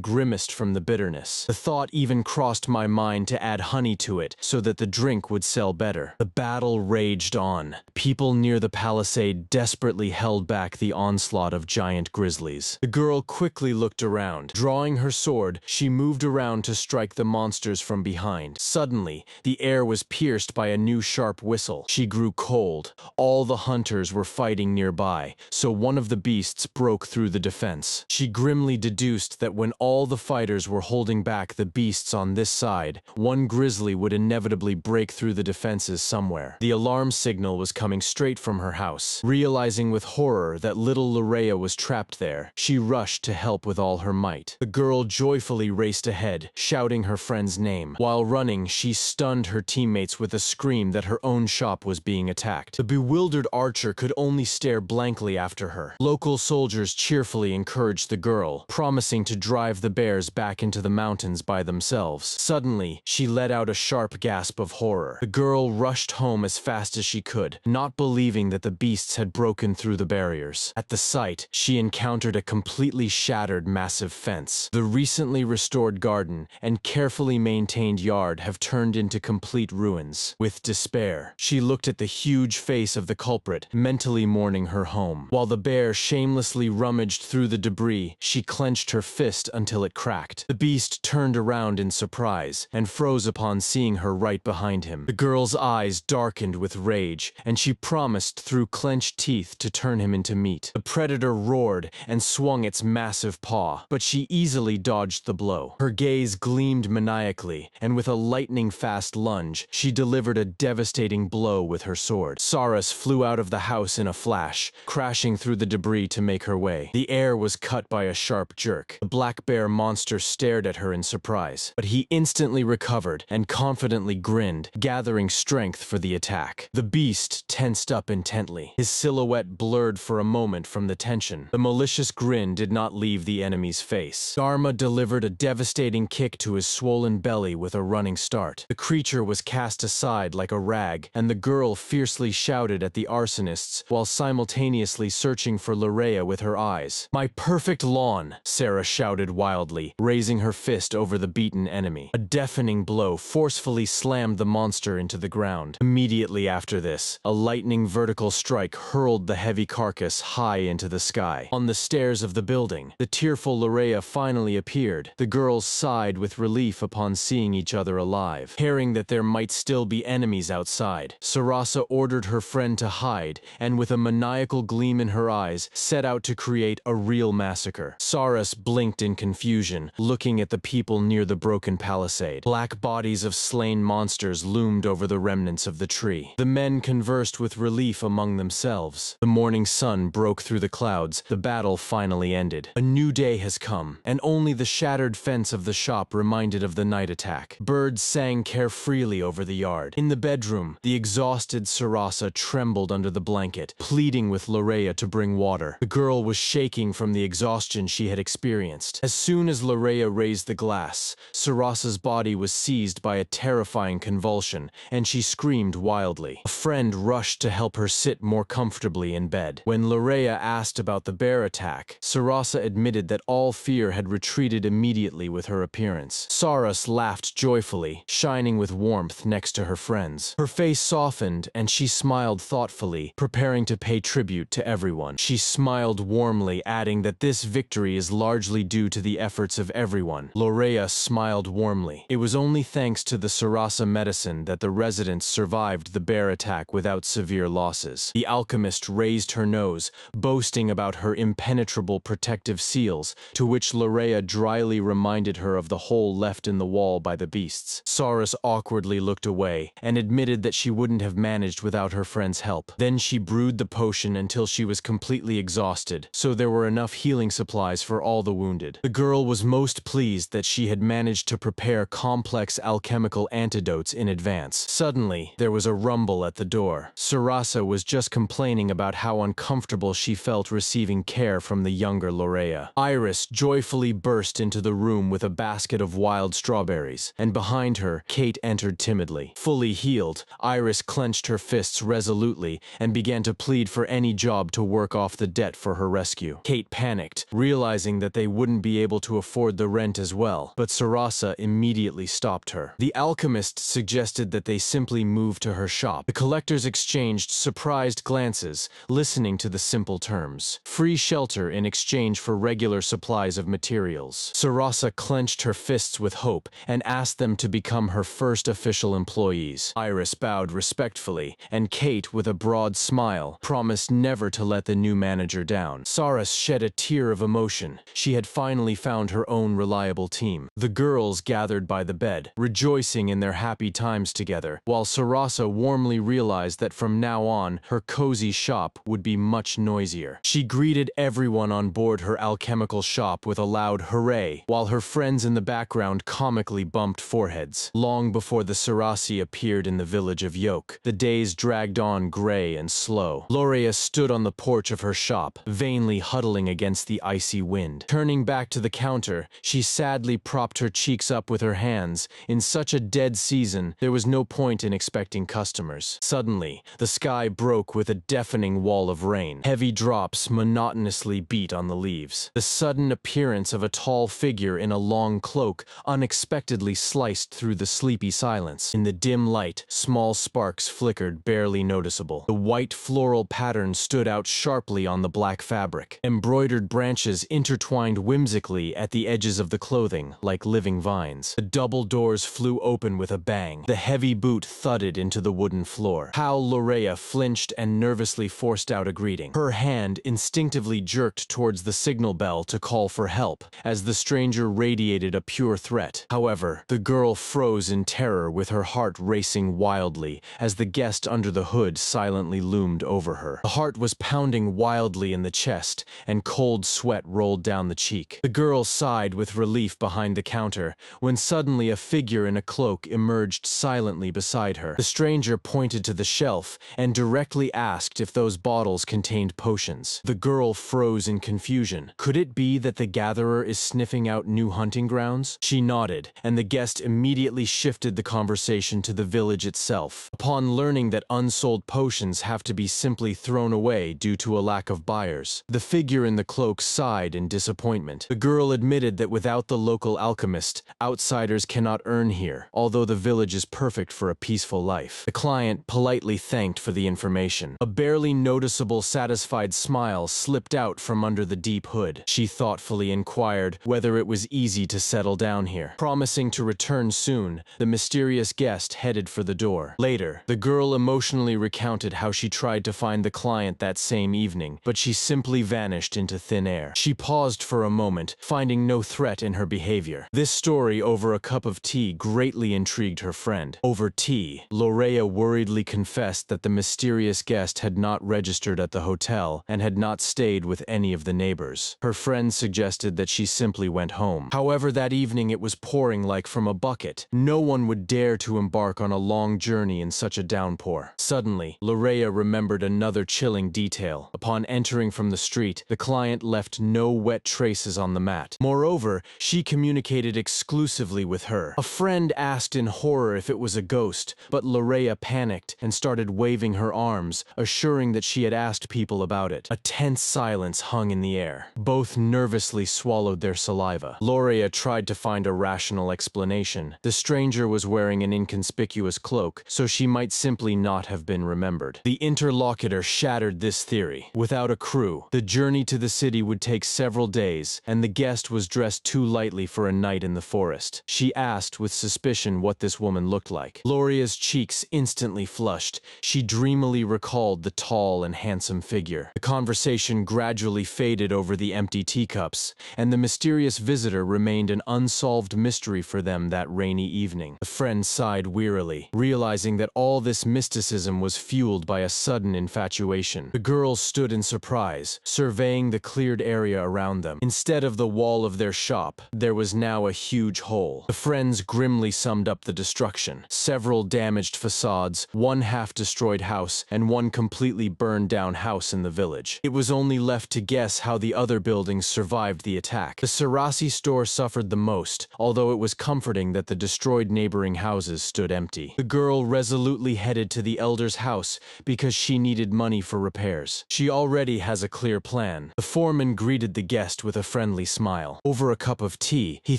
grimaced from the bitterness. The thought even crossed my mind to add honey to it so that the drink would sell better. The battle raged on. People near the palisade desperately held back the onslaught of giant grizzlies. The girl quickly looked around. Drawing her sword, she moved around to strike the monsters from behind. Suddenly, the air was pierced by a new sharp whistle. She grew cold. All the hunters were fighting nearby, so one of the beasts broke through the defense. She grimly deduced that when all the fighters were holding back the beasts on this side, one grizzly would inevitably break through the defenses somewhere. The alarm signal was coming straight from her house. Realizing with horror that little Lorea was trapped there, she rushed to help with all her might. The girl joyfully raced ahead, shouting her friend's name. While running, she stunned her teammates with a scream that her own shop was being attacked. The bewildered archer could only stare blankly after her. Local soldiers cheerfully encouraged the girl, promising to drive the bears back into the mountains by themselves. Suddenly, she let out a sharp gasp of horror. The girl rushed home as fast as she could, not believing that the beasts had broken through the barriers. At the sight, she encountered a completely shattered massive fence. The recently restored garden and carefully maintained yard have turned into complete ruins. With despair, she looked at the huge face of the culprit, mentally mourning her home. While the bear shamelessly rummaged through the debris, she clenched her fist until it cracked. The beast turned around in surprise and froze upon seeing her right behind him. The girl's eyes darkened with rage, and she promised through clenched teeth to turn him into meat. The predator roared and swung its massive paw, but she easily dodged the blow. Her gaze gleamed maniacally, and with a lightning-fast lunge, she delivered a devastating blow with her sword. Saras flew out of the house in a flash, crashing through the debris to make her way. The air was cut by a sharp jerk. The black bear monster stared at her in surprise, but he instantly recovered and confidently grinned, gathering strength for the attack. The beast tensed up intently, his silhouette blurred for a moment from the tension. The malicious grin did not leave the enemy's face. Dharma delivered a devastating kick to his swollen belly with a running start. The creature was cast aside like a rag, and the girl fiercely shouted at the arsonists while simultaneously searching for Lorea with her eyes. "My perfect lawn!" Sarah shouted wildly, raising her fist over the beaten enemy. A deafening blow forcefully slammed the monster into the ground. Immediately after this, a lightning vertical strike hurled the heavy carcass high into the sky. On the stairs of the building, the tearful Lorea finally appeared. The girls sighed with relief upon seeing each other alive. Hearing that there might still be enemies outside, Sarasa ordered her friend to hide, and with a maniacal gleam in her eyes, set out to create a real massacre. Saras blinked in confusion, looking at the people near the broken palisade. Black bodies of slain monsters loomed over the remnants of the tree. The men conversed with relief among themselves. The morning sun broke through the clouds. The battle finally ended. A new day has come, and only the shattered fence of the shop reminded of the night attack. Birds sang carefreely over the yard. In the bedroom, the exhausted Sarasa trembled under the blanket, pleading with Lorea to bring water. The girl was shaking from the exhaustion she had experienced. As soon as Lorea raised the glass, Sarasa's body was seized by a terrifying convulsion, and she screamed wildly. A friend rushed to help her sit more comfortably in bed. When Lorea asked about the bear attack, Sarasa admitted that all fear had retreated immediately with her appearance. Saras laughed joyfully, shining with warmth next to her friends. Her face softened, and she smiled thoughtfully, preparing to pay tribute to everyone. She smiled warmly, adding that this victory is largely due to the efforts of everyone. Lorea smiled warmly. It was only thanks to the Sarasa medicine that the residents survived the bear attack without severe losses. The alchemist raised her nose, boasting about her impenetrable protective seals, to which Lorea dryly reminded her of the hole left in the wall by the beasts. Saras awkwardly looked away, and admitted that she wouldn't have managed without her friend's help. Then she brewed the potion until she was completely exhausted, so there were enough healing supplies for all the wounded. The girl was most pleased that she had managed to prepare complex alchemy alchemical antidotes in advance. Suddenly, there was a rumble at the door. Sarasa was just complaining about how uncomfortable she felt receiving care from the younger Lorea. Iris joyfully burst into the room with a basket of wild strawberries, and behind her, Kate entered timidly. Fully healed, Iris clenched her fists resolutely and began to plead for any job to work off the debt for her rescue. Kate panicked, realizing that they wouldn't be able to afford the rent as well, but Sarasa immediately stopped her. The alchemist suggested that they simply move to her shop. The collectors exchanged surprised glances, listening to the simple terms. Free shelter in exchange for regular supplies of materials. Sarasa clenched her fists with hope and asked them to become her first official employees. Iris bowed respectfully, and Kate, with a broad smile, promised never to let the new manager down. Saras shed a tear of emotion. She had finally found her own reliable team. The girls gathered by the bed, rejoicing in their happy times together, while Sarasa warmly realized that from now on, her cozy shop would be much noisier. She greeted everyone on board her alchemical shop with a loud hooray, while her friends in the background comically bumped foreheads. Long before the Sarasi appeared in the village of Yoke, the days dragged on gray and slow. Lorea stood on the porch of her shop, vainly huddling against the icy wind. Turning back to the counter, she sadly propped her cheeks up with her hands. In such a dead season, there was no point in expecting customers. Suddenly, the sky broke with a deafening wall of rain. Heavy drops monotonously beat on the leaves. The sudden appearance of a tall figure in a long cloak unexpectedly sliced through the sleepy silence. In the dim light, small sparks flickered, barely noticeable. The white floral pattern stood out sharply on the black fabric. Embroidered branches intertwined whimsically at the edges of the clothing, like living vines. The double doors flew open with a bang. The heavy boot thudded into the wooden floor. How Lorea flinched and nervously forced out a greeting. Her hand instinctively jerked towards the signal bell to call for help, as the stranger radiated a pure threat. However, the girl froze in terror, with her heart racing wildly as the guest under the hood silently loomed over her. The heart was pounding wildly in the chest, and cold sweat rolled down the cheek. The girl sighed with relief behind the counter, when suddenly a figure in a cloak emerged silently beside her. The stranger pointed to the shelf and directly asked if those bottles contained potions. The girl froze in confusion. Could it be that the gatherer is sniffing out new hunting grounds? She nodded, and the guest immediately shifted the conversation to the village itself. Upon learning that unsold potions have to be simply thrown away due to a lack of buyers, the figure in the cloak sighed in disappointment. The girl admitted that without the local alchemist, outsiders cannot earn here, although the village is perfect for a peaceful life. The client politely thanked for the information. A barely noticeable satisfied smile slipped out from under the deep hood. She thoughtfully inquired whether it was easy to settle down here. Promising to return soon, the mysterious guest headed for the door. Later, the girl emotionally recounted how she tried to find the client that same evening, but she simply vanished into thin air. She paused for a moment, finding no threat in her behavior. This story over a cup of tea greatly intrigued her friend. Over tea, Lorea worriedly confessed that the mysterious guest had not registered at the hotel and had not stayed with any of the neighbors. Her friend suggested that she simply went home. However, that evening it was pouring like from a bucket. No one would dare to embark on a long journey in such a downpour. Suddenly, Lorea remembered another chilling detail. Upon entering from the street, the client left no wet traces on the mat. Moreover, she communicated exclusively with her. A friend asked in horror if it was a ghost, but Lorea panicked and started waving her arms, assuring that she had asked people about it. A tense silence hung in the air. Both nervously swallowed their saliva. Lorea tried to find a rational explanation. The stranger was wearing an inconspicuous cloak, so she might simply not have been remembered. The interlocutor shattered this theory. Without a crew, the journey to the city would take several days, and the guest was dressed too lightly for a night in the forest. She asked with suspicion what this woman looked like. Lorea's cheeks instantly flushed. She dreamily recalled the tall and handsome figure. The conversation gradually faded over the empty teacups, and the mysterious visitor remained an unsolved mystery for them that rainy evening. The friend sighed wearily, realizing that all this mysticism was fueled by a sudden infatuation. The girls stood in surprise, surveying the cleared area around them. Instead of the wall of their shop, there was now a huge hole. The friends grimly grimly summed up the destruction. Several damaged facades, one half-destroyed house, and one completely burned-down house in the village. It was only left to guess how the other buildings survived the attack. The Sarasi store suffered the most, although it was comforting that the destroyed neighboring houses stood empty. The girl resolutely headed to the elder's house because she needed money for repairs. She already has a clear plan. The foreman greeted the guest with a friendly smile. Over a cup of tea, he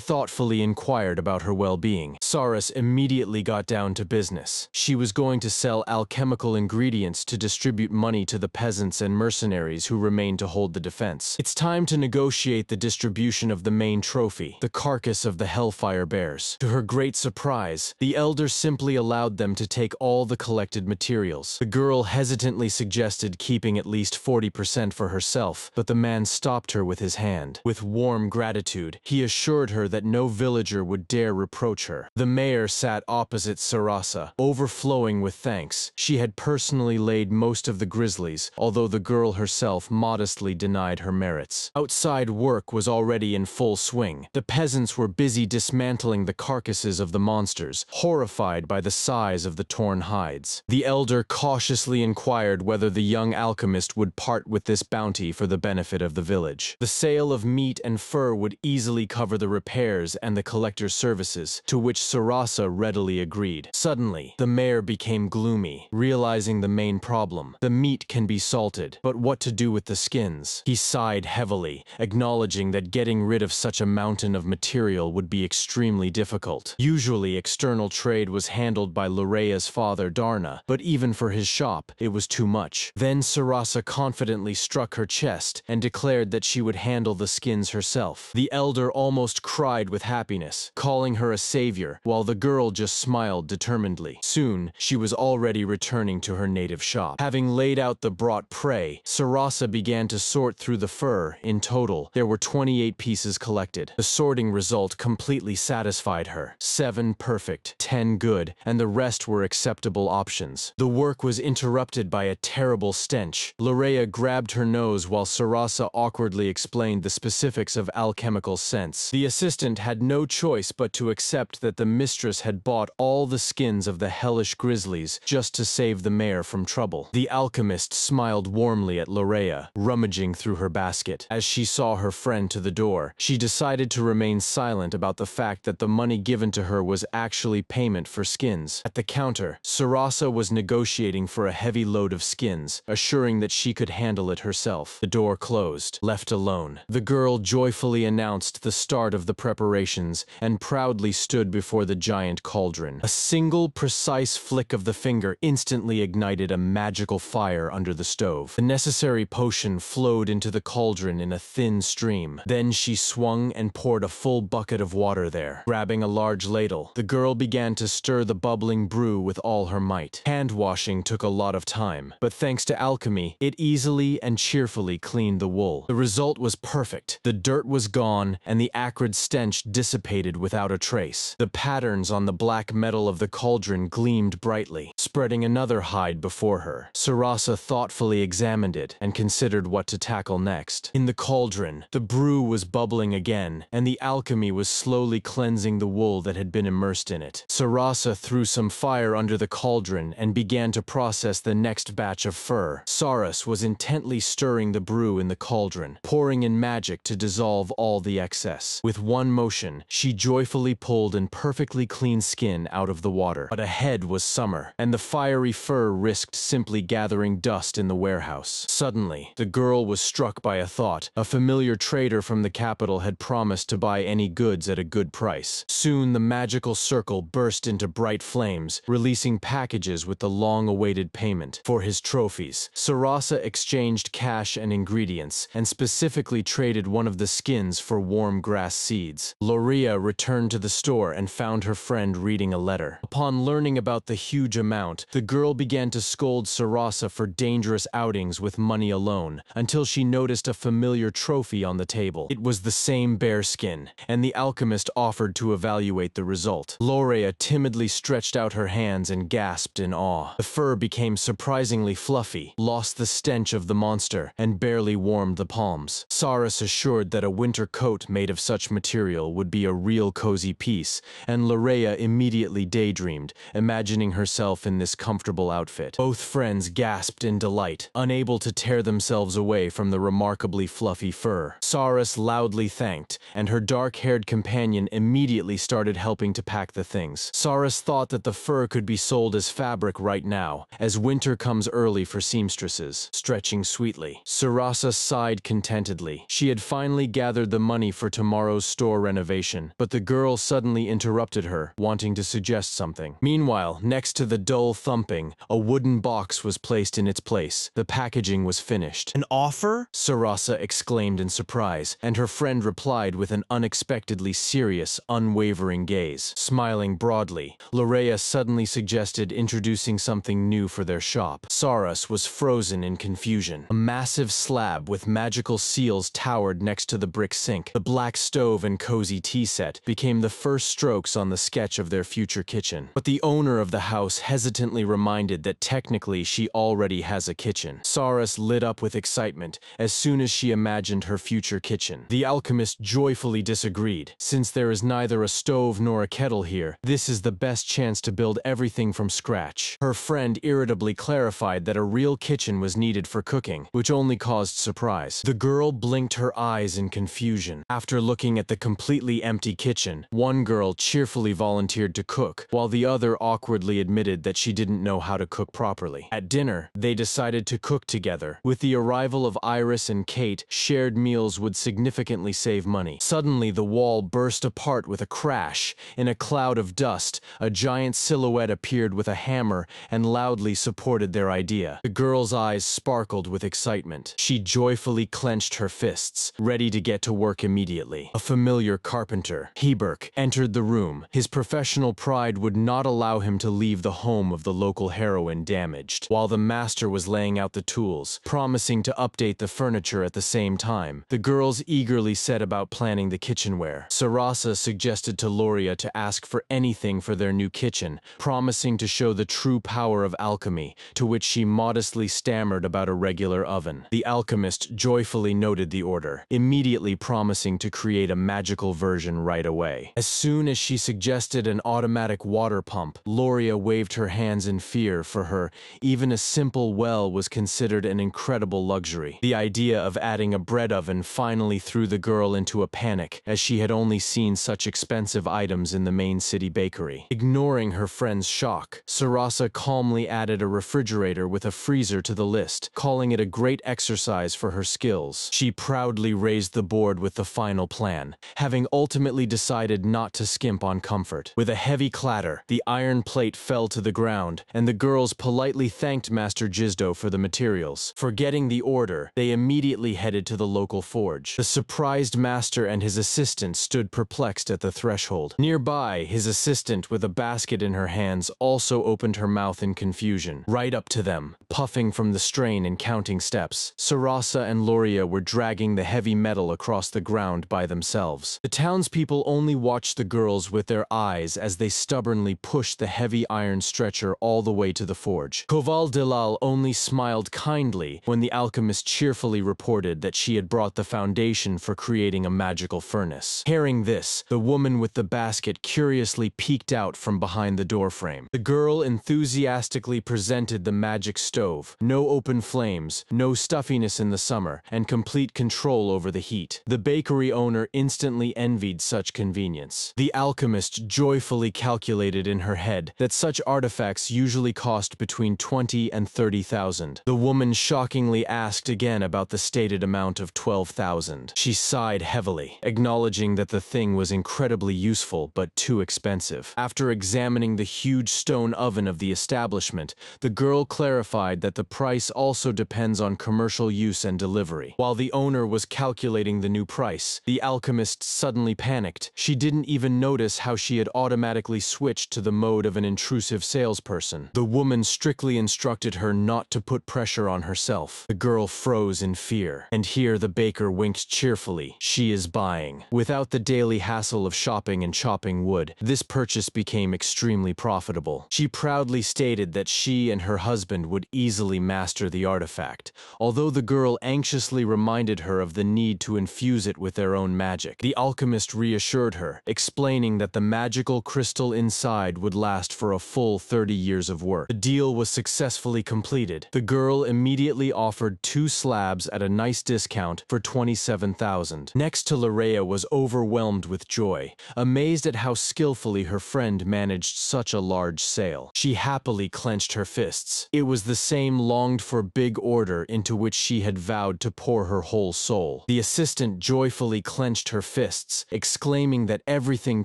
thoughtfully inquired about her well-being. Saras immediately got down to business. She was going to sell alchemical ingredients to distribute money to the peasants and mercenaries who remained to hold the defense. It's time to negotiate the distribution of the main trophy, the carcass of the Hellfire Bears. To her great surprise, the elder simply allowed them to take all the collected materials. The girl hesitantly suggested keeping at least 40% for herself, but the man stopped her with his hand. With warm gratitude, he assured her that no villager would dare reproach her. The mayor sat opposite Sarasa, overflowing with thanks. She had personally laid most of the grizzlies, although the girl herself modestly denied her merits. Outside work was already in full swing. The peasants were busy dismantling the carcasses of the monsters, horrified by the size of the torn hides. The elder cautiously inquired whether the young alchemist would part with this bounty for the benefit of the village. The sale of meat and fur would easily cover the repairs and the collector's services, to which Sarasa readily agreed. Suddenly, the mayor became gloomy, realizing the main problem. The meat can be salted, but what to do with the skins? He sighed heavily, acknowledging that getting rid of such a mountain of material would be extremely difficult. Usually, external trade was handled by Lorea's father, Darna, but even for his shop, it was too much. Then Sarasa confidently struck her chest and declared that she would handle the skins herself. The elder almost cried with happiness, calling her a savior, while the girl just smiled determinedly. Soon, she was already returning to her native shop. Having laid out the brought prey, Sarasa began to sort through the fur. In total, there were 28 pieces collected. The sorting result completely satisfied her. 7 perfect, 10 good, and the rest were acceptable options. The work was interrupted by a terrible stench. Lorea grabbed her nose while Sarasa awkwardly explained the specifics of alchemical scents. The assistant had no choice but to accept that the mistress had bought all the skins of the hellish grizzlies just to save the mayor from trouble. The alchemist smiled warmly at Lorea, rummaging through her basket. As she saw her friend to the door, she decided to remain silent about the fact that the money given to her was actually payment for skins. At the counter, Sarasa was negotiating for a heavy load of skins, assuring that she could handle it herself. The door closed. Left alone, the girl joyfully announced the start of the preparations and proudly stood before the giant cauldron. A single precise flick of the finger instantly ignited a magical fire under the stove. The necessary potion flowed into the cauldron in a thin stream. Then she swung and poured a full bucket of water there. Grabbing a large ladle, the girl began to stir the bubbling brew with all her might. Hand washing took a lot of time, but thanks to alchemy, it easily and cheerfully cleaned the wool. The result was perfect. The dirt was gone, and the acrid stench dissipated without a trace. The patterns on the black metal of the cauldron gleamed brightly, spreading another hide before her. Sarasa thoughtfully examined it and considered what to tackle next. In the cauldron, the brew was bubbling again, and the alchemy was slowly cleansing the wool that had been immersed in it. Sarasa threw some fire under the cauldron and began to process the next batch of fur. Saras was intently stirring the brew in the cauldron, pouring in magic to dissolve all the excess. With one motion, she joyfully pulled an perfectly clean skin out of the water. But ahead was summer, and the fiery fur risked simply gathering dust in the warehouse. Suddenly, the girl was struck by a thought. A familiar trader from the capital had promised to buy any goods at a good price. Soon, the magical circle burst into bright flames, releasing packages with the long-awaited payment. For his trophies, Sarasa exchanged cash and ingredients, and specifically traded one of the skins for warm grass seeds. Lorea returned to the store and found her friend reading a letter. Upon learning about the huge amount amount, the girl began to scold Sarasa for dangerous outings with money alone, until she noticed a familiar trophy on the table. It was the same bear skin, and the alchemist offered to evaluate the result. Lorea timidly stretched out her hands and gasped in awe. The fur became surprisingly fluffy, lost the stench of the monster, and barely warmed the palms. Saras assured that a winter coat made of such material would be a real cozy piece, and Lorea immediately daydreamed, imagining herself in this comfortable outfit. Both friends gasped in delight, unable to tear themselves away from the remarkably fluffy fur. Saras loudly thanked, and her dark-haired companion immediately started helping to pack the things. Saras thought that the fur could be sold as fabric right now, as winter comes early for seamstresses, stretching sweetly. Sarasa sighed contentedly. She had finally gathered the money for tomorrow's store renovation, but the girl suddenly interrupted her, wanting to suggest something. Meanwhile, next to the dull thumping, a wooden box was placed in its place. The packaging was finished. An offer? Sarasa exclaimed in surprise, and her friend replied with an unexpectedly serious, unwavering gaze. Smiling broadly, Lorea suddenly suggested introducing something new for their shop. Saras was frozen in confusion. A massive slab with magical seals towered next to the brick sink. The black stove and cozy tea set became the first strokes on the sketch of their future kitchen. But the owner of the house hesitantly reminded that technically she already has a kitchen. Saras lit up with excitement as soon as she imagined her future kitchen. The alchemist joyfully disagreed. Since there is neither a stove nor a kettle here, this is the best chance to build everything from scratch. Her friend irritably clarified that a real kitchen was needed for cooking, which only caused surprise. The girl blinked her eyes in confusion. After looking at the completely empty kitchen, one girl cheerfully volunteered to cook, while the other awkwardly admitted that she didn't know how to cook properly. At dinner, they decided to cook together. With the arrival of Iris and Kate, shared meals would significantly save money. Suddenly, the wall burst apart with a crash. In a cloud of dust, a giant silhouette appeared with a hammer and loudly supported their idea. The girl's eyes sparkled with excitement. She joyfully clenched her fists, ready to get to work immediately. A familiar carpenter, Heberk, entered the room. His professional pride would not allow him to leave the home of the local heroine damaged, while the master was laying out the tools, promising to update the furniture at the same time. The girls eagerly set about planning the kitchenware. Sarasa suggested to Lorea to ask for anything for their new kitchen, promising to show the true power of alchemy, to which she modestly stammered about a regular oven. The alchemist joyfully noted the order, immediately promising to create a magical version right away. As soon as she suggested an automatic water pump, Lorea waved her hands in fear. For her, even a simple well was considered an incredible luxury. The idea of adding a bread oven finally threw the girl into a panic, as she had only seen such expensive items in the main city bakery. Ignoring her friend's shock, Sarasa calmly added a refrigerator with a freezer to the list, calling it a great exercise for her skills. She proudly raised the board with the final plan, having ultimately decided not to skimp on comfort. With a heavy clatter, the iron plate fell to the ground, and the girls politely thanked Master Jizdo for the materials. Forgetting the order, they immediately headed to the local forge. The surprised master and his assistant stood perplexed at the threshold. Nearby, his assistant, with a basket in her hands, also opened her mouth in confusion. Right up to them, puffing from the strain and counting steps, Sarasa and Lorea were dragging the heavy metal across the ground by themselves. The townspeople only watched the girls with their eyes as they stubbornly pushed the heavy iron stretcher all the way to the forge. Koval Delal only smiled kindly when the alchemist cheerfully reported that she had brought the foundation for creating a magical furnace. Hearing this, the woman with the basket curiously peeked out from behind the doorframe. The girl enthusiastically presented the magic stove. No open flames, no stuffiness in the summer, and complete control over the heat. The bakery owner instantly envied such convenience. The alchemist joyfully calculated in her head that such artifacts usually cost between 20 and 30,000. The woman shockingly asked again about the stated amount of 12,000. She sighed heavily, acknowledging that the thing was incredibly useful but too expensive. After examining the huge stone oven of the establishment, the girl clarified that the price also depends on commercial use and delivery. While the owner was calculating the new price, the alchemist suddenly panicked. She didn't even notice how she had automatically switched to the mode of an intrusive salesman. salesperson. The woman strictly instructed her not to put pressure on herself. The girl froze in fear. And here the baker winked cheerfully. She is buying. Without the daily hassle of shopping and chopping wood, this purchase became extremely profitable. She proudly stated that she and her husband would easily master the artifact, although the girl anxiously reminded her of the need to infuse it with their own magic. The alchemist reassured her, explaining that the magical crystal inside would last for a full 30 years of work. The deal was successfully completed. The girl immediately offered 2 slabs at a nice discount for $27,000. Next to Larea was overwhelmed with joy, amazed at how skillfully her friend managed such a large sale. She happily clenched her fists. It was the same longed-for big order into which she had vowed to pour her whole soul. The assistant joyfully clenched her fists, exclaiming that everything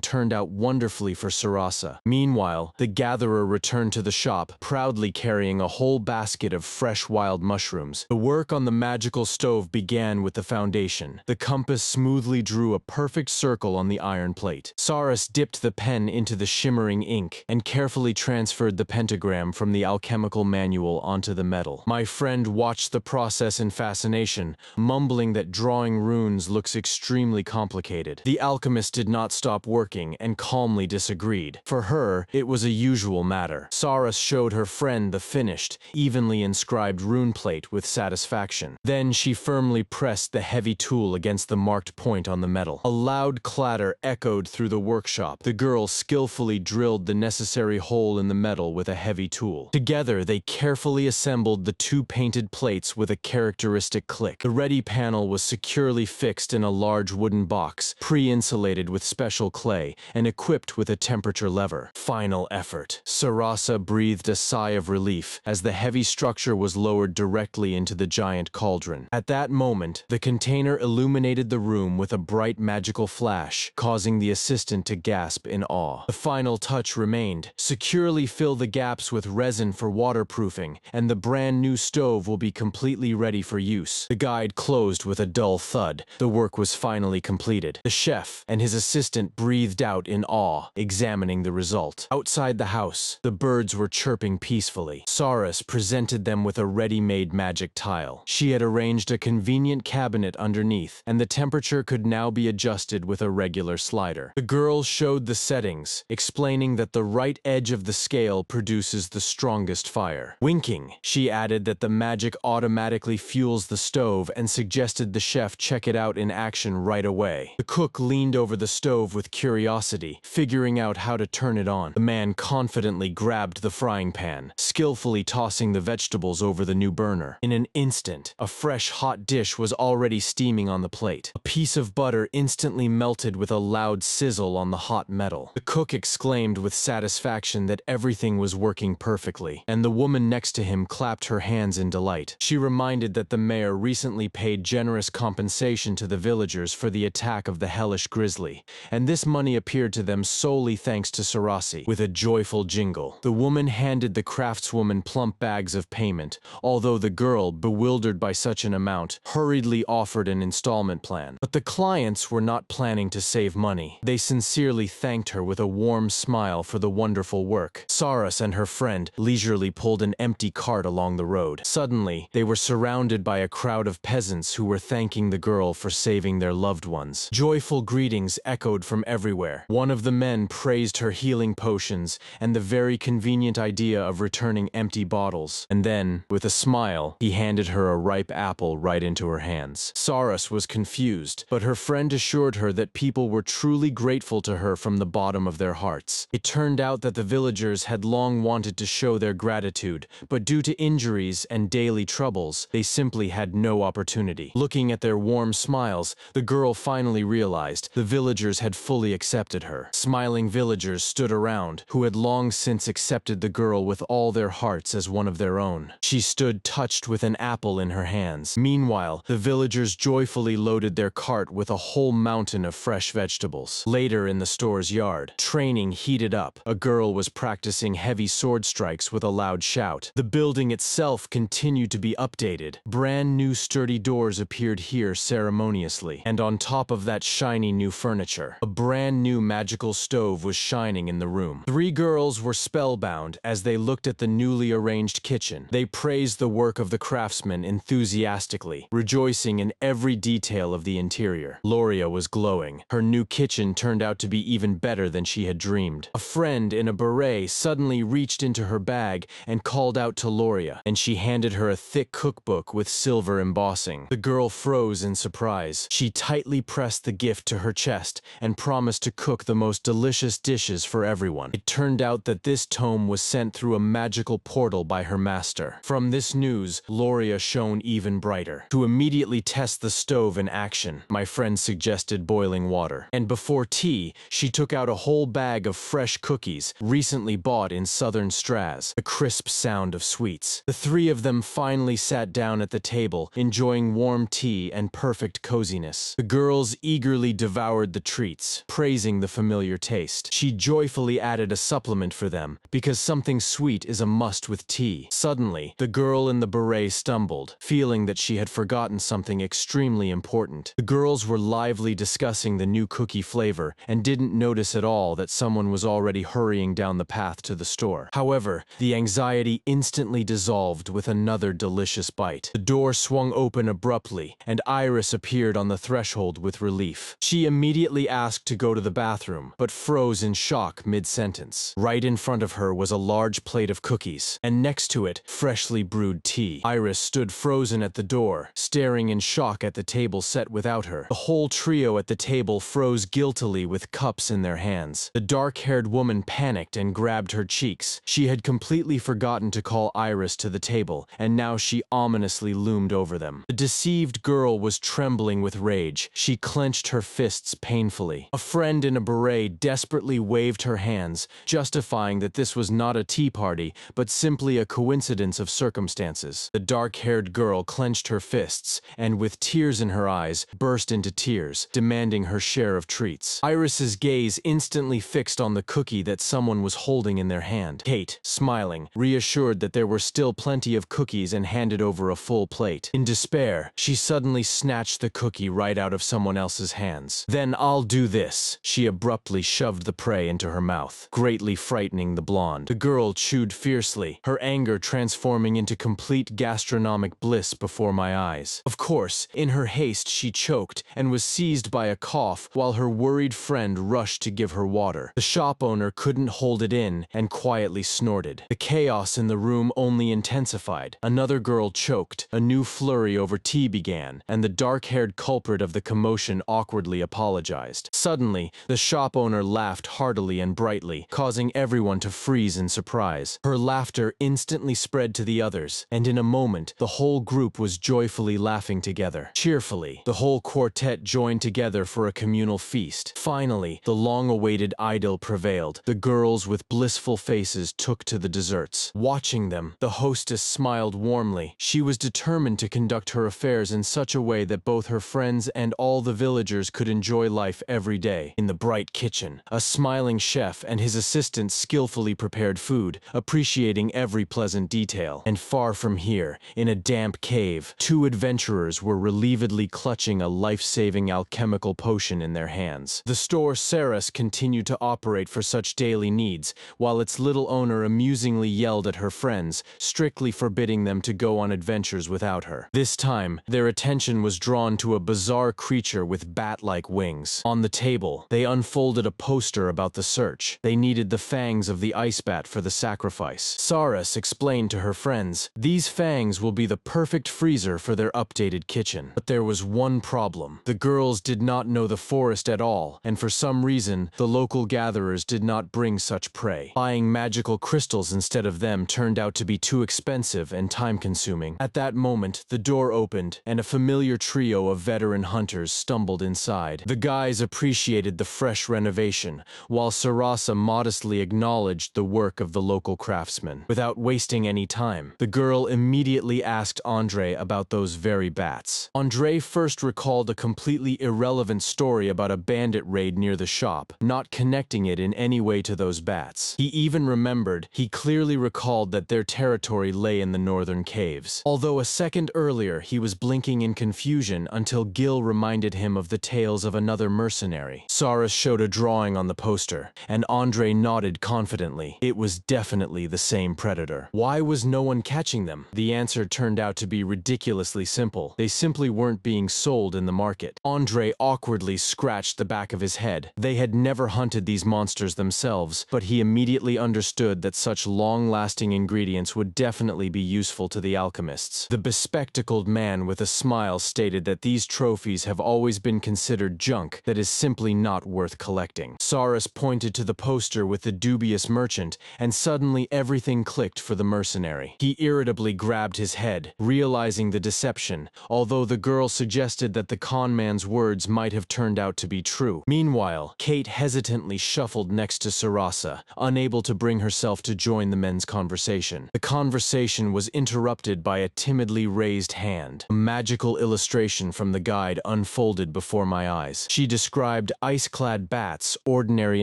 turned out wonderfully for Sarasa. Meanwhile, the gatherer returned to the shop, proudly carrying a whole basket of fresh wild mushrooms. The work on the magical stove began with the foundation. The compass smoothly drew a perfect circle on the iron plate. Saras dipped the pen into the shimmering ink and carefully transferred the pentagram from the alchemical manual onto the metal. My friend watched the process in fascination, mumbling that drawing runes looks extremely complicated. The alchemist did not stop working and calmly disagreed. For her, it was a usual matter. Saras showed her friend the finished, evenly inscribed rune plate with satisfaction. Then she firmly pressed the heavy tool against the marked point on the metal. A loud clatter echoed through the workshop. The girl skillfully drilled the necessary hole in the metal with a heavy tool. Together, they carefully assembled the 2 painted plates with a characteristic click. The ready panel was securely fixed in a large wooden box, pre-insulated with special clay and equipped with a temperature lever. Final effort. Sarasa breathed a sigh of relief as the heavy structure was lowered directly into the giant cauldron. At that moment, the container illuminated the room with a bright magical flash, causing the assistant to gasp in awe. The final touch remained. Securely fill the gaps with resin for waterproofing, and the brand new stove will be completely ready for use. The guide closed with a dull thud. The work was finally completed. The chef and his assistant breathed out in awe, examining the result. Outside the house, the birds were chirping peacefully. Saras presented them with a ready-made magic tile. She had arranged a convenient cabinet underneath, and the temperature could now be adjusted with a regular slider. The girl showed the settings, explaining that the right edge of the scale produces the strongest fire. Winking, she added that the magic automatically fuels the stove and suggested the chef check it out in action right away. The cook leaned over the stove with curiosity, figuring out how to turn it on. The man confidently grabbed the frying pan, skillfully tossing the vegetables over the new burner. In an instant, a fresh hot dish was already steaming on the plate. A piece of butter instantly melted with a loud sizzle on the hot metal. The cook exclaimed with satisfaction that everything was working perfectly, and the woman next to him clapped her hands in delight. She reminded that the mayor recently paid generous compensation to the villagers for the attack of the hellish grizzly, and this money appeared to them solely thanks to Sarasi. With a joyful jingle, the woman handed the craftswoman plump bags of payment, although the girl, bewildered by such an amount, hurriedly offered an installment plan. But the clients were not planning to save money. They sincerely thanked her with a warm smile for the wonderful work. Saras and her friend leisurely pulled an empty cart along the road. Suddenly, they were surrounded by a crowd of peasants who were thanking the girl for saving their loved ones. Joyful greetings echoed from everywhere. One of the men praised her healing potions and the very convenient idea of returning empty bottles. And then, with a smile, he handed her a ripe apple right into her hands. Saras was confused, but her friend assured her that people were truly grateful to her from the bottom of their hearts. It turned out that the villagers had long wanted to show their gratitude, but due to injuries and daily troubles, they simply had no opportunity. Looking at their warm smiles, the girl finally realized the villagers had fully accepted her. Smiling villagers stood around, who had long since accepted the girl with all their hearts as one of their own. She stood touched with an apple in her hands. Meanwhile, the villagers joyfully loaded their cart with a whole mountain of fresh vegetables. Later in the store's yard, training heated up. A girl was practicing heavy sword strikes with a loud shout. The building itself continued to be updated. Brand new sturdy doors appeared here ceremoniously, and on top of that shiny new furniture, a brand new magical stove was shining in the room. 3 girls were spellbound as they looked at the newly arranged kitchen. They praised the work of the craftsman enthusiastically, rejoicing in every detail of the interior. Loria was glowing. Her new kitchen turned out to be even better than she had dreamed. A friend in a beret suddenly reached into her bag and called out to Loria, and she handed her a thick cookbook with silver embossing. The girl froze in surprise. She tightly pressed the gift to her chest and promised to cook the most delicious dishes for everyone. It turned out that this tome was sent through a magical portal by her master. From this news, Loria shone even brighter. To immediately test the stove in action, my friend suggested boiling water. And before tea, she took out a whole bag of fresh cookies, recently bought in southern Straz, a crisp sound of sweets. The three of them finally sat down at the table, enjoying warm tea and perfect coziness. The girls eagerly devoured the treats, praising the familiar taste. She joyfully added a supplement for them, because something sweet is a must with tea. Suddenly, the girl in the beret stumbled, feeling that she had forgotten something extremely important. The girls were lively discussing the new cookie flavor and didn't notice at all that someone was already hurrying down the path to the store. However, the anxiety instantly dissolved with another delicious bite. The door swung open abruptly, and Iris appeared on the threshold with relief. She immediately asked to go to the bathroom, but froze in shock mid-sentence. Right in front of her was a large plate of cookies, and next to it, freshly brewed tea. Iris stood frozen at the door, staring in shock at the table set without her. The whole trio at the table froze guiltily with cups in their hands. The dark-haired woman panicked and grabbed her cheeks. She had completely forgotten to call Iris to the table, and now she ominously loomed over them. The deceived girl was trembling with rage. She clenched her fists painfully. A friend in a beret desperately waved her hands, justifying that this was not a tea party, but simply a coincidence of circumstances. The dark-haired girl clenched her fists, and with tears in her eyes, burst into tears, demanding her share of treats. Iris's gaze instantly fixed on the cookie that someone was holding in their hand. Kate, smiling, reassured that there were still plenty of cookies and handed over a full plate. In despair, she suddenly snatched the cookie right out of someone else's hands. "Then I'll do this." She abruptly shoved the prey into her mouth, greatly frightening the blonde. The girl chewed fiercely, her anger transforming into complete gastronomic bliss before my eyes. Of course, in her haste she choked and was seized by a cough while her worried friend rushed to give her water. The shop owner couldn't hold it in and quietly snorted. The chaos in the room only intensified. Another girl choked, a new flurry over tea began, and the dark-haired culprit of the commotion awkwardly apologized. Suddenly, the shop owner laughed heartily and brightly, causing everyone to freeze in surprise. Her laughter instantly spread to the others, and in a moment, the whole group was joyfully laughing together. Cheerfully, the whole quartet joined together for a communal feast. Finally, the long-awaited idyll prevailed. The girls with blissful faces took to the desserts. Watching them, the hostess smiled warmly. She was determined to conduct her affairs in such a way that both her friends and all the villagers could enjoy life every day. In the bright kitchen, a smiling chef and his assistant skillfully prepared food, appreciating every pleasant detail. And far from here, in a damp cave, two adventurers were relievedly clutching a life-saving alchemical potion in their hands. The store Saras continued to operate for such daily needs, while its little owner amusingly yelled at her friends, strictly forbidding them to go on adventures without her. This time, their attention was drawn to a bizarre creature with bat-like wings. On the table, they unfolded a poster about the search. They needed the fangs of the ice bat for the sacrifice. Saras explained to her friends, "These fangs will be the perfect freezer for their updated kitchen." But there was one problem. The girls did not know the forest at all, and for some reason, the local gatherers did not bring such prey. Buying magical crystals instead of them turned out to be too expensive and time-consuming. At that moment, the door opened, and a familiar trio of veteran hunters stumbled inside. The guys appreciated the fresh renovation, while Sarasa modestly acknowledged the work of the local craftsman. Without wasting any time, the girl immediately asked Andre about those very bats. Andre first recalled a completely irrelevant story about a bandit raid near the shop, not connecting it in any way to those bats. He clearly recalled that their territory lay in the northern caves. Although a second earlier he was blinking in confusion until Gil reminded him of the tales of another mercenary. Saras showed a drawing on the poster, and Andre nodded confidently. confidently. It was definitely the same predator. Why was no one catching them? The answer turned out to be ridiculously simple. They simply weren't being sold in the market. Andre awkwardly scratched the back of his head. They had never hunted these monsters themselves, but he immediately understood that such long-lasting ingredients would definitely be useful to the alchemists. The bespectacled man with a smile stated that these trophies have always been considered junk that is simply not worth collecting. Saras pointed to the poster with the dubious merchant, and suddenly everything clicked for the mercenary. He irritably grabbed his head, realizing the deception, although the girl suggested that the con man's words might have turned out to be true. Meanwhile, Kate hesitantly shuffled next to Sarasa, unable to bring herself to join the men's conversation. The conversation was interrupted by a timidly raised hand. A magical illustration from the guide unfolded before my eyes. She described ice-clad bats, ordinary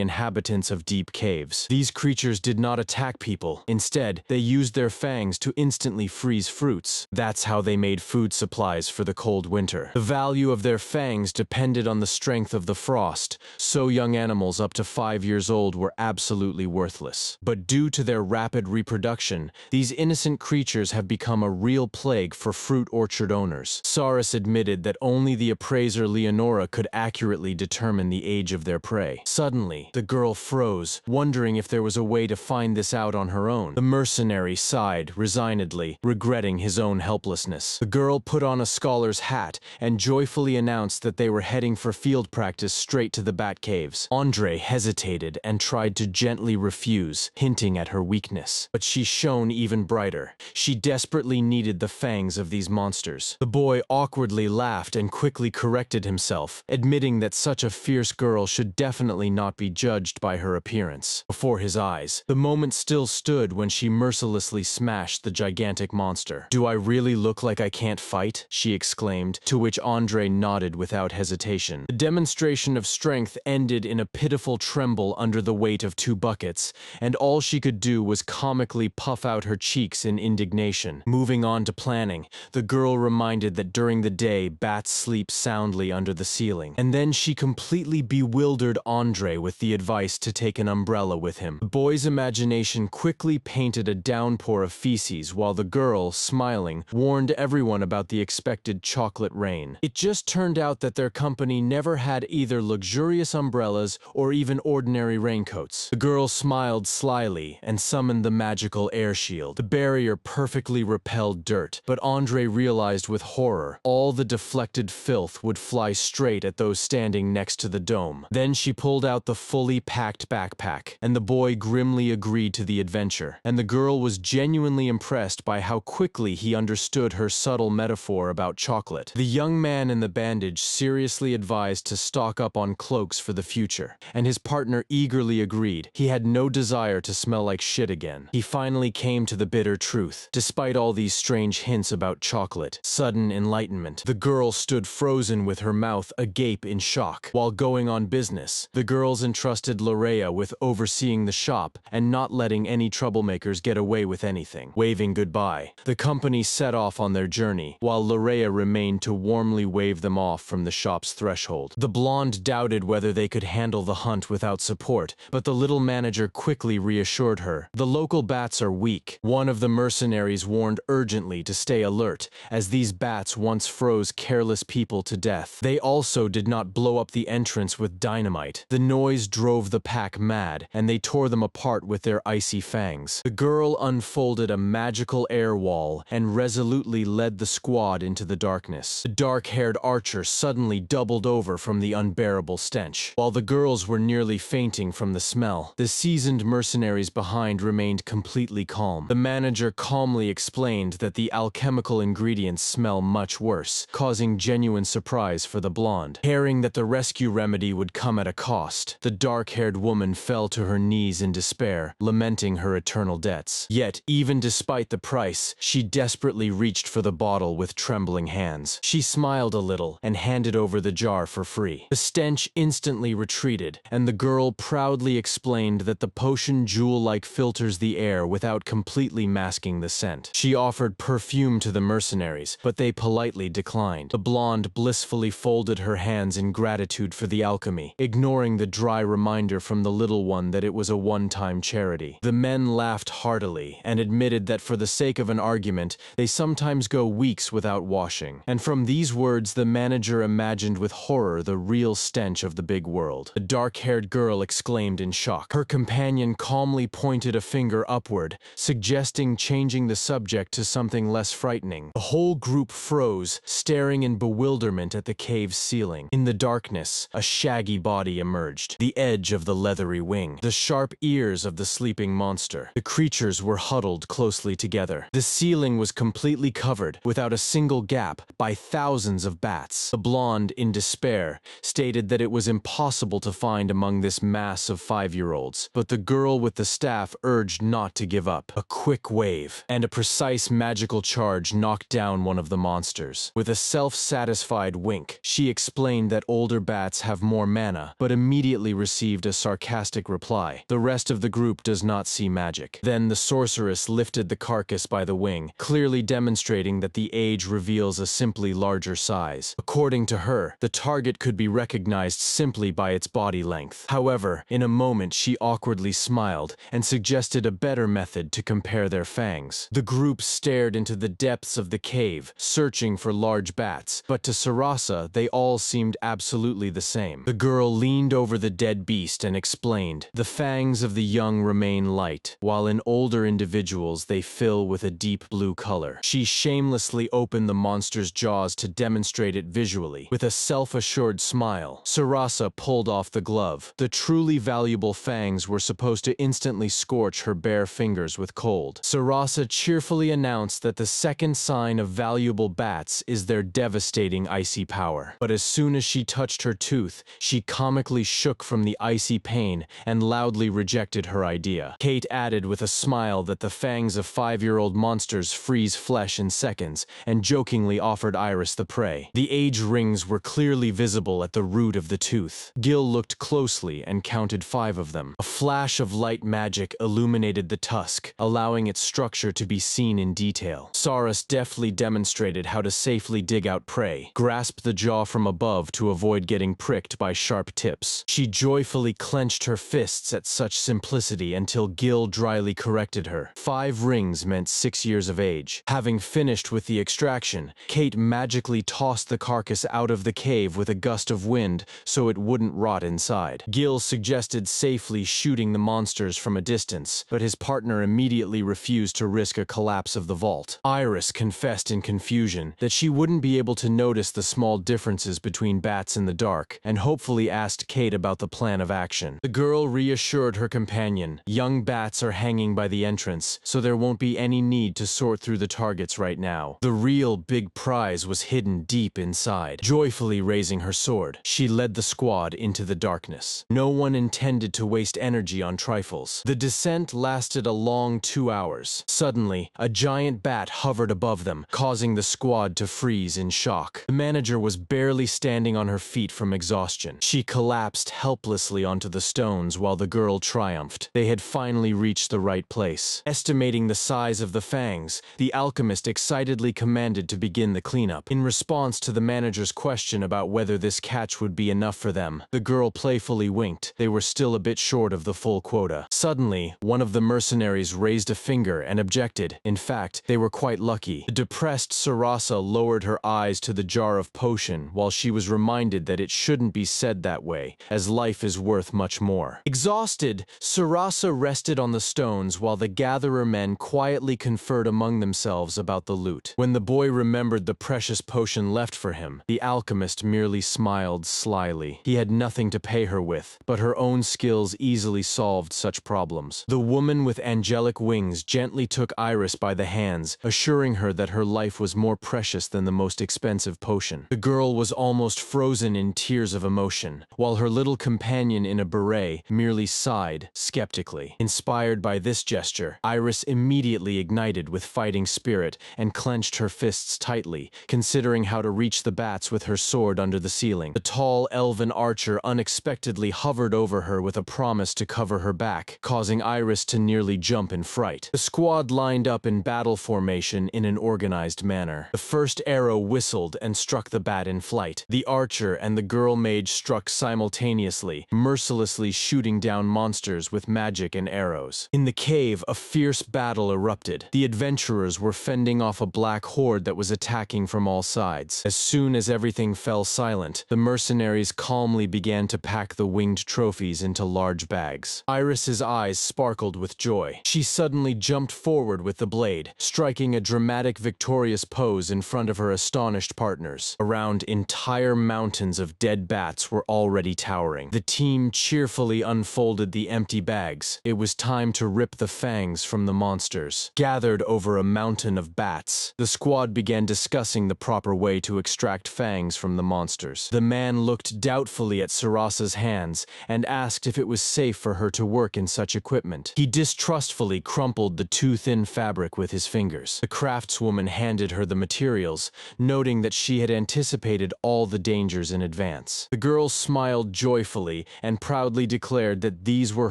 inhabitants of deep caves. These creatures did not attack people. Instead, they used their fangs to instantly freeze fruits. That's how they made food supplies for the cold winter. The value of their fangs depended on the strength of the frost, so young animals up to 5 years old were absolutely worthless. But due to their rapid reproduction, these innocent creatures have become a real plague for fruit orchard owners. Saras admitted that only the appraiser Leonora could accurately determine the age of their prey. Suddenly, the girl froze, wondering if there was a way to find this out on her own. The mercenary sighed resignedly, regretting his own helplessness. The girl put on a scholar's hat and joyfully announced that they were heading for field practice straight to the bat caves. Andre hesitated and tried to gently refuse, hinting at her weakness. But she shone even brighter. She desperately needed the fangs of these monsters. The boy awkwardly laughed and quickly corrected himself, admitting that such a fierce girl should definitely not be judged by her appearance. Before his eyes, the moment still stood when she mercilessly smashed the gigantic monster. "Do I really look like I can't fight?" she exclaimed, to which Andre nodded without hesitation. The demonstration of strength ended in a pitiful tremble under the weight of 2 buckets, and all she could do was comically puff out her cheeks in indignation. Moving on to planning, the girl reminded that during the day, bats sleep soundly under the ceiling. And then she completely bewildered Andre with the advice to take an umbrella with him. The boy's imagination quickly painted a downpour of feces, while the girl, smiling, warned everyone about the expected chocolate rain. It just turned out that their company never had either luxurious umbrellas or even ordinary raincoats. The girl smiled slyly and summoned the magical air shield. The barrier perfectly repelled dirt, but Andre realized with horror all the deflected filth would fly straight at those standing next to the dome. Then she pulled out the fully packed backpack, and the boy grimly agreed to the adventure. And the girl was genuinely impressed by how quickly he understood her subtle metaphor about chocolate. The young man in the bandage seriously advised to stock up on cloaks for the future, and his partner eagerly agreed. He had no desire to smell like shit again. He finally came to the bitter truth. Despite all these strange hints about chocolate, sudden enlightenment, the girl stood frozen with her mouth agape in shock. While going on business, the girls entrusted Lorea with overseeing the shop and not letting any troublemakers get away with anything. Waving goodbye, the company set off on their journey, while Lorea remained to warmly wave them off from the shop's threshold. The blonde doubted whether they could handle the hunt without support, but the little manager quickly reassured her. The local bats are weak. One of the mercenaries warned urgently to stay alert, as these bats once froze careless people to death. They also did not blow up the entrance with dynamite. The noise drove the pack mad, and they tore them apart with their icy fangs. The girl unfolded a magical air wall and resolutely led the squad into the darkness. The dark-haired archer suddenly doubled over from the unbearable stench. While the girls were nearly fainting from the smell, the seasoned mercenaries behind remained completely calm. The manager calmly explained that the alchemical ingredients smell much worse, causing genuine surprise for the blonde. Hearing that the rescue remedy would come at a cost, the dark-haired woman fell to her knees in despair, lamenting her eternal debts. Yet, even despite the price, she desperately reached for the bottle with trembling hands. She smiled a little and handed over the jar for free. The stench instantly retreated, and the girl proudly explained that the potion jewel-like filters the air without completely masking the scent. She offered perfume to the mercenaries, but they politely declined. The blonde blissfully folded her hands in gratitude for the alchemy, ignoring the dry reminder from the little one that it was a one-time charity. The men laughed heartily and admitted that for the sake of an argument, they sometimes go weeks without washing. And from these words, the manager imagined with horror the real stench of the big world. The dark-haired girl exclaimed in shock. Her companion calmly pointed a finger upward, suggesting changing the subject to something less frightening. The whole group froze, staring in bewilderment at the cave's ceiling. In the darkness, a shaggy body emerged, the edge of the leathery wing, the sharp ears of the sleeping monster. The creatures were huddled closely together. The ceiling was completely covered, without a single gap, by thousands of bats. The blonde, in despair, stated that it was impossible to find among this mass of 5-year-olds, but the girl with the staff urged not to give up. A quick wave, and a precise magical charge knocked down one of the monsters. With a self-satisfied wink, she explained that older bats have more mana, but immediately received a sarcastic reply. The rest of the group does not see magic. Then the sorceress lifted the carcass by the wing, clearly demonstrating that the age reveals a simply larger size. According to her, the target could be recognized simply by its body length. However, in a moment she awkwardly smiled and suggested a better method to compare their fangs. The group stared into the depths of the cave, searching for large bats, but to Sarasa, they all seemed absolutely the same. The girl leaned over the dead beast and explained, "The fangs of the young remain light, while in older individuals they fill with a deep blue color." She shamelessly opened the monster's jaws to demonstrate it visually. With a self-assured smile, Sarasa pulled off the glove. The truly valuable fangs were supposed to instantly scorch her bare fingers with cold. Sarasa cheerfully announced that the second sign of valuable bats is their devastating icy power. But as soon as she touched her tooth, she comically shook from the icy pain and loudly rejected her idea. Kate added with a smile that the fangs of 5-year-old monsters freeze flesh in seconds, and jokingly offered Iris the prey. The age rings were clearly visible at the root of the tooth. Gil looked closely and counted 5 of them. A flash of light magic illuminated the tusk, allowing its structure to be seen in detail. Saras deftly demonstrated how to safely dig out prey, grasp the jaw from above to avoid getting pricked by sharp tips. She joyfully clenched her fists at such simplicity until Gil dryly corrected her. 5 rings meant 6 years of age. Having finished with the extraction, Kate magically tossed the carcass out of the cave with a gust of wind so it wouldn't rot inside. Gil suggested safely shooting the monsters from a distance, but his partner immediately refused to risk a collapse of the vault. Iris confessed in confusion that she wouldn't be able to notice the small differences between bats in the dark, and hopefully asked Kate about the plan of action. The girl reassured her companion, "Young bats are hanging by the entrance, so there won't be any need to sort through the targets right now. The real big prize was hidden deep inside." Joyfully raising her sword, she led the squad into the darkness. No one intended to waste energy on trifles. The descent lasted a long 2 hours. Suddenly, a giant bat hovered above them, causing the squad to freeze in shock. The manager was barely standing on her feet from exhaustion. She collapsed helplessly onto the stones while the girl triumphed. They had finally reached the right place. Estimating the size of the fangs, the alchemist excitedly commanded to begin the cleanup. In response to the manager's question about whether this catch would be enough for them, the girl playfully winked. They were still a bit short of the full quota. Suddenly, one of the mercenaries raised a finger and objected. In fact, they were quite lucky. The depressed Sarasa lowered her eyes to the jar of potion while she was reminded that it shouldn't be said that way, as life is worth much more. Exhausted, Sarasa rested on the stones while the gatherer men quietly conferred among themselves about the loot. When the boy remembered the precious potion left for him, the alchemist merely smiled slyly. He had nothing to pay her with, but her own skills easily solved such problems. The woman with angelic wings gently took Iris by the hands, assuring her that her life was more precious than the most expensive potion. The girl was almost frozen in tears of emotion, while her little companion in a beret merely sighed skeptically. Inspired by this gesture, Iris immediately ignited with fighting spirit and clenched her fists tightly, considering how to reach the bats with her sword under the ceiling. The tall elven archer unexpectedly hovered over her with a promise to cover her back, causing Iris to nearly jump in fright. The squad lined up in battle formation in an organized manner. The first arrow whistled and struck the bat in flight. The archer and the girl mage struck simultaneously, mercilessly shooting down monsters monsters with magic and arrows. In the cave, a fierce battle erupted. The adventurers were fending off a black horde that was attacking from all sides. As soon as everything fell silent, the mercenaries calmly began to pack the winged trophies into large bags. Iris's eyes sparkled with joy. She suddenly jumped forward with the blade, striking a dramatic victorious pose in front of her astonished partners. Around, entire mountains of dead bats were already towering. The team cheerfully unfolded the empty bags. It was time to rip the fangs from the monsters. Gathered over a mountain of bats, the squad began discussing the proper way to extract fangs from the monsters. The man looked doubtfully at Sarasa's hands and asked if it was safe for her to work in such equipment. He distrustfully crumpled the too thin fabric with his fingers. The craftswoman handed her the materials, noting that she had anticipated all the dangers in advance. The girl smiled joyfully and proudly declared that these were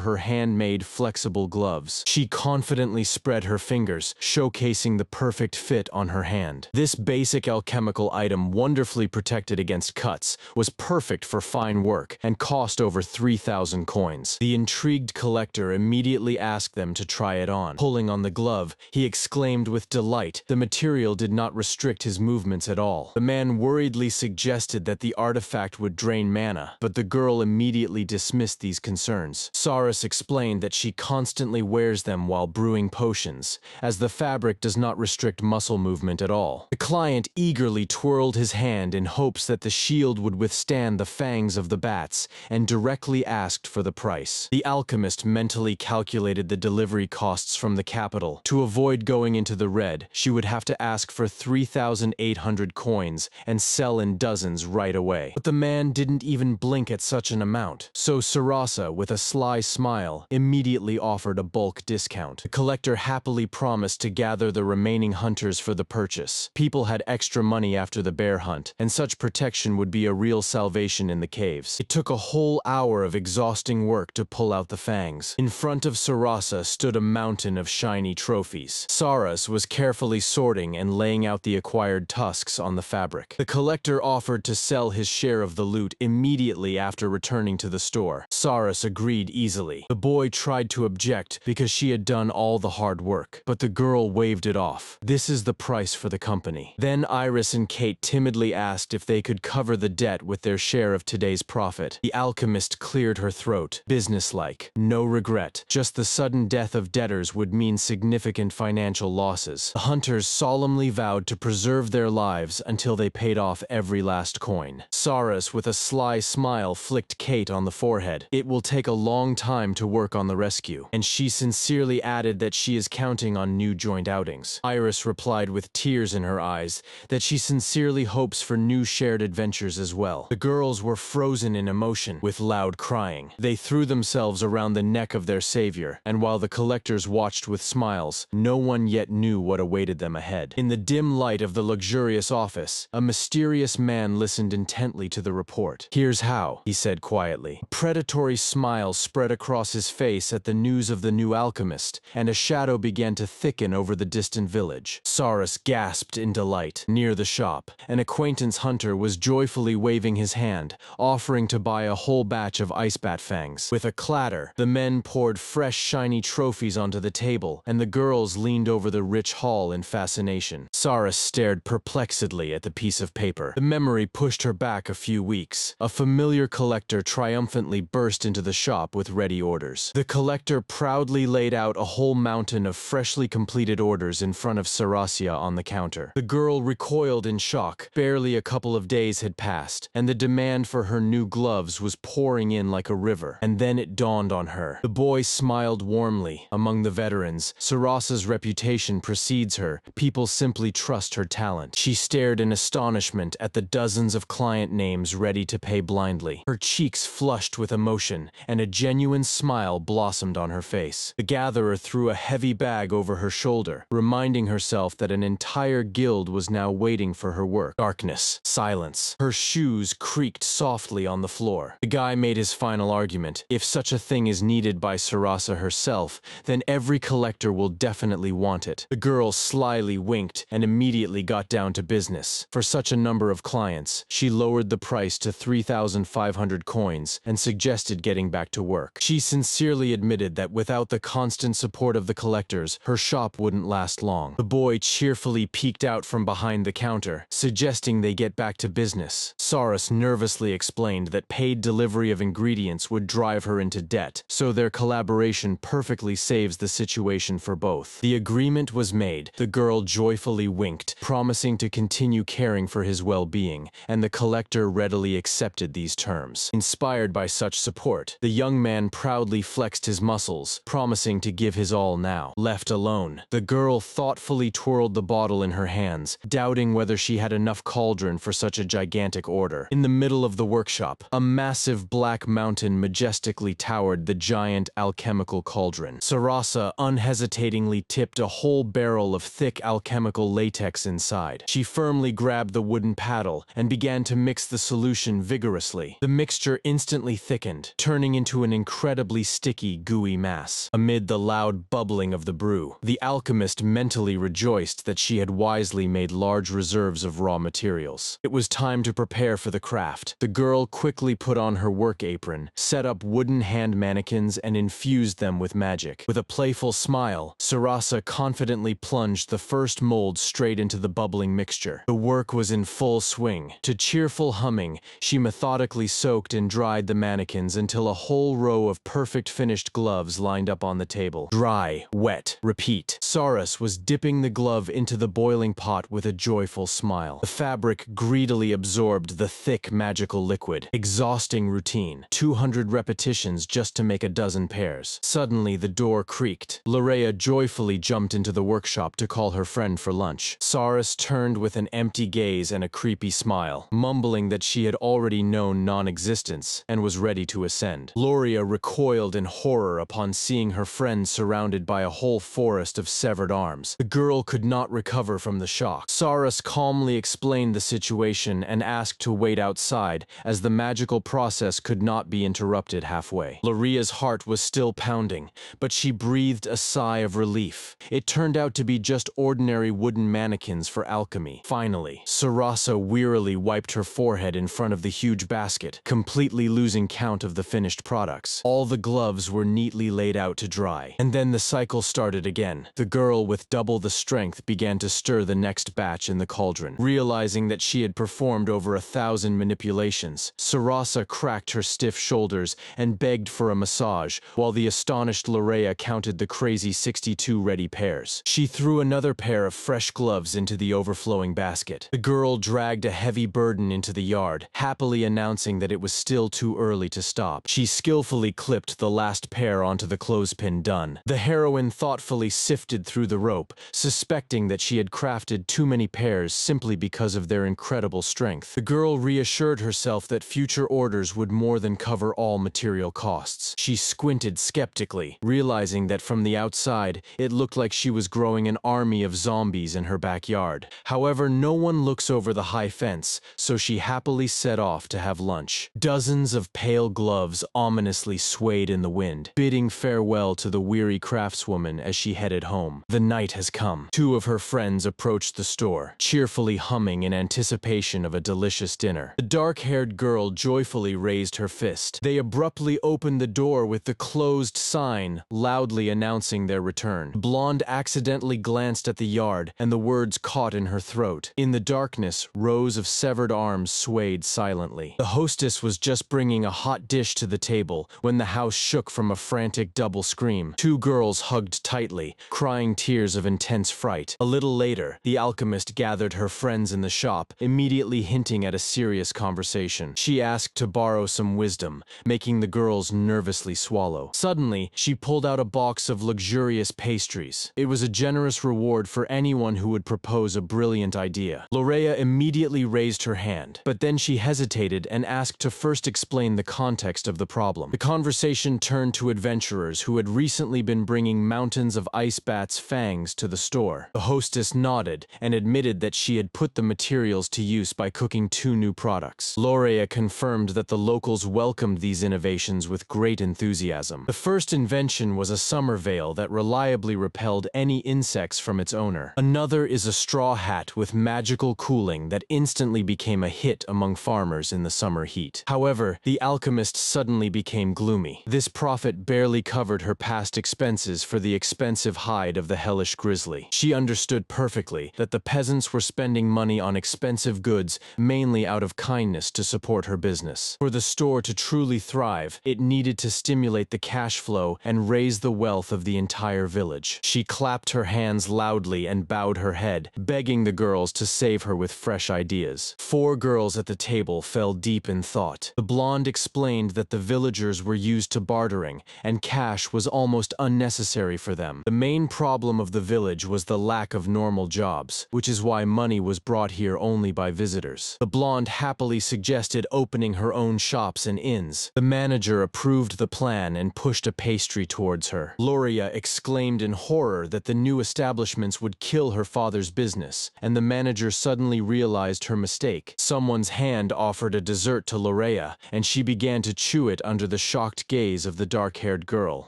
her handmade flexible gloves. She confidently spread her fingers, showcasing the perfect fit on her hand. This basic alchemical item, wonderfully protected against cuts, was perfect for fine work and cost over 3,000 coins. The intrigued collector immediately asked them to try it on. Pulling on the glove, he exclaimed with delight. The material did not restrict his movements at all. The man worriedly suggested that the artifact would drain mana, but the girl immediately dismissed these concerns. Saras explained that she constantly wears them while brewing potions, as the fabric does not restrict muscle movement at all. The client eagerly twirled his hand in hopes that the shield would withstand the fangs of the bats, and directly asked for the price. The alchemist mentally calculated the delivery costs from the capital. To avoid going into the red, she would have to ask for 3,800 coins and sell in dozens right away. But the man didn't even blink at such an amount, so Sarasa, with a sly smile, immediately offered a bulk discount. The collector happily promised to gather the remaining hunters for the purchase. People had extra money after the bear hunt, and such protection would be a real salvation in the caves. It took a whole hour of exhausting work to pull out the fangs. In front of Sarasa stood a mountain of shiny trophies. Saras was carefully sorting and laying out the acquired tusks on the fabric. The collector offered to sell his share of the loot immediately after returning to the store. Saras agreed easily. The boy tried to object because she had done all the hard work, but the girl waved it off. This is the price for the company. Then Iris and Kate timidly asked if they could cover the debt with their share of today's profit. The alchemist cleared her throat, businesslike. No regret. Just the sudden death of debtors would mean significant financial losses. The hunters solemnly vowed to preserve their lives until they paid off every last coin. Saras, with a sly smile, flicked Kate on the forehead. It will take a long time to work on the rescue, and she sincerely added that she is counting on new joint outings. Iris replied with tears in her eyes that she sincerely hopes for new shared adventures as well. The girls were frozen in emotion, with loud crying. They threw themselves around the neck of their savior, and while the collectors watched with smiles, no one yet knew what awaited them ahead. In the dim light of the luxurious office, a mysterious man listened intently to the report. "Here's how," he said quietly. A predatory smile spread across his face at the news of the new alchemist, and a shadow began to thicken over the distant village. Saras gasped in delight. Near the shop, an acquaintance hunter was joyfully waving his hand, offering to buy a whole batch of ice bat fangs. With a clatter, the men poured fresh shiny trophies onto the table, and the girls leaned over the rich haul in fascination. Saras stared perplexedly at the piece of paper. The memory pushed her back a few weeks. A familiar collector triumphantly burst into the shop with ready orders. The collector proudly laid out a whole mountain of freshly completed orders in front of Sarasia on the counter. The girl recoiled in shock. Barely a couple of days had passed, and the demand for her new gloves was pouring in like a river. And then it dawned on her. The boy smiled warmly. Among the veterans, Sarasa's reputation precedes her. People simply trust her talent. She stared in astonishment at the dozens of client names ready to pay blindly. Her cheeks flushed with emotion, and a genuine smile blossomed on her face. The gatherer threw a heavy bag over her shoulder, reminding herself that an entire guild was now waiting for her work. Darkness, silence. Her shoes creaked softly on the floor. The guy made his final argument. If such a thing is needed by Sarasa herself, then every collector will definitely want it. The girl slyly winked and immediately got down to business. For such a number of clients, she lowered the price to 3,500 coins and suggested getting back to work. work. She sincerely admitted that without the constant support of the collectors, her shop wouldn't last long. The boy cheerfully peeked out from behind the counter, suggesting they get back to business. Saras nervously explained that paid delivery of ingredients would drive her into debt, so their collaboration perfectly saves the situation for both. The agreement was made. The girl joyfully winked, promising to continue caring for his well-being, and the collector readily accepted these terms. Inspired by such support, the young man proudly flexed his muscles, promising to give his all now. Left alone, the girl thoughtfully twirled the bottle in her hands, doubting whether she had enough cauldron for such a gigantic order. In the middle of the workshop, a massive black mountain majestically towered the giant alchemical cauldron. Sarasa unhesitatingly tipped a whole barrel of thick alchemical latex inside. She firmly grabbed the wooden paddle and began to mix the solution vigorously. The mixture instantly thickened, turning into an incredibly sticky, gooey mass. Amid the loud bubbling of the brew, the alchemist mentally rejoiced that she had wisely made large reserves of raw materials. It was time to prepare for the craft. The girl quickly put on her work apron, set up wooden hand mannequins, and infused them with magic. With a playful smile, Sarasa confidently plunged the first mold straight into the bubbling mixture. The work was in full swing. To cheerful humming, she methodically soaked and dried the mannequins until a whole row of perfect finished gloves lined up on the table. Dry, wet, repeat. Saras was dipping the glove into the boiling pot with a joyful smile. The fabric greedily absorbed the thick magical liquid. Exhausting routine. 200 repetitions just to make a dozen pairs. Suddenly, the door creaked. Lorea joyfully jumped into the workshop to call her friend for lunch. Saras turned with an empty gaze and a creepy smile, mumbling that she had already known non-existence and was ready to ascend. Lorea recoiled in horror upon seeing her friend surrounded by a whole forest of severed arms. The girl could not recover from the shock. Saras calmly explained the situation and asked to wait outside, as the magical process could not be interrupted halfway. Lorea's heart was still pounding, but she breathed a sigh of relief. It turned out to be just ordinary wooden mannequins for alchemy. Finally, Sarasa wearily wiped her forehead in front of the huge basket, completely losing count of the finished products. All the gloves were neatly laid out to dry, and then the cycle started again. The girl, with double the strength, began to stir the next batch in the cauldron. Realizing that she had performed over 1,000 manipulations, Sarasa cracked her stiff shoulders and begged for a massage, while the astonished Lorea counted the crazy 62 ready pairs. She threw another pair of fresh gloves into the overflowing basket. The girl dragged a heavy burden into the yard, happily announcing that it was still too early to stop. She skillfully clipped the last pair onto the clothespin done. The heroine thoughtfully sifted through the rope, suspecting that she had crafted too many pairs simply because of their incredible strength. The girl reassured herself that future orders would more than cover all material costs. She squinted skeptically, realizing that from the outside, it looked like she was growing an army of zombies in her backyard. However, no one looks over the high fence, so she happily set off to have lunch. Dozens of pale gloves ominously swayed in the wind, bidding farewell to the weary craftswoman as she headed home. The night has come. Two of her friends approached the store, cheerfully humming in anticipation of a delicious dinner. The dark-haired girl joyfully raised her fist. They abruptly opened the door with the closed sign, loudly announcing their return. Blonde accidentally glanced at the yard, and the words caught in her throat. In the darkness, rows of severed arms swayed silently. The hostess was just bringing a hot dish to the table when the house shook from a frantic double scream. Two girls hugged tightly, crying tears of intense fright. A little later, the alchemist gathered her friends in the shop, immediately hinting at a serious conversation. She asked to borrow some wisdom, making the girls nervously swallow. Suddenly, she pulled out a box of luxurious pastries. It was a generous reward for anyone who would propose a brilliant idea. Lorea immediately raised her hand, but then she hesitated and asked to first explain the context of the problem. The conversation turned to adventurers who had recently been bringing mountains of ice bats' fangs to the store. The hostess nodded and admitted that she had put the materials to use by cooking 2 new products. Lorea confirmed that the locals welcomed these innovations with great enthusiasm. The first invention was a summer veil that reliably repelled any insects from its owner. Another is a straw hat with magical cooling that instantly became a hit among farmers in the summer heat. However, the alchemist suddenly became gloomy. This profit barely covered her past expenses for the expensive hide of the hellish grizzly. She understood perfectly that the peasants were spending money on expensive goods mainly out of kindness to support her business. For the store to truly thrive, it needed to stimulate the cash flow and raise the wealth of the entire village. She clapped her hands loudly and bowed her head, begging the girls to save her with fresh ideas. 4 girls at the table fell deep in thought. The blonde explained that the villagers were used to bartering, and cash was almost unnecessary for them. The main problem of the village was the lack of normal jobs, which is why money was brought here only by visitors. The blonde happily suggested opening her own shops and inns. The manager approved the plan and pushed a pastry towards her. Loria exclaimed in horror that the new establishments would kill her father's business, and the manager suddenly realized her mistake. Someone's hand offered a dessert to Lorea, and she began to chew it under the shocked gaze of the dark-haired girl.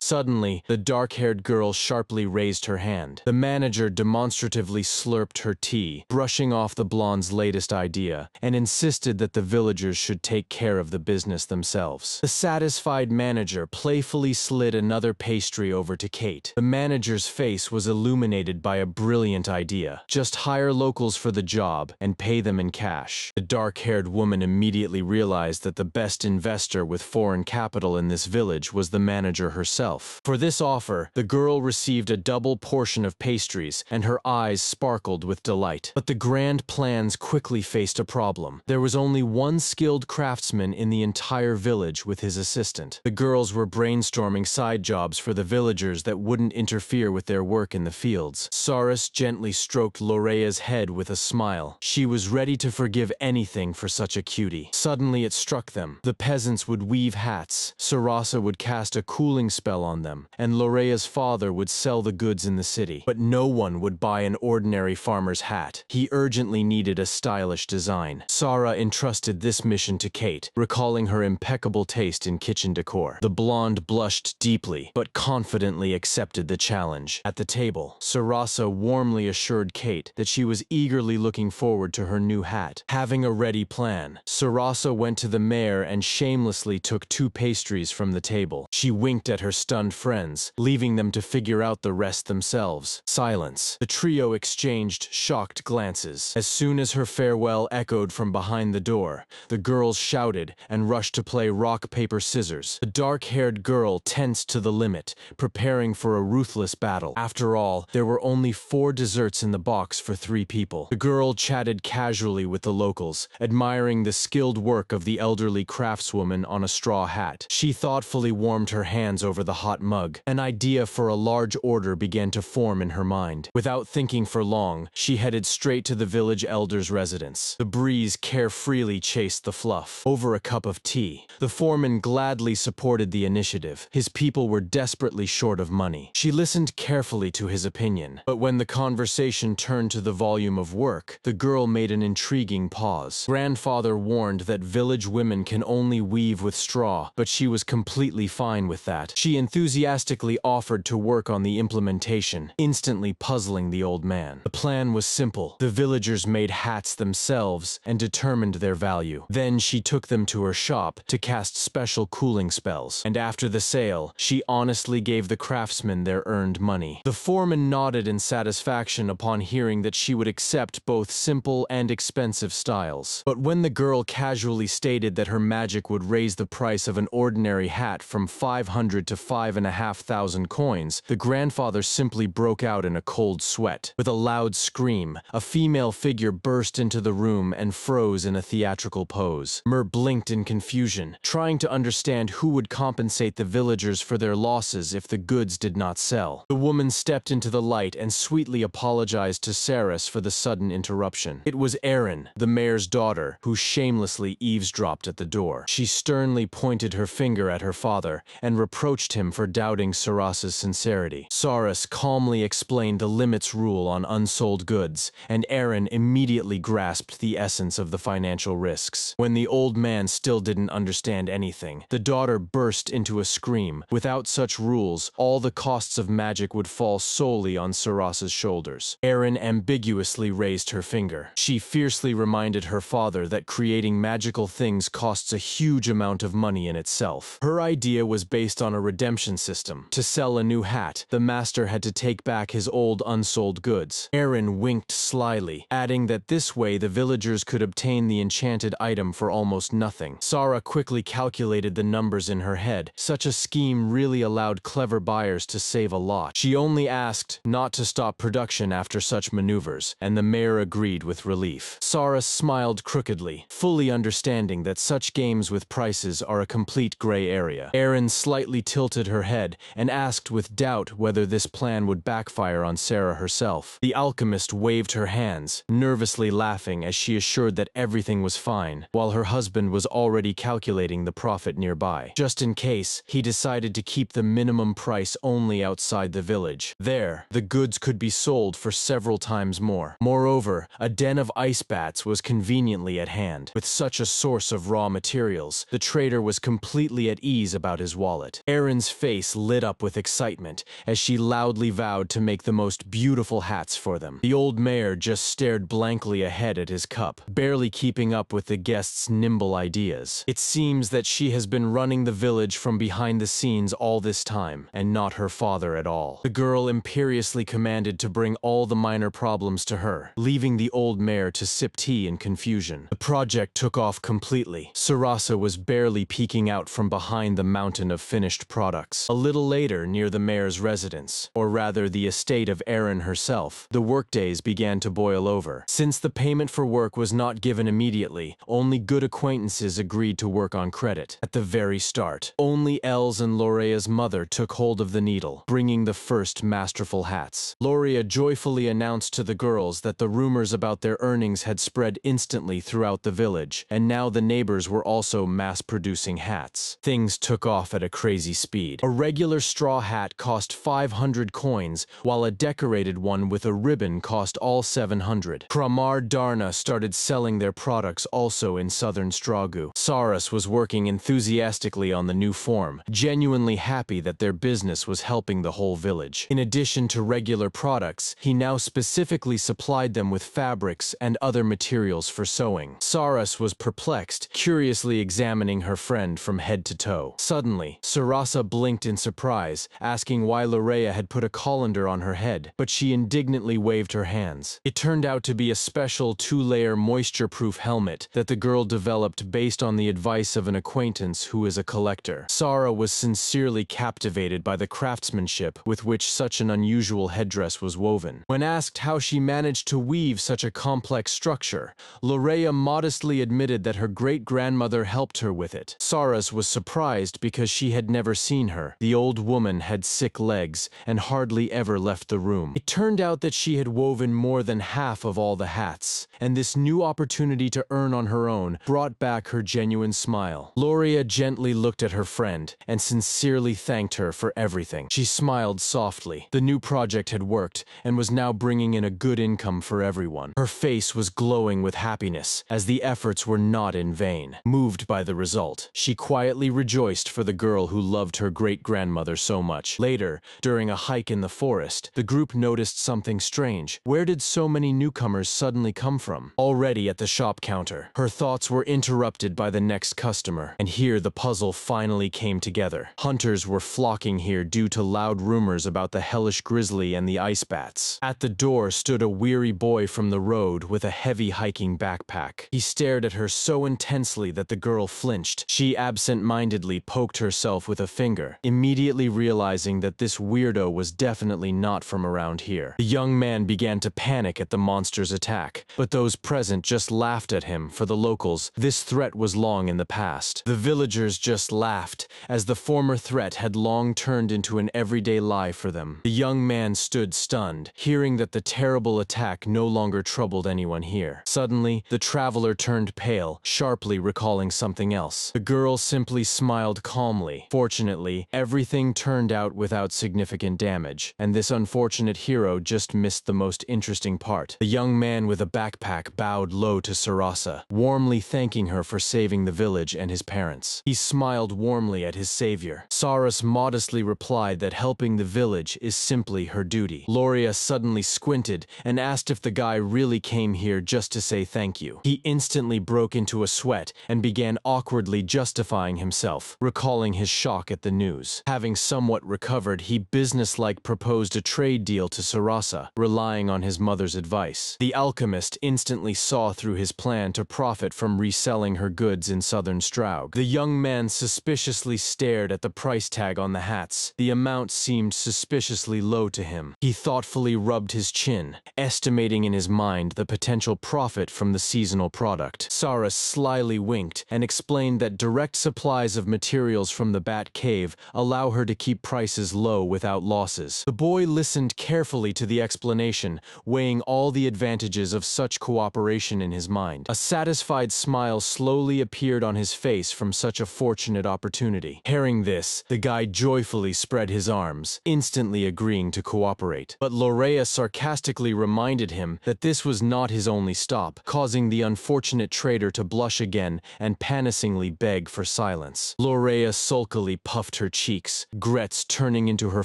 Suddenly, the dark-haired girl sharply raised her hand. The manager demonstratively slurped her tea, brushing off the blonde's latest idea, and insisted that the villagers should take care of the business themselves. The satisfied manager playfully slid another pastry over to Kate. The manager's face was illuminated by a brilliant idea. Just hire locals for the job and pay them in cash. The dark-haired woman immediately realized that the best investor with foreign capital in this village was the manager herself. For this offer, the girl received a double portion of pastries, and her eyes sparkled with delight. But the grand plans quickly faced a problem. There was only one skilled craftsman in the entire village with his assistant. The girls were brainstorming side jobs for the villagers that wouldn't interfere with their work in the fields. Saras gently stroked Lorea's head with a smile. She was ready to forgive anything for such a cutie. Suddenly it struck them. The peasants would weave hats, Sarasa would cast a cooling spell on them, and Lorea's father would sell the goods in the city. But no one would buy an ordinary farmer's hat. He urgently needed a stylish design. Sara entrusted this mission to Kate, recalling her impeccable taste in kitchen decor. The blonde blushed deeply, but confidently accepted the challenge. At the table, Sarasa warmly assured Kate that she was eagerly looking forward to her new hat. Having a ready plan, Sarasa went to the mayor and shamelessly took 2 pastries from the table. She winked at her stunned friends, leaving them to figure out the rest themselves. Silence. The trio exchanged shocked glances. As soon as her farewell echoed from behind the door, the girls shouted and rushed to play rock, paper, scissors. The dark-haired girl tensed to the limit, preparing for a ruthless battle. After all, there were only 4 desserts in the box for 3 people. The girl chatted casually with the locals, admiring the skilled work of the elderly craftswoman on a straw hat. She thoughtfully warmed her hands over the hot mug. An idea for a large order began to form in her mind. Without thinking for long, she headed straight to the village elder's residence. The breeze carefreely chased the fluff. Over a cup of tea, the foreman gladly supported the initiative. His people were desperately short of money. She listened carefully to his opinion, but when the conversation turned to the volume of work, the girl made an intriguing pause. Grandfather warned that village women can only weave with straw, but she was completely fine with that. She enthusiastically offered to work on the implementation, instantly puzzling the old man. The plan was simple. The villagers made hats themselves and determined their value. Then she took them to her shop to cast special cooling spells, and after the sale, she honestly gave the craftsmen their earned money. The foreman nodded in satisfaction upon hearing that she would accept both simple and expensive styles. But when the girl casually stated that her magic would raise the price of an ordinary hat from 500 to 5,500 coins, the grandfather simply broke out in a cold sweat. With a loud scream, a female figure burst into the room and froze in a theatrical pose. Mer blinked in confusion, trying to understand who would compensate the villagers for their losses if the goods did not sell. The woman stepped into the light and sweetly apologized to Saras for the sudden interruption. It was Erin, the mayor's daughter, who shamelessly eavesdropped at the door. She sternly pointed her finger at her father and reproached him for doubting Saras's sincerity. Saras calmly explained the limits rule on unsold goods, and Erin immediately grasped the essence of the financial risks. When the old man still didn't understand anything, the daughter burst into a scream. Without such rules, all the costs of magic would fall solely on Saras's shoulders. Erin ambiguously raised her finger. She fiercely reminded her father that creating magical things costs a huge amount of money in itself. herself. Her idea was based on a redemption system. To sell a new hat, the master had to take back his old unsold goods. Aaron winked slyly, adding that this way the villagers could obtain the enchanted item for almost nothing. Sarah quickly calculated the numbers in her head. Such a scheme really allowed clever buyers to save a lot. She only asked not to stop production after such maneuvers, and the mayor agreed with relief. Sarah smiled crookedly, fully understanding that such games with prices are a complete gray area. Erin slightly tilted her head and asked with doubt whether this plan would backfire on Sarah herself. The alchemist waved her hands, nervously laughing as she assured that everything was fine, while her husband was already calculating the profit nearby. Just in case, he decided to keep the minimum price only outside the village. There, the goods could be sold for several times more. Moreover, a den of ice bats was conveniently at hand. With such a source of raw materials, the trader was completely at ease about his wallet. Erin's face lit up with excitement as she loudly vowed to make the most beautiful hats for them. The old mayor just stared blankly ahead at his cup, barely keeping up with the guests' nimble ideas. It seems that she has been running the village from behind the scenes all this time, and not her father at all. The girl imperiously commanded to bring all the minor problems to her, leaving the old mayor to sip tea in confusion. The project took off completely. Sarasa was barely peeking out from behind the mountain of finished products. A little later, near the mayor's residence, or rather the estate of Erin herself, the workdays began to boil over. Since the payment for work was not given immediately, only good acquaintances agreed to work on credit. At the very start, only Els and Lorea's mother took hold of the needle, bringing the first masterful hats. Lorea joyfully announced to the girls that the rumors about their earnings had spread instantly throughout the village, and now the neighbors were also mass-producing hats. Things took off at a crazy speed. A regular straw hat cost 500 coins, while a decorated one with a ribbon cost all 700. Kramar Darna started selling their products also in southern Stragu. Saras was working enthusiastically on the new form, genuinely happy that their business was helping the whole village. In addition to regular products, he now specifically supplied them with fabrics and other materials for sewing. Saras was perplexed, curiously examining her friend from head to toe. Suddenly, Sarasa blinked in surprise, asking why Lorea had put a colander on her head, but she indignantly waved her hands. It turned out to be a special 2-layer moisture-proof helmet that the girl developed based on the advice of an acquaintance who is a collector. Sara was sincerely captivated by the craftsmanship with which such an unusual headdress was woven. When asked how she managed to weave such a complex structure, Lorea modestly admitted that her great-grandmother helped her with it. Saras was surprised because she had never seen her. The old woman had sick legs and hardly ever left the room. It turned out that she had woven more than half of all the hats, and this new opportunity to earn on her own brought back her genuine smile. Lorea gently looked at her friend and sincerely thanked her for everything. She smiled softly. The new project had worked and was now bringing in a good income for everyone. Her face was glowing with happiness, as the efforts were not in vain. Moved by the result, she quietly rejoiced for the girl who loved her great-grandmother so much. Later, during a hike in the forest, the group noticed something strange. Where did so many newcomers suddenly come from? Already at the shop counter, her thoughts were interrupted by the next customer, and here the puzzle finally came together. Hunters were flocking here due to loud rumors about the hellish grizzly and the ice bats. At the door stood a weary boy from the road with a heavy hiking backpack. He stared at her so intensely that the girl flinched. She absent-mindedly poked herself with a finger, immediately realizing that this weirdo was definitely not from around here. The young man began to panic at the monster's attack, but those present just laughed at him. For the locals, this threat was long in the past. The villagers just laughed, as the former threat had long turned into an everyday lie for them. The young man stood stunned, hearing that the terrible attack no longer troubled anyone here. Suddenly, the traveler turned pale, sharply recalling something else. The girl simply smiled calmly. Fortunately, everything turned out without significant damage, and this unfortunate hero just missed the most interesting part. The young man with a backpack bowed low to Sarasa, warmly thanking her for saving the village and his parents. He smiled warmly at his savior. Saras modestly replied that helping the village is simply her duty. Lorea suddenly squinted and asked if the guy really came here just to say thank you. He instantly broke into a sweat and began awkwardly justifying himself himself, recalling his shock at the news. Having somewhat recovered, he businesslike proposed a trade deal to Sarasa, relying on his mother's advice. The alchemist instantly saw through his plan to profit from reselling her goods in southern Straug. The young man suspiciously stared at the price tag on the hats. The amount seemed suspiciously low to him. He thoughtfully rubbed his chin, estimating in his mind the potential profit from the seasonal product. Sarah slyly winked and explained that direct supplies of materials from the Bat Cave allow her to keep prices low without losses. The boy listened carefully to the explanation, weighing all the advantages of such cooperation in his mind. A satisfied smile slowly appeared on his face from such a fortunate opportunity. Hearing this, the guy joyfully spread his arms, instantly agreeing to cooperate. But Lorea sarcastically reminded him that this was not his only stop, causing the unfortunate trader to blush again and panacingly beg for silence. Lorea sulkily puffed her cheeks. Gretz, turning into her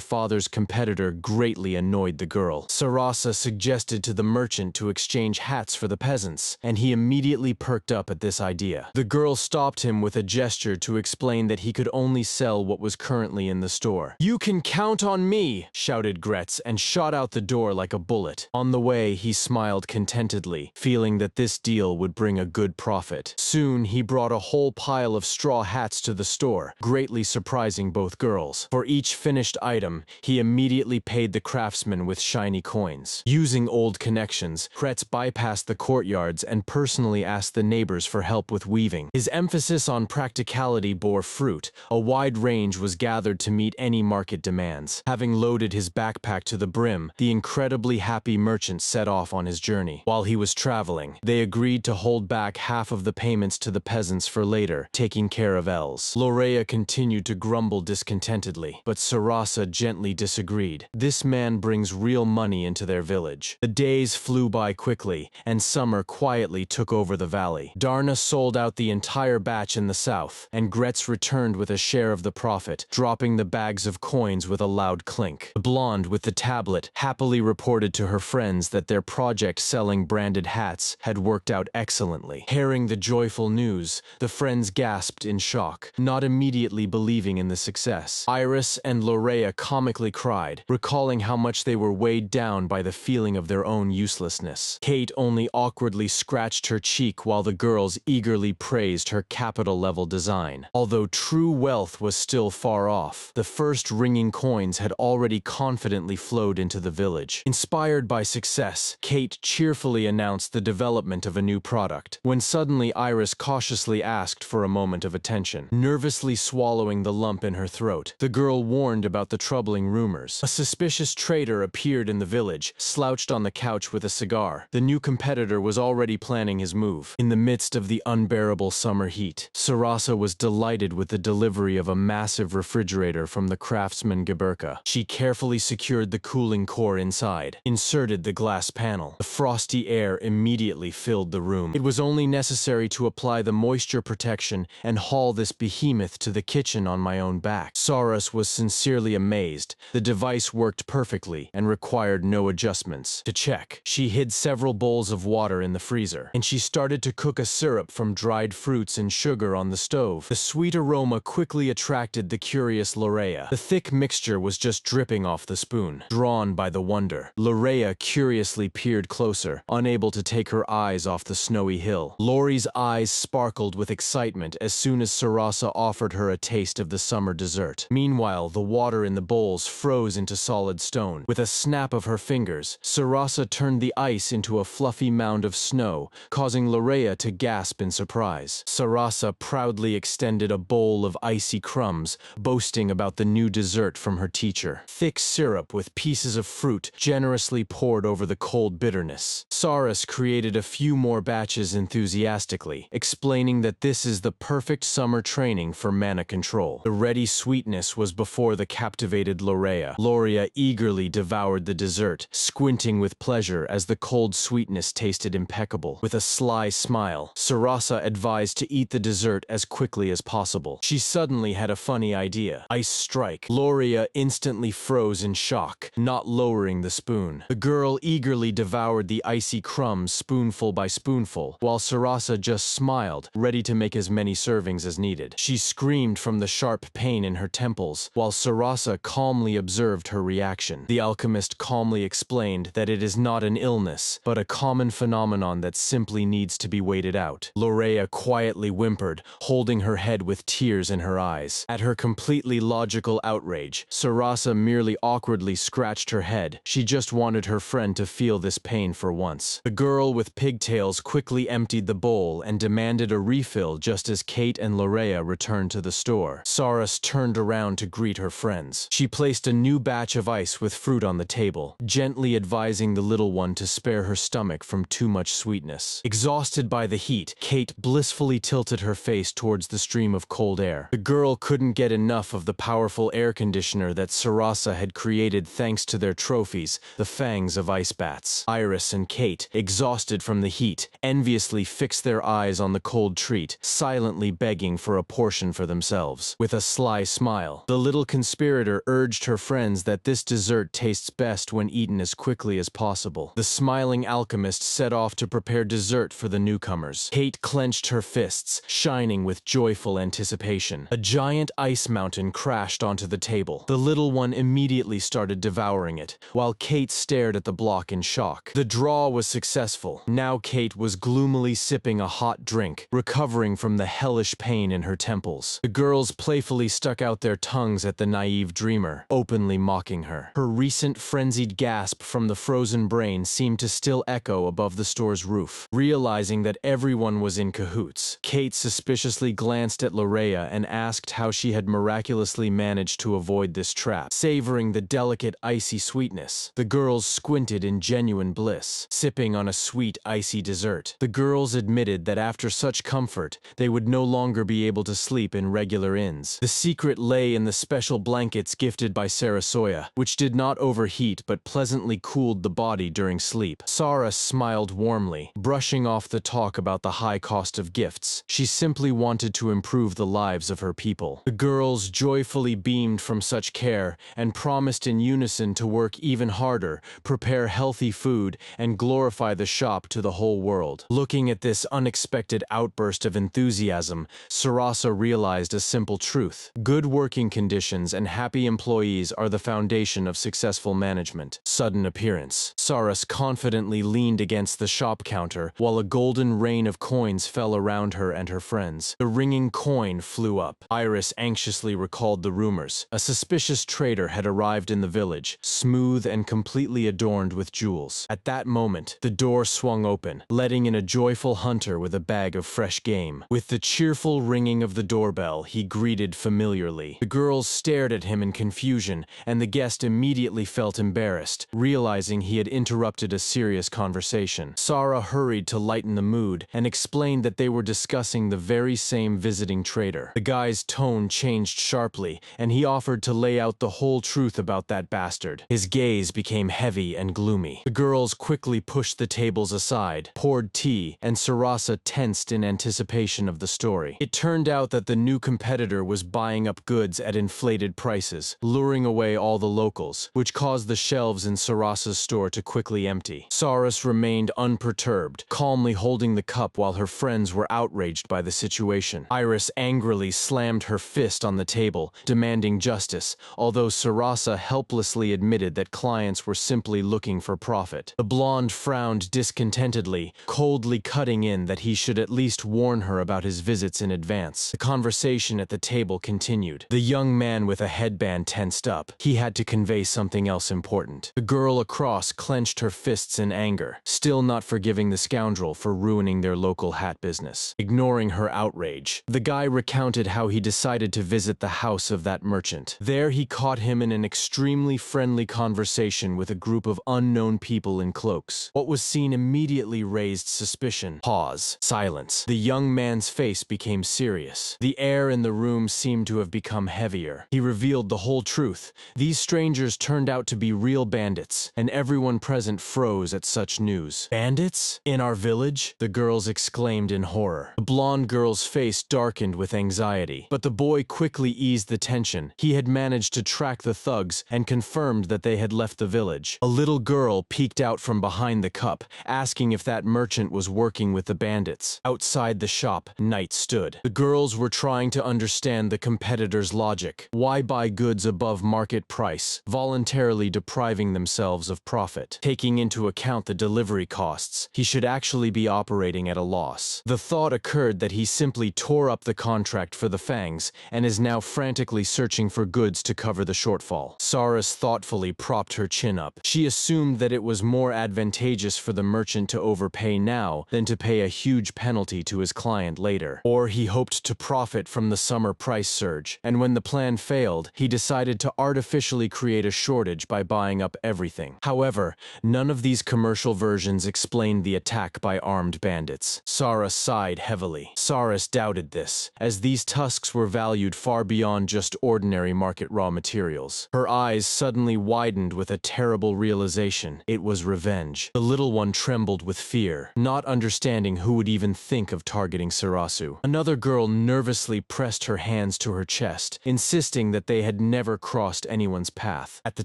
father's competitor, greatly annoyed the girl. Sarasa suggested to the merchant to exchange hats for the peasants, and he immediately perked up at this idea. The girl stopped him with a gesture to explain that he could only sell what was currently in the store. "You can count on me!" shouted Gretz and shot out the door like a bullet. On the way, he smiled contentedly, feeling that this deal would bring a good profit. Soon, he brought a whole pile of straw hats to the store, greatly surprising both girls. For each finished item, he immediately paid the craftsman with shiny coins. Using old connections, Gretz bypassed the courtyards and personally asked the neighbors for help with weaving. His emphasis on practicality bore fruit. A wide range was gathered to meet any market demands. Having loaded his backpack to the brim, the incredibly happy merchant set off on his journey. While he was traveling, they agreed to hold back half of the payments to the peasants for later, taking care of Els. Lorea continued to grumble discontentedly, but Sarasa gently disagreed. This man brings real money into their village. The days flew by quickly, and summer quietly took over the valley. Darna sold out the entire batch in the south, and Gretz returned with a share of the profit, dropping the bags of coins with a loud clink. The blonde with the tablet happily reported to her friends that their project selling branded hats had worked out excellently. Hearing the joyful news, the friends gasped in shock, not immediately believing in the success. Iris and Lorea comically cried, recalling how much they were weighed down by the feeling of their own uselessness. Kate only awkwardly scratched her cheek while the girls eagerly praised her capital-level design. Although true wealth was still far off, the first ringing coins had already confidently flowed into the village. Inspired by success, Kate cheerfully announced the development of a new product, when suddenly Iris cautiously asked for a moment of attention. Nervously swallowing the lump in her throat, the girl warned about the troubling rumors. A suspicious trader appeared in the village, slouched on the couch with a cigar. The new competitor was already planning his move. In the midst of the unbearable summer heat, Sarasa was delighted with the delivery of a massive refrigerator from the craftsman Geberka. She carefully secured the cooling core inside, inserted the glass panel. The frosty air immediately filled the room. It was only necessary to apply the moisture protection and haul this behemoth to the kitchen on my own back. Saras was sincerely amazed. The device worked perfectly and required no adjustments. To check, she hid several bowls of water in the freezer, and she started to cook a syrup from dried fruits and sugar on the stove. The sweet aroma quickly attracted the curious Lorea. The thick mixture was just dripping off the spoon. Drawn by the wonder, Lorea curiously peered closer, unable to take her eyes off the snowy hill. Lori's eyes sparkled with excitement as soon as Sarasa offered her a taste of the summer dessert. Meanwhile, the water in the bowls froze into solid stone. With a snap of her fingers, Sarasa turned the ice into a fluffy mound of snow, causing Lorea to gasp in surprise. Sarasa proudly extended a bowl of icy crumbs, boasting about the new dessert from her teacher. Thick syrup with pieces of fruit generously poured over the cold bitterness. Saras created a few more batches enthusiastically, explaining that this is the perfect summer training for mana control. The ready sweetness was before the captivated Lorea. Loria eagerly devoured the dessert, squinting with pleasure as the cold sweetness tasted impeccable. With a sly smile, Sarasa advised to eat the dessert as quickly as possible. She suddenly had a funny idea. Ice strike. Loria instantly froze in shock, not lowering the spoon. The girl eagerly devoured the icy icy crumbs spoonful by spoonful, while Sarasa just smiled, ready to make as many servings as needed. She screamed from the sharp pain in her temples, while Sarasa calmly observed her reaction. The alchemist calmly explained that it is not an illness, but a common phenomenon that simply needs to be waited out. Lorea quietly whimpered, holding her head with tears in her eyes. At her completely logical outrage, Sarasa merely awkwardly scratched her head. She just wanted her friend to feel this pain for once. The girl with pigtails quickly emptied the bowl and demanded a refill just as Kate and Lorea returned to the store. Saras turned around to greet her friends. She placed a new batch of ice with fruit on the table, gently advising the little one to spare her stomach from too much sweetness. Exhausted by the heat, Kate blissfully tilted her face towards the stream of cold air. The girl couldn't get enough of the powerful air conditioner that Sarasa had created thanks to their trophies, the fangs of ice bats. Iris and Kate, exhausted from the heat, enviously fixed their eyes on the cold treat, silently begging for a portion for themselves. With a sly smile, the little conspirator urged her friends that this dessert tastes best when eaten as quickly as possible. The smiling alchemist set off to prepare dessert for the newcomers. Kate clenched her fists, shining with joyful anticipation. A giant ice mountain crashed onto the table. The little one immediately started devouring it, while Kate stared at the block in shock. The draw was successful. Now Kate was gloomily sipping a hot drink, recovering from the hellish pain in her temples. The girls playfully stuck out their tongues at the naive dreamer, openly mocking her. Her recent frenzied gasp from the frozen brain seemed to still echo above the store's roof. Realizing that everyone was in cahoots, Kate suspiciously glanced at Lorea and asked how she had miraculously managed to avoid this trap. Savoring the delicate icy sweetness, the girls squinted in genuine bliss, sipping on a sweet icy dessert. The girls admitted that after such comfort, they would no longer be able to sleep in regular inns. The secret lay in the special blankets gifted by Sarasoya, which did not overheat but pleasantly cooled the body during sleep. Sarah smiled warmly, brushing off the talk about the high cost of gifts. She simply wanted to improve the lives of her people. The girls joyfully beamed from such care and promised in unison to work even harder, prepare healthy food, and glorify the shop to the whole world. Looking at this unexpected outburst of enthusiasm, Sarasa realized a simple truth. Good working conditions and happy employees are the foundation of successful management. Sudden appearance. Saras confidently leaned against the shop counter, while a golden rain of coins fell around her and her friends. The ringing coin flew up. Iris anxiously recalled the rumors. A suspicious trader had arrived in the village, smooth and completely adorned with jewels. At that moment, the door swung open, letting in a joyful hunter with a bag of fresh game. With the cheerful ringing of the doorbell, he greeted familiarly. The girls stared at him in confusion, and the guest immediately felt embarrassed, realizing he had interrupted a serious conversation. Sarah hurried to lighten the mood and explained that they were discussing the very same visiting trader. The guy's tone changed sharply, and he offered to lay out the whole truth about that bastard. His gaze became heavy and gloomy. The girls quickly pushed the tables aside, poured tea, and Sarasa tensed in anticipation of the story. It turned out that the new competitor was buying up goods at inflated prices, luring away all the locals, which caused the shelves in Sarasa's store to quickly empty. Saras remained unperturbed, calmly holding the cup while her friends were outraged by the situation. Iris angrily slammed her fist on the table, demanding justice, although Sarasa helplessly admitted that clients were simply looking for profit. The blonde frowned discontentedly, coldly cutting in that he should at least warn her about his visits in advance. The conversation at the table continued. The young man with a headband tensed up. He had to convey something else important. The girl across clenched her fists in anger, still not forgiving the scoundrel for ruining their local hat business. Ignoring her outrage, the guy recounted how he decided to visit the house of that merchant. There he caught him in an extremely friendly conversation with a group of unknown people in cloaks. What was seen immediately raised suspicion. Pause. Silence. The young man's face became serious. The air in the room seemed to have become heavier. He revealed the whole truth. These strangers turned out to be real bandits, and everyone present froze at such news. Bandits? In our village? The girls exclaimed in horror. The blonde girl's face darkened with anxiety, but the boy quickly eased the tension. He had managed to track the thugs and confirmed that they had left the village. A little girl peeked out from behind behind the cup, asking if that merchant was working with the bandits. Outside the shop, Knight stood. The girls were trying to understand the competitor's logic. Why buy goods above market price, voluntarily depriving themselves of profit? Taking into account the delivery costs, he should actually be operating at a loss. The thought occurred that he simply tore up the contract for the fangs and is now frantically searching for goods to cover the shortfall. Saras thoughtfully propped her chin up. She assumed that it was more advantageous for the merchant to overpay now than to pay a huge penalty to his client later. Or he hoped to profit from the summer price surge, and when the plan failed, he decided to artificially create a shortage by buying up everything. However, none of these commercial versions explained the attack by armed bandits. Saras sighed heavily. Saras doubted this, as these tusks were valued far beyond just ordinary market raw materials. Her eyes suddenly widened with a terrible realization. It was revenge. The little one trembled with fear, not understanding who would even think of targeting Sarasu. Another girl nervously pressed her hands to her chest, insisting that they had never crossed anyone's path. At the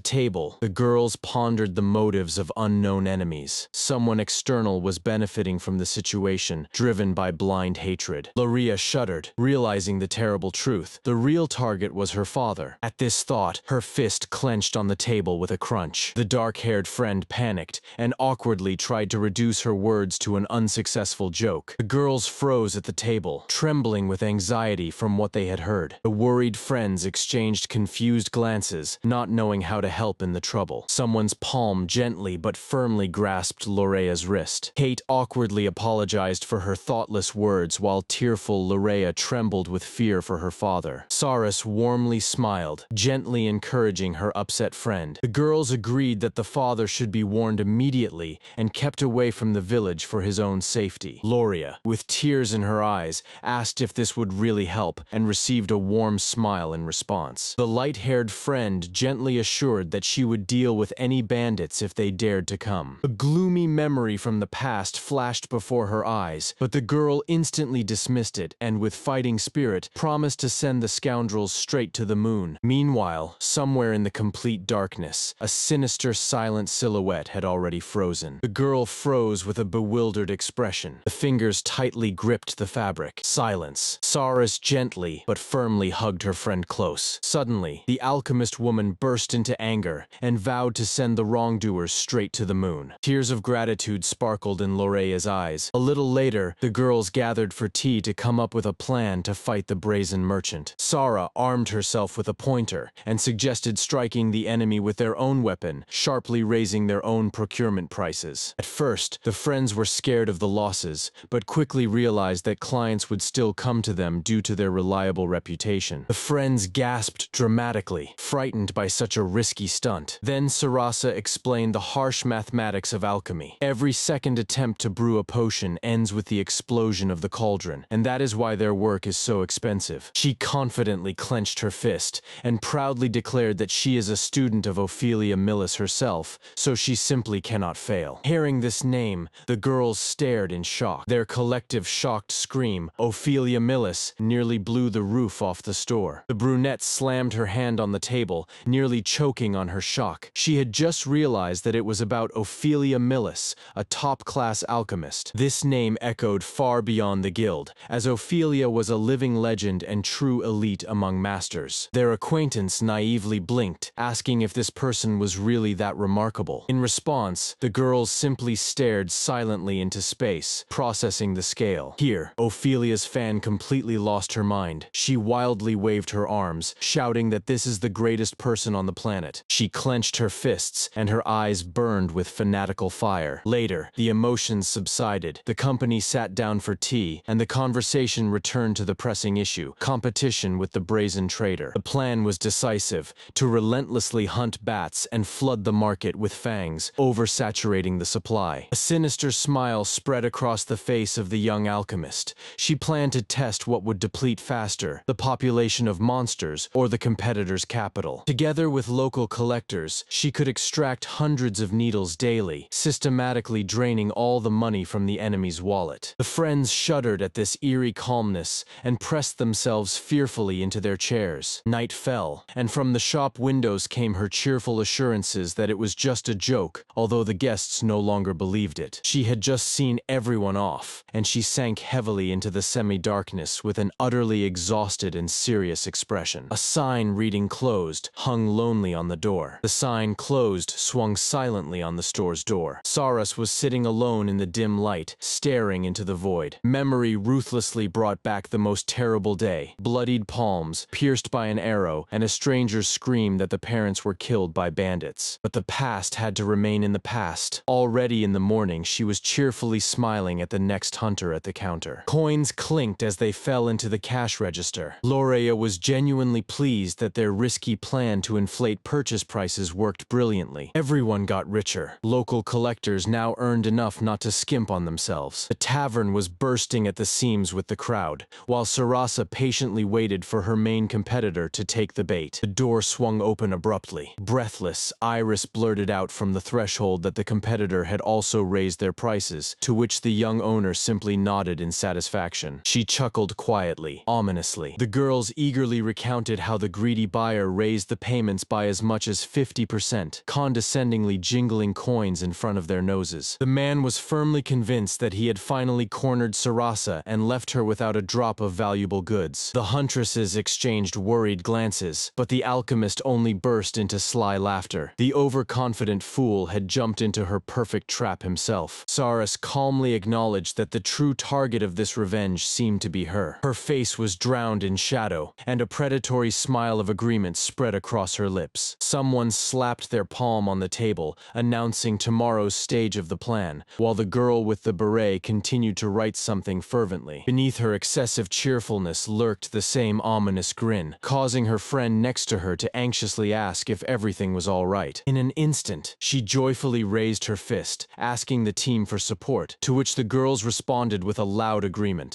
table, the girls pondered the motives of unknown enemies. Someone external was benefiting from the situation, driven by blind hatred. Loria shuddered, realizing the terrible truth. The real target was her father. At this thought, her fist clenched on the table with a crunch. The dark-haired friend panicked and awkwardly tried to reduce her words to an unsuccessful joke. The girls froze at the table, trembling with anxiety from what they had heard. The worried friends exchanged confused glances, not knowing how to help in the trouble. Someone's palm gently but firmly grasped Lorea's wrist. Kate awkwardly apologized for her thoughtless words while tearful Lorea trembled with fear for her father. Saras warmly smiled, gently encouraging her upset friend. The girls agreed that the father should be warned immediately and kept away from the village for his own safety. Loria, with tears in her eyes, asked if this would really help and received a warm smile in response. The light-haired friend gently assured that she would deal with any bandits if they dared to come. A gloomy memory from the past flashed before her eyes, but the girl instantly dismissed it and, with fighting spirit, promised to send the scoundrels straight to the moon. Meanwhile, somewhere in the complete darkness, a sinister, silent silhouette had already frozen. The girl froze with a bewildered expression. The fingers tightly gripped the fabric. Silence. Saras gently but firmly hugged her friend close. Suddenly, the alchemist woman burst into anger and vowed to send the wrongdoers straight to the moon. Tears of gratitude sparkled in Lorea's eyes. A little later, the girls gathered for tea to come up with a plan to fight the brazen merchant. Sara armed herself with a pointer and suggested striking the enemy with their own weapon, sharply raising their own procurement prices. At first, the friends were scared of the losses, but quickly realized that clients would still come to them due to their reliable reputation. The friends gasped dramatically, frightened by such a risky stunt. Then Sarasa explained the harsh mathematics of alchemy. Every second attempt to brew a potion ends with the explosion of the cauldron, and that is why their work is so expensive. She confidently clenched her fist and proudly declared that she is a student of Ophelia Millis herself, so she simply cannot fail. Hearing this name, the girls stared in shock. Their collective shocked scream, "Ophelia Millis," nearly blew the roof off the store. The brunette slammed her hand on the table, nearly choking on her shock. She had just realized that it was about Ophelia Millis, a top-class alchemist. This name echoed far beyond the guild, as Ophelia was a living legend and true elite among masters. Their acquaintance naively blinked, asking if this person was really that remarkable. In response, the girls simply stared silently into space, processing the scale. Here, Ophelia's fan completely lost her mind. She wildly waved her arms, shouting that this is the greatest person on the planet. She clenched her fists, and her eyes burned with fanatical fire. Later, the emotions subsided. The company sat down for tea, and the conversation returned to the pressing issue: competition with the brazen trader. The plan was decisive: to relentlessly hunt bats and flood the market with fangs, oversaturating the supply. A sinister smile spread across the face of the young alchemist. She planned to test what would deplete faster, the population of monsters or the competitor's capital. Together with local collectors, she could extract hundreds of needles daily, systematically draining all the money from the enemy's wallet. The friends shuddered at this eerie calmness and pressed themselves fearfully into their chairs. Night fell, and from the shop windows came her cheerful assurances that it was just a joke, although the guests guests no longer believed it. She had just seen everyone off, and she sank heavily into the semi-darkness with an utterly exhausted and serious expression. A sign reading "Closed" hung lonely on the door. The sign "Closed" swung silently on the store's door. Saras was sitting alone in the dim light, staring into the void. Memory ruthlessly brought back the most terrible day. Bloodied palms, pierced by an arrow, and a stranger's scream that the parents were killed by bandits. But the past had to remain in the past. Already in the morning, she was cheerfully smiling at the next hunter at the counter. Coins clinked as they fell into the cash register. Lorea was genuinely pleased that their risky plan to inflate purchase prices worked brilliantly. Everyone got richer. Local collectors now earned enough not to skimp on themselves. The tavern was bursting at the seams with the crowd, while Sarasa patiently waited for her main competitor to take the bait. The door swung open abruptly. Breathless, Iris blurted out from the threshold that the competitor had also raised their prices, to which the young owner simply nodded in satisfaction. She chuckled quietly, ominously. The girls eagerly recounted how the greedy buyer raised the payments by as much as 50%, condescendingly jingling coins in front of their noses. The man was firmly convinced that he had finally cornered Sarasa and left her without a drop of valuable goods. The huntresses exchanged worried glances, but the alchemist only burst into sly laughter. The overconfident fool had jumped into her perfect trap himself. Saras calmly acknowledged that the true target of this revenge seemed to be her. Her face was drowned in shadow, and a predatory smile of agreement spread across her lips. Someone slapped their palm on the table, announcing tomorrow's stage of the plan, while the girl with the beret continued to write something fervently. Beneath her excessive cheerfulness lurked the same ominous grin, causing her friend next to her to anxiously ask if everything was all right. In an instant, she joyfully raised her fist, asking the team for support, to which the girls responded with a loud agreement.